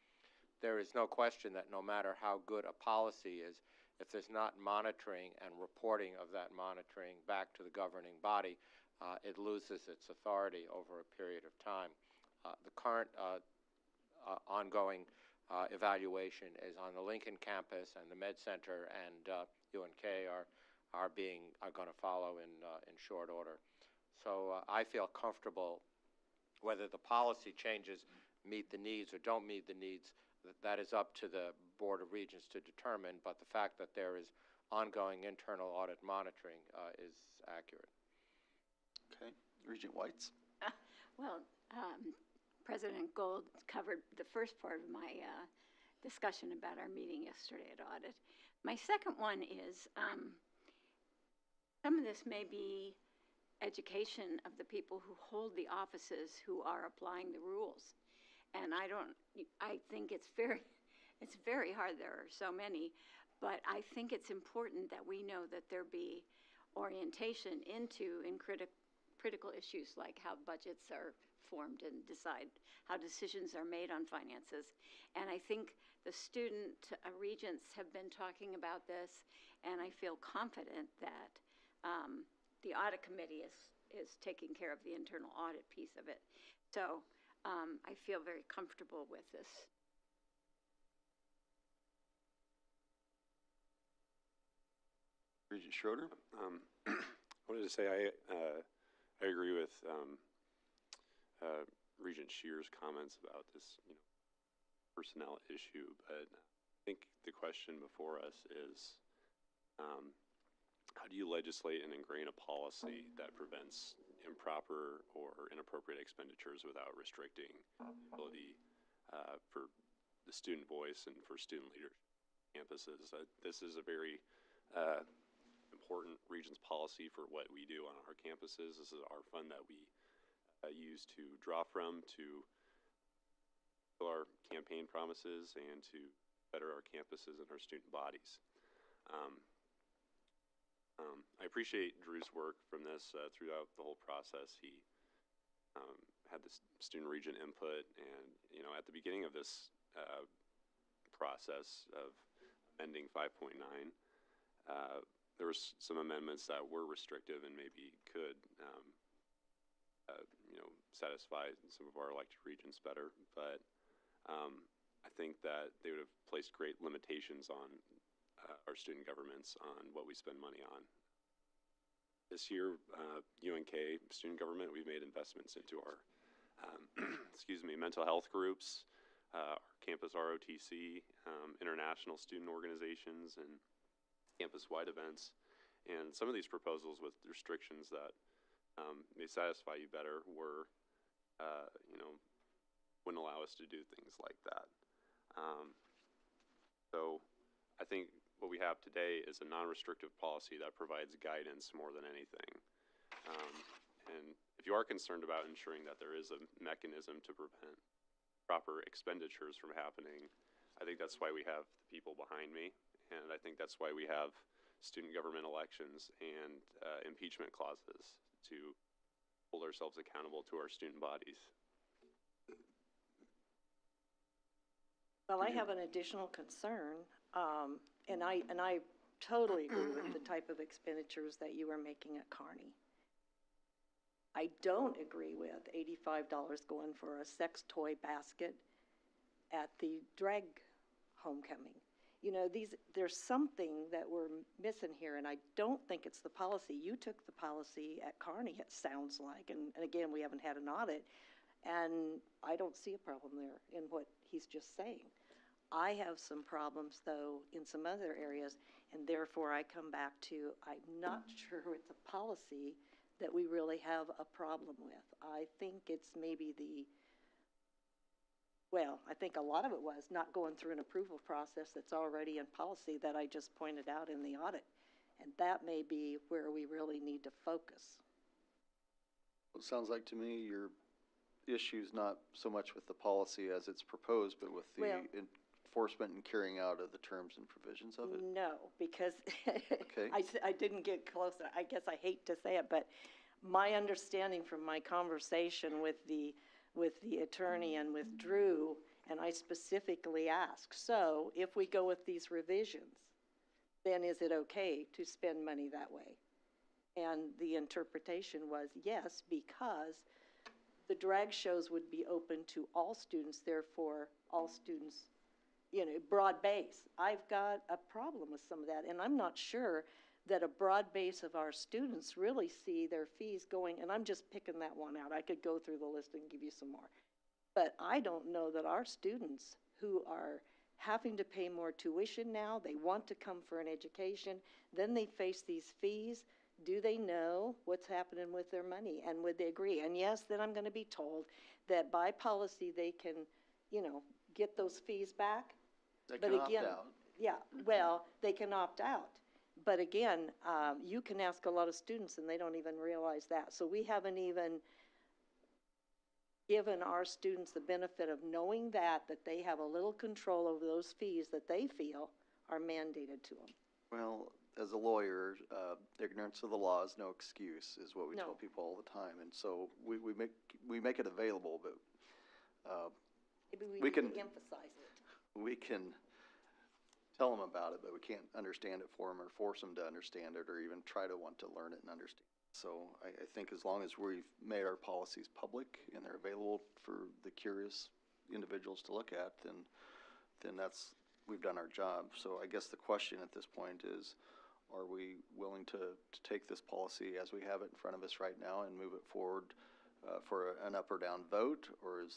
There is no question that no matter how good a policy is, if there's not monitoring and reporting of that monitoring back to the governing body, it loses its authority over a period of time. The current ongoing evaluation is on the Lincoln campus, and the Med Center and UNK are going to follow in short order. So I feel comfortable whether the policy changes meet the needs or don't meet the needs. That is up to the Board of Regents to determine. But the fact that there is ongoing internal audit monitoring is accurate. Okay. Regent Whites? Well, President Gold covered the first part of my discussion about our meeting yesterday at audit. My second one is some of this may be education of the people who hold the offices who are applying the rules. And I think it's very hard. There are so many, but I think it's important that we know that there be orientation into critical issues like how budgets are formed and how decisions are made on finances. And I think the student regents have been talking about this, and I feel confident that the audit committee is taking care of the internal audit piece of it. So I feel very comfortable with this. Regent Schroeder? I wanted to say I agree with Regent Shear's comments about this personnel issue, but I think the question before us is how do you legislate and ingrain a policy that prevents improper or inappropriate expenditures without restricting the ability for the student voice and for student leadership campuses? This is a very important Regents policy for what we do on our campuses. This is our fund that we use to draw from to fulfill our campaign promises and to better our campuses and our student bodies. I appreciate Drew's work from this throughout the whole process. He had this student regent input, and at the beginning of this process of amending 5.9, there were some amendments that were restrictive and maybe could satisfy some of our elected regents better, but I think that they would have placed great limitations on our student governments on what we spend money on. This year, UNK student government, we've made investments into our mental health groups, our campus ROTC, international student organizations, and campus-wide events. And some of these proposals with restrictions that may satisfy you better were, wouldn't allow us to do things like that. So I think what we have today is a non-restrictive policy that provides guidance more than anything. And if you are concerned about ensuring that there is a mechanism to prevent proper expenditures from happening, I think that's why we have the people behind me, and I think that's why we have student government elections and impeachment clauses to hold ourselves accountable to our student bodies. Well, I have an additional concern, and I totally agree with the type of expenditures that you are making at Kearney. I don't agree with $85 going for a sex toy basket at the drag homecoming. There's something that we're missing here, and I don't think it's the policy. You took the policy at Kearney, it sounds like, and again, we haven't had an audit, and I don't see a problem there in what he's just saying. I have some problems, though, in some other areas, and therefore I come back to I'm not sure it's a policy that we really have a problem with. I think it's maybe I think a lot of it was not going through an approval process that's already in policy that I just pointed out in the audit. And that may be where we really need to focus. It sounds like to me your issue's not so much with the policy as it's proposed, but with the enforcement and carrying out of the terms and provisions of it. No, because Okay. I didn't get close. I guess I hate to say it, but my understanding from my conversation with the attorney and with Drew, and I specifically asked, so if we go with these revisions, then is it okay to spend money that way? And the interpretation was yes, because the drag shows would be open to all students, therefore all students, broad base. I've got a problem with some of that, and I'm not sure that a broad base of our students really see their fees going, and I'm just picking that one out. I could go through the list and give you some more. But I don't know that our students who are having to pay more tuition now. They want to come for an education. Then they face these fees. Do they know what's happening with their money? And would they agree? And yes, then I'm going to be told that by policy they can, get those fees back. They But can opt again, out. yeah, well, they can opt out. But again, you can ask a lot of students and they don't even realize that. So we haven't even given our students the benefit of knowing that they have a little control over those fees that they feel are mandated to them. Well, as a lawyer, ignorance of the law is no excuse, is what we No. tell people all the time. And so we make it available, but Maybe we we need can- to emphasize it. we can tell them about it, but we can't understand it for them or force them to understand it or even try to want to learn it and understand. So I think as long as we've made our policies public and they're available for the curious individuals to look at, then we've done our job. So I guess the question at this point is, are we willing to take this policy as we have it in front of us right now and move it forward for an up or down vote? Or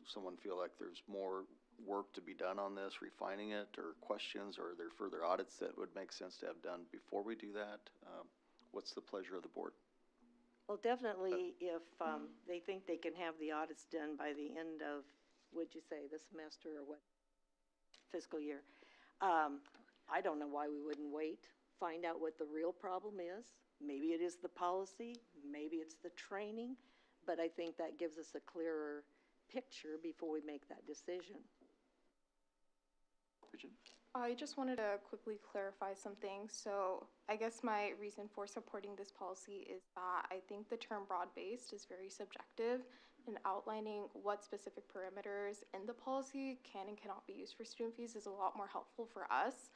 someone feel like there's more work to be done on this, refining it, or questions, or are there further audits that would make sense to have done before we do that? What's the pleasure of the board? Well, definitely if they think they can have the audits done by the end of, would you say, the semester or what, fiscal year. I don't know why we wouldn't wait, find out what the real problem is. Maybe it is the policy, maybe it's the training, but I think that gives us a clearer picture before we make that decision. Bridget? I just wanted to quickly clarify something. So I guess my reason for supporting this policy is that I think the term broad-based is very subjective, and outlining what specific parameters in the policy can and cannot be used for student fees is a lot more helpful for us.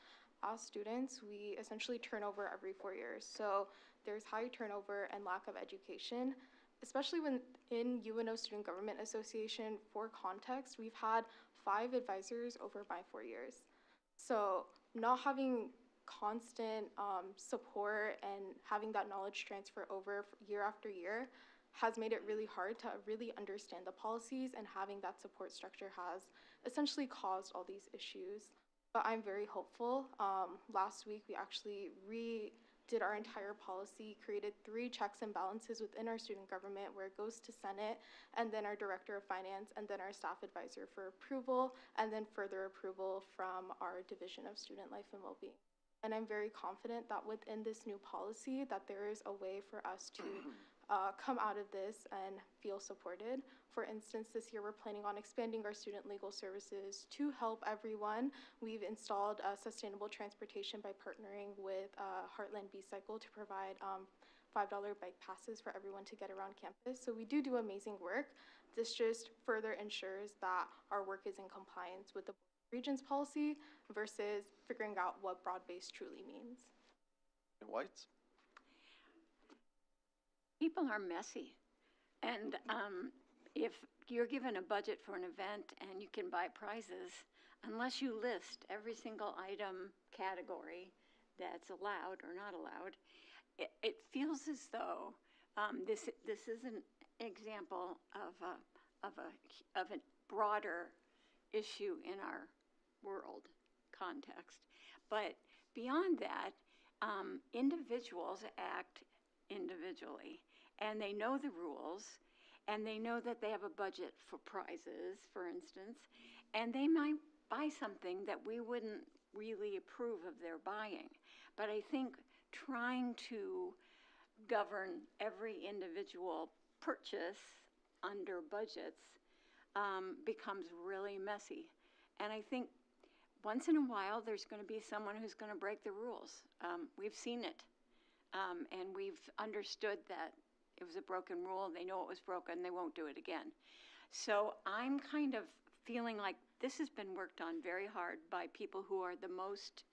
As students, we essentially turn over every 4 years. So there's high turnover and lack of education, especially when in UNO Student Government Association, for context, we've had 5 advisors over my 4 years. So not having constant support and having that knowledge transfer over year after year has made it really hard to really understand the policies, and having that support structure has essentially caused all these issues. But I'm very hopeful. Last week we actually redid our entire policy, created 3 checks and balances within our student government where it goes to Senate, and then our Director of Finance, and then our staff advisor for approval, and then further approval from our Division of Student Life and Wellbeing. And I'm very confident that within this new policy that there is a way for us to come out of this and feel supported. For instance, this year we're planning on expanding our student legal services to help everyone. We've installed sustainable transportation by partnering with Heartland B-Cycle to provide $5 bike passes for everyone to get around campus. So we do amazing work. This just further ensures that our work is in compliance with the Regents policy versus figuring out what broad-based truly means. And Whites? People are messy. And if you're given a budget for an event and you can buy prizes, unless you list every single item category that's allowed or not allowed, it feels as though this is an example of a broader issue in our world context. But beyond that, individuals act individually, and they know the rules, and they know that they have a budget for prizes, for instance, and they might buy something that we wouldn't really approve of their buying. But I think trying to govern every individual purchase under budgets becomes really messy. And I think once in a while there's going to be someone who's going to break the rules. We've seen it. And we've understood that it was a broken rule, they know it was broken, they won't do it again. So I'm kind of feeling like this has been worked on very hard by people who are the most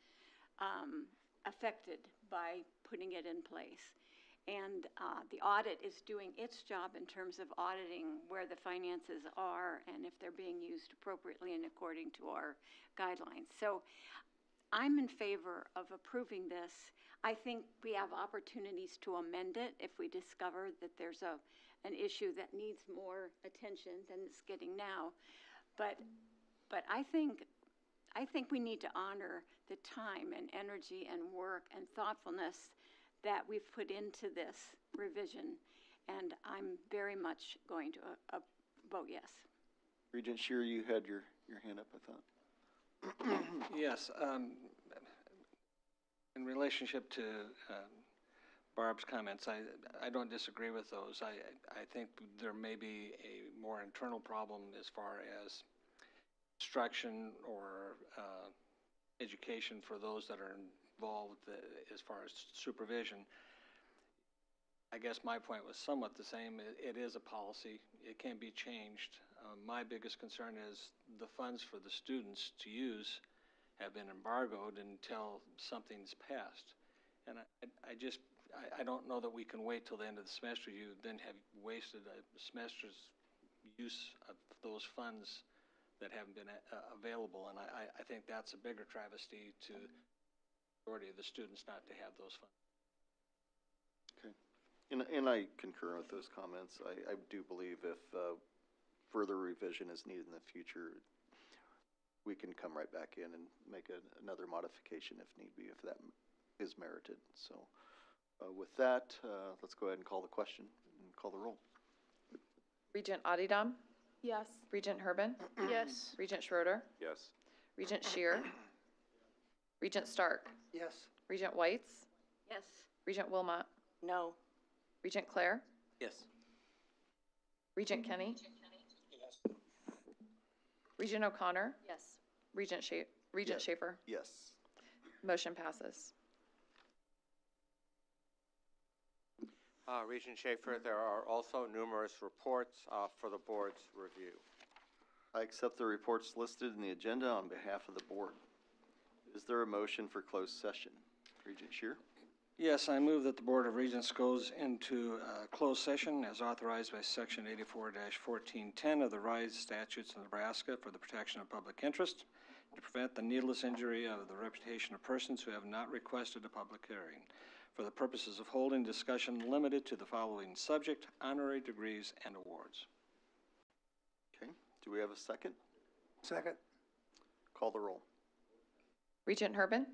affected by putting it in place. And the audit is doing its job in terms of auditing where the finances are and if they're being used appropriately and according to our guidelines. So I'm in favor of approving this. I think we have opportunities to amend it if we discover that there's an issue that needs more attention than it's getting now. But I think I think we need to honor the time and energy and work and thoughtfulness that we've put into this revision, and I'm very much going to vote yes. Regent Shear, you had your hand up, I thought. Yes, in relationship to Barb's comments, I don't disagree with those. I think there may be a more internal problem as far as instruction or education for those that are involved as far as supervision. I guess my point was somewhat the same. It is a policy. It can be changed. My biggest concern is the funds for the students to use have been embargoed until something's passed. And I don't know that we can wait till the end of the semester. You then have wasted a semester's use of those funds that haven't been available. And I think that's a bigger travesty to the majority of the students not to have those funds. Okay. And I concur with those comments. I do believe if further revision is needed in the future, we can come right back in and make another modification if need be, if that is merited. So with that, let's go ahead and call the question and call the roll. Regent Adidam? Yes. Regent Herbin? Yes. Regent Schroeder? Yes. Regent Shear? Regent Stark? Yes. Regent Whites? Yes. Regent Wilmot? No. Regent Claire? Yes. Regent Kenny? Regent O'Connor? Yes. Regent Yes. Schaefer? Yes. Motion passes. Regent Schaefer, there are also numerous reports for the board's review. I accept the reports listed in the agenda on behalf of the board. Is there a motion for closed session? Regent Shear? Yes, I move that the Board of Regents goes into closed session as authorized by Section 84-1410 of the Revised Statutes of Nebraska for the protection of public interest to prevent the needless injury of the reputation of persons who have not requested a public hearing for the purposes of holding discussion limited to the following subject: honorary degrees and awards. Okay. Do we have a second? Second. Call the roll. Regent Herbin?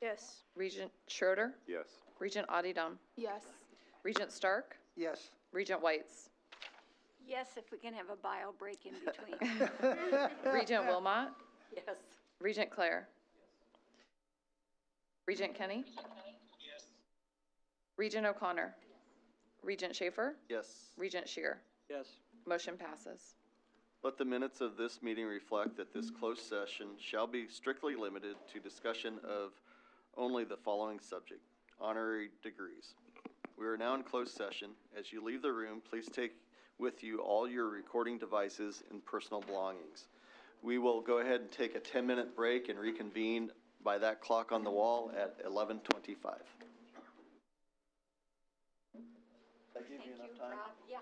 Yes. Regent Schroeder? Yes. Regent Adidam? Yes. Regent Stark? Yes. Regent Whites? Yes, if we can have a bio break in between. Regent Wilmot? Yes. Regent Claire? Regent Kenny? Regent O'Connor? Regent Schaefer? Yes. Regent Shear? Yes. Motion passes. Let the minutes of this meeting reflect that this closed session shall be strictly limited to discussion of only the following subject: honorary degrees. We are now in closed session. As you leave the room, please take with you all your recording devices and personal belongings. We will go ahead and take a 10-minute break and reconvene by that clock on the wall at 11:25. Did I give you enough time? Yeah.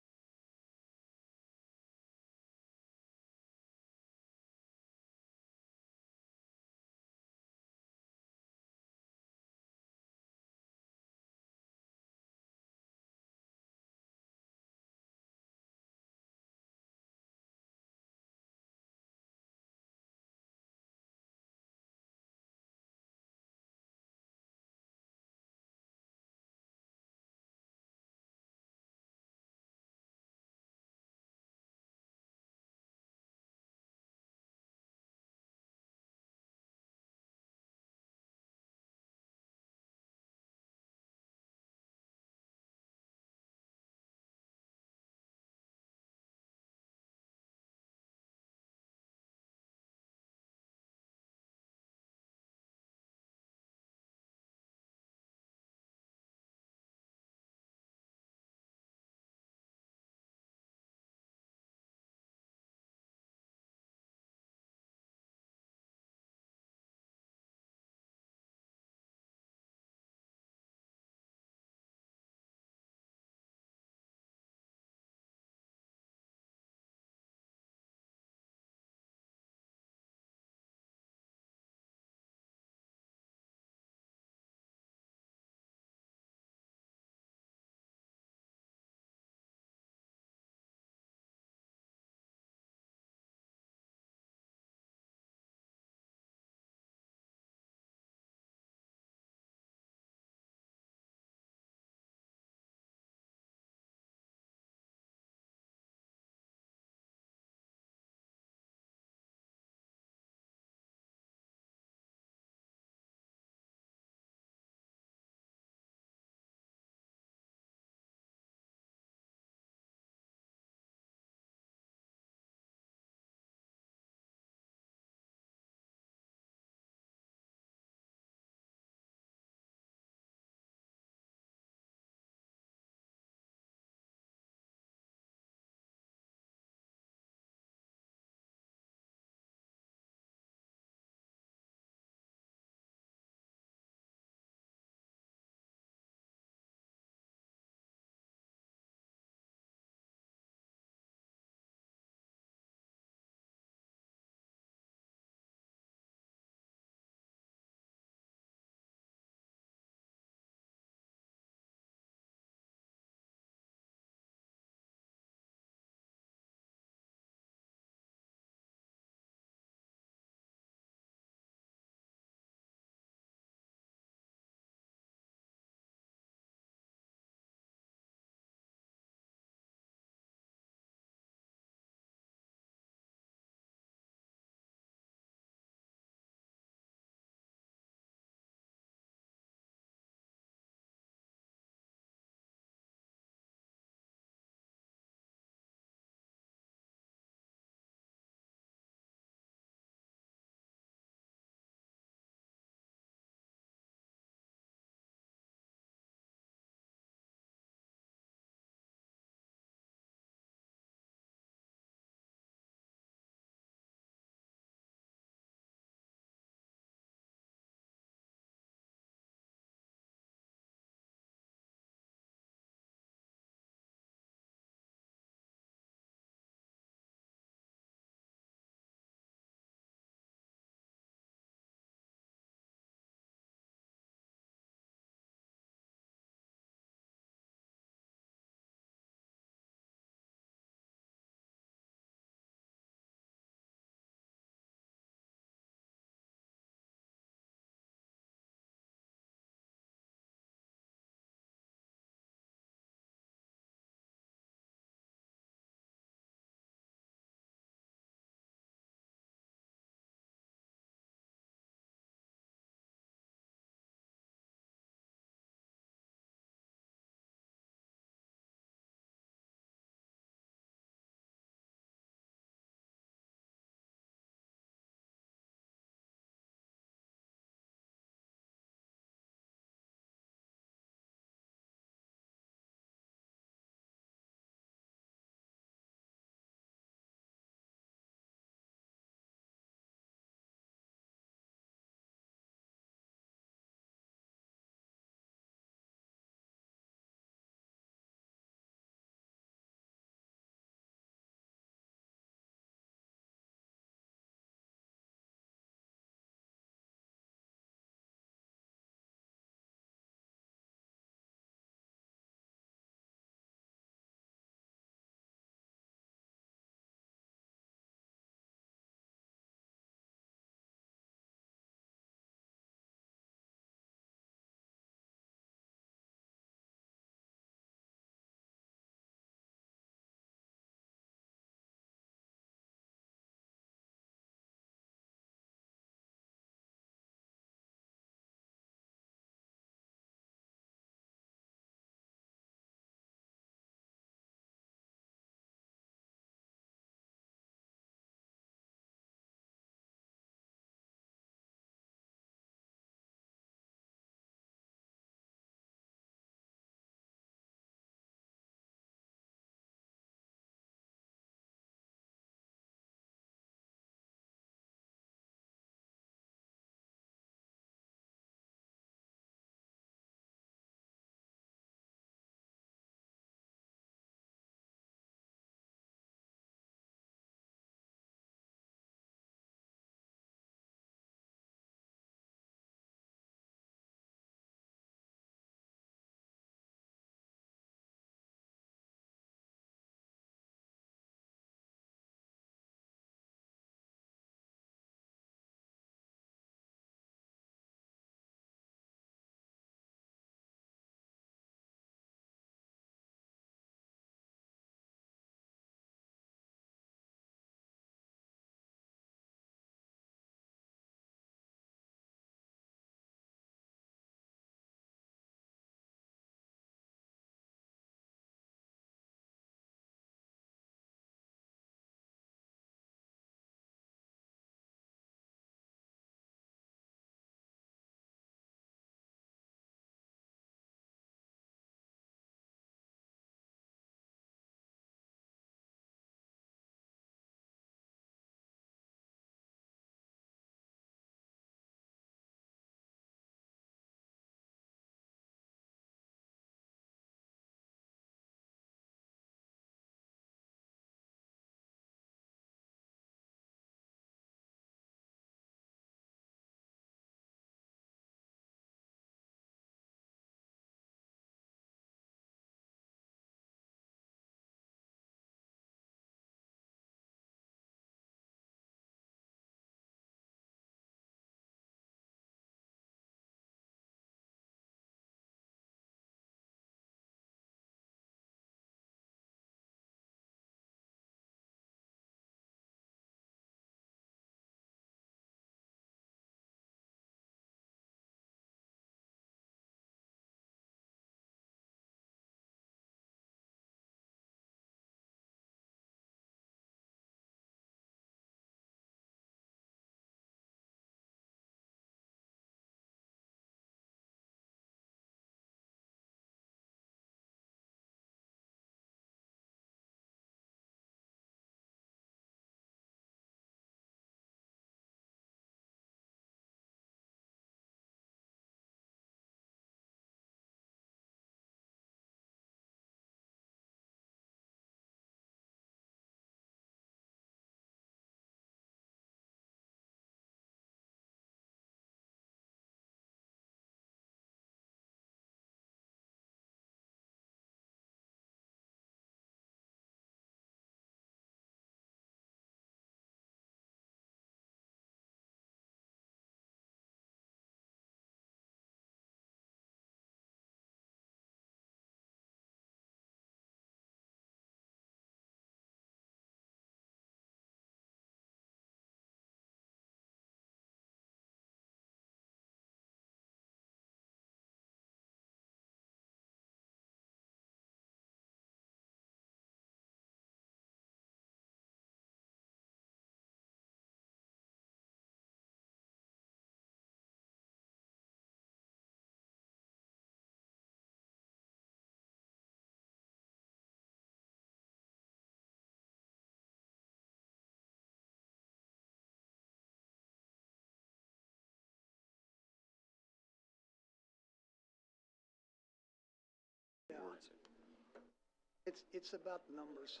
It's about the numbers.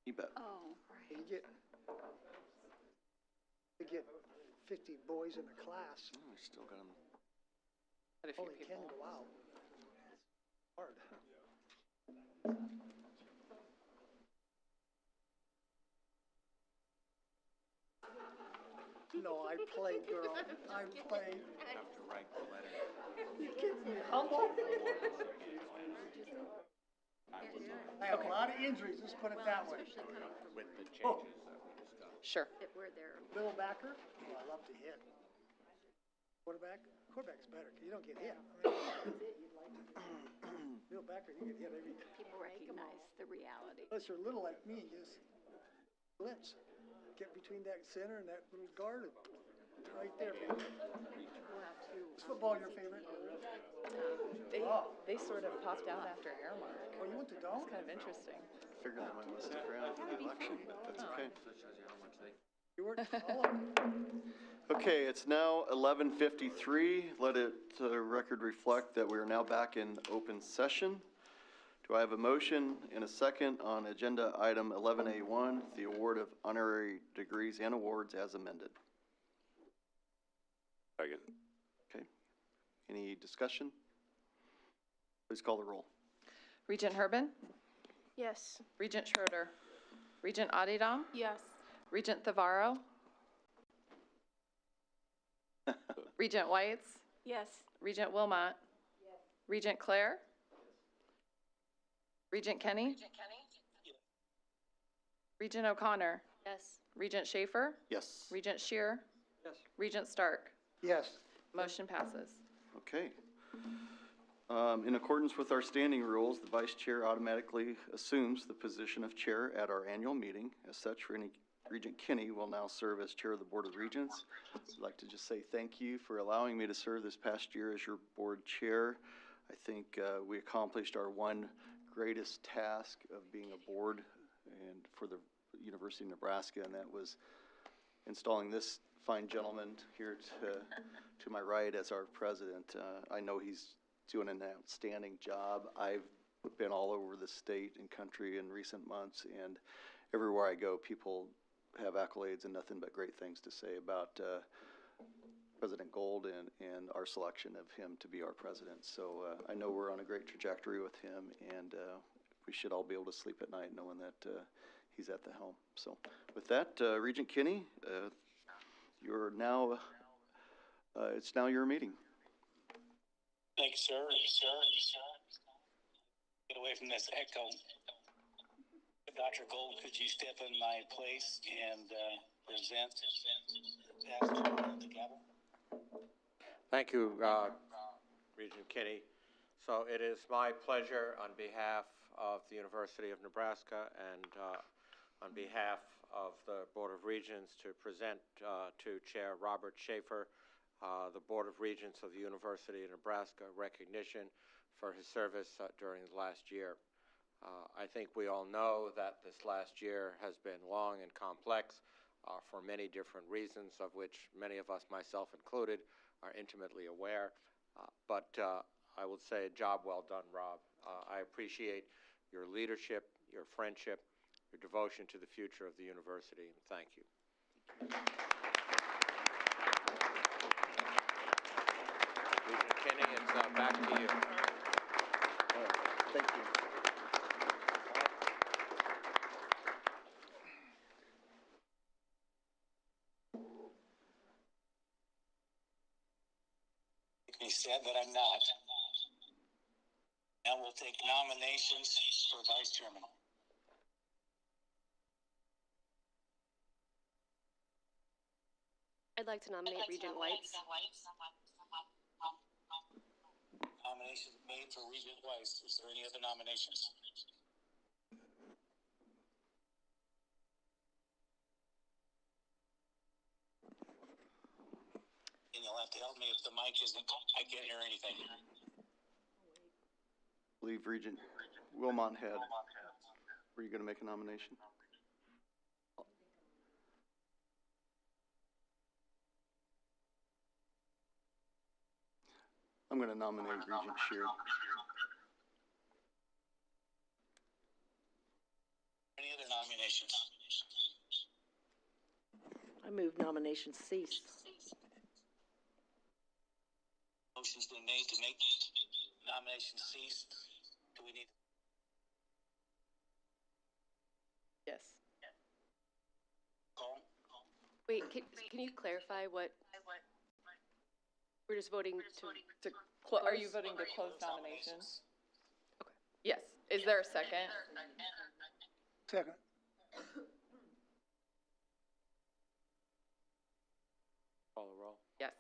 You bet. Oh, You get 50 boys in a class, Oh, we still got them. only 10 go out. Hard. No, I played, girl. I played. Have to write the letter. You keep me humble. I have a lot of injuries, let's put it that way. With the changes that we discussed. Sure. that were there. Middle backer, oh, I love to hit. Quarterback's better, 'cause you don't get hit. Middle backer, you get hit every time. People recognize the reality. Unless you're little like me, just blitz. Get between that center and that little guard, right there, baby. Is football your favorite? They sort of popped out after Airmark. Oh, you went to Dome? It's kind of interesting. Figured they might want to stick around for the election, but that's okay. You weren't all of them. Okay, it's now 11:53. Let it, the record reflect that we are now back in open session. Do I have a motion and a second on agenda item 11A1, the award of honorary degrees and awards as amended? Second. Okay. Any discussion? Please call the roll. Regent Herbin? Yes. Regent Schroeder? Regent Adidam? Yes. Regent Thavaro? Regent Whites? Yes. Regent Wilmot? Regent Claire? Regent Kenny? Regent O'Connor? Yes. Regent Schaefer? Yes. Regent Shear? Yes. Regent Stark? Yes. Motion passes. Okay. In accordance with our standing rules, the vice chair automatically assumes the position of chair at our annual meeting. As such, Regent Kinney will now serve as chair of the Board of Regents. I'd like to just say thank you for allowing me to serve this past year as your board chair. I think we accomplished our one greatest task of being a board and for the University of Nebraska, and that was installing this fine gentleman here to my right as our president. I know he's doing an outstanding job. I've been all over the state and country in recent months, and everywhere I go, people have accolades and nothing but great things to say about President Gold and our selection of him to be our president. So I know we're on a great trajectory with him, and we should all be able to sleep at night knowing that he's at the helm. So with that, Regent Kinney, you're now, it's now your meeting. Thank you, sir. Get away from this echo. Dr. Gold, could you step in my place and present the gavel? Thank you, Regent Kinney. So it is my pleasure on behalf of the University of Nebraska and on behalf of the Board of Regents to present to Chair Robert Schaefer the Board of Regents of the University of Nebraska recognition for his service during the last year. I think we all know that this last year has been long and complex for many different reasons, of which many of us, myself included, are intimately aware. But I would say a job well done, Rob. I appreciate your leadership, your friendship, your devotion to the future of the university, and thank you. Regent Kinney, it's back to you. Thank you. He said that I'm not. Now we'll take nominations for vice chairman. I'd like to nominate Regent Whites. Nominations made for Regent Whites. Is there any other nominations? And you'll have to help me if the mic isn't, I can't hear anything. I believe Regent Wilmot had. Were you going to make a nomination? I'm going to nominate Regent Shear. Any other nominations? I move nominations cease. Motion's been made to make nominations cease. Do we need? Yes. Call? Wait, can you clarify what? We're just voting to close? Are you voting to close nominations? Okay. Yes. Is there a second? Second. Call the roll. Yes.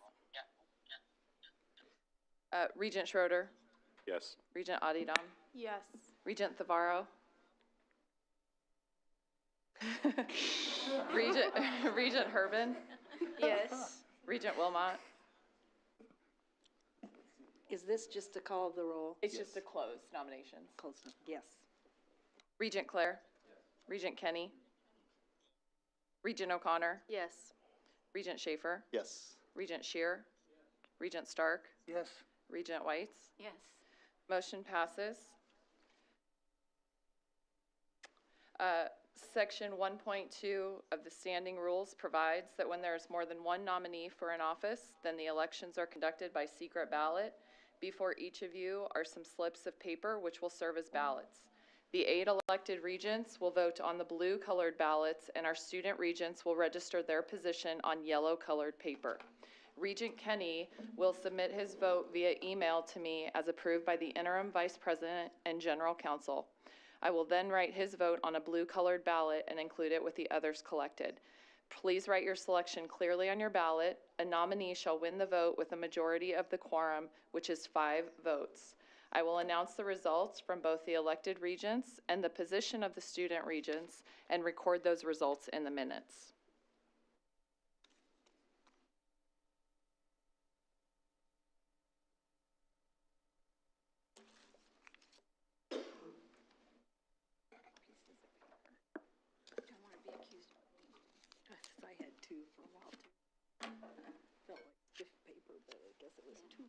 Regent Schroeder, Yes. Regent Adidam, Yes. Regent Thavaro, Regent Herbin, Yes. Regent Wilmot. Is this just to call the roll? It's just to close nominations. Close, yes. Regent Claire, Regent Kenny, Regent O'Connor, Yes. Regent Schaefer, Yes. Regent Shear, Regent Stark, Yes. Regent Whites. Yes. Motion passes. Section 1.2 of the standing rules provides that when there is more than one nominee for an office, then the elections are conducted by secret ballot. Before each of you are some slips of paper which will serve as ballots. The 8 elected regents will vote on the blue-colored ballots, and our student regents will register their position on yellow-colored paper. Regent Kenny will submit his vote via email to me as approved by the interim vice president and general counsel. I will then write his vote on a blue-colored ballot and include it with the others collected. Please write your selection clearly on your ballot. A nominee shall win the vote with a majority of the quorum, which is 5 votes. I will announce the results from both the elected regents and the position of the student regents and record those results in the minutes. I had 2 for a while too. Felt like stiff paper, but I guess it was 2.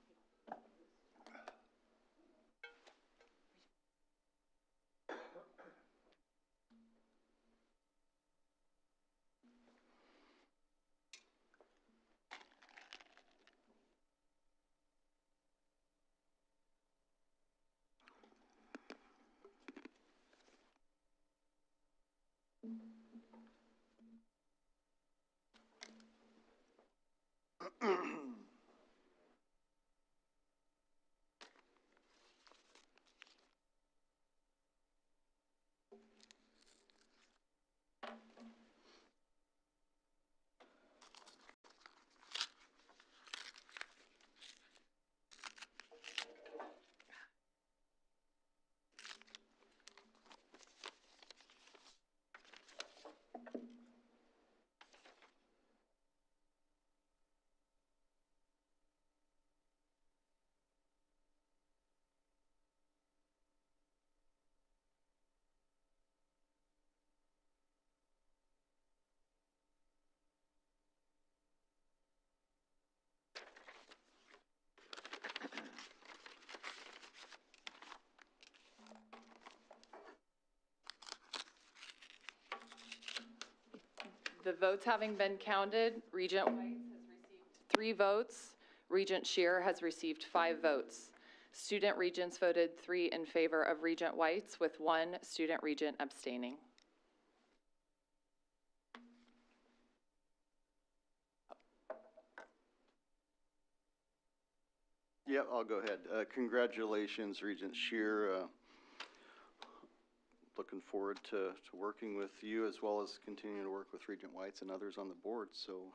The votes having been counted, Regent Whites has received 3 votes. Regent Shear has received 5 votes. Student regents voted 3 in favor of Regent Whites, with 1 student regent abstaining. Yeah, I'll go ahead. Congratulations, Regent Shear. Looking forward to working with you, as well as continuing to work with Regent Whites and others on the board. So,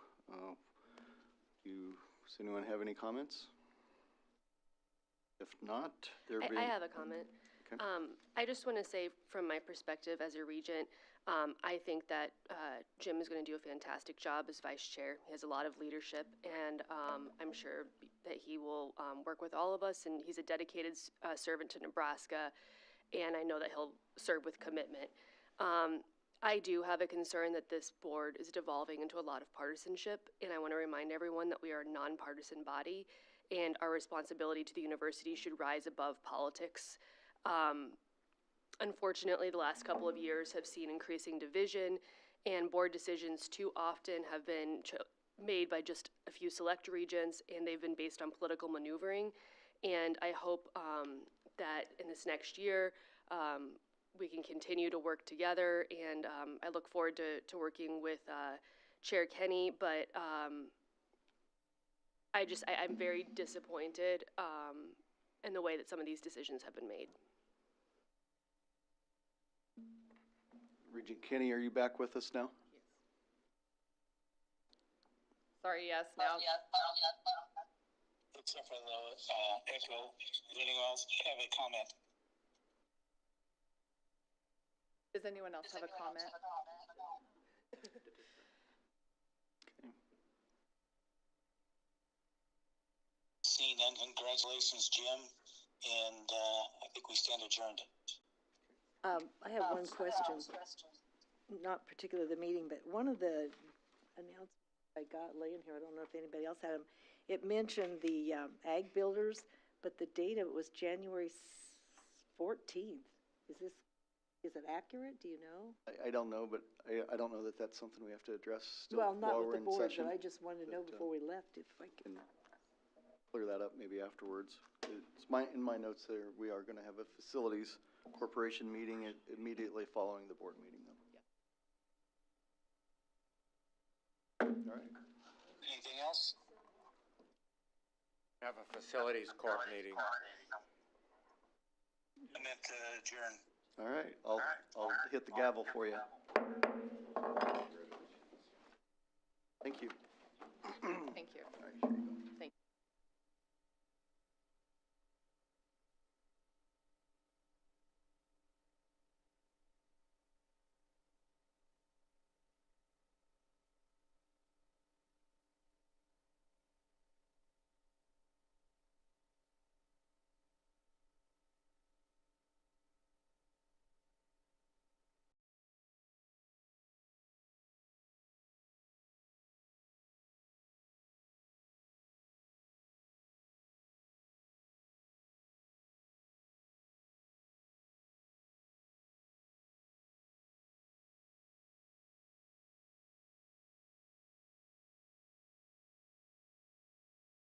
does anyone have any comments? If not, I have a comment. Okay. I just want to say, from my perspective as a regent, I think that Jim is going to do a fantastic job as vice chair. He has a lot of leadership, and I'm sure that he will work with all of us, and he's a dedicated servant to Nebraska, and I know that he'll serve with commitment. I do have a concern that this board is devolving into a lot of partisanship, and I want to remind everyone that we are a nonpartisan body, and our responsibility to the university should rise above politics. unfortunately, the last couple of years have seen increasing division, and board decisions too often have been made by just a few select regents, and they've been based on political maneuvering. And I hope that in this next year, we can continue to work together, and I look forward to working with Chair Kenny, but I'm very disappointed in the way that some of these decisions have been made. Regent Kenny, are you back with us now? Sorry, yes, now. Except for the echo. Does anyone else have a comment? Does anyone else have a comment? Seeing none, congratulations, Jim, and I think we stand adjourned. I have one question, not particular the meeting, but one of the announcements I got laying here, I don't know if anybody else had them, it mentioned the ag builders, but the date of it was January 14th. Is it accurate? Do you know? I don't know, but I don't know that that's something we have to address still Well, not while with we're the in board, session. but I just wanted to know before we left if I could. Clear that up maybe afterwards. It's in my notes there, we are going to have a facilities corporation meeting immediately following the board meeting though. Yeah. All right. Anything else? Have a facilities court meeting. I meant to adjourn. All right, I'll hit the gavel for you. Thank you.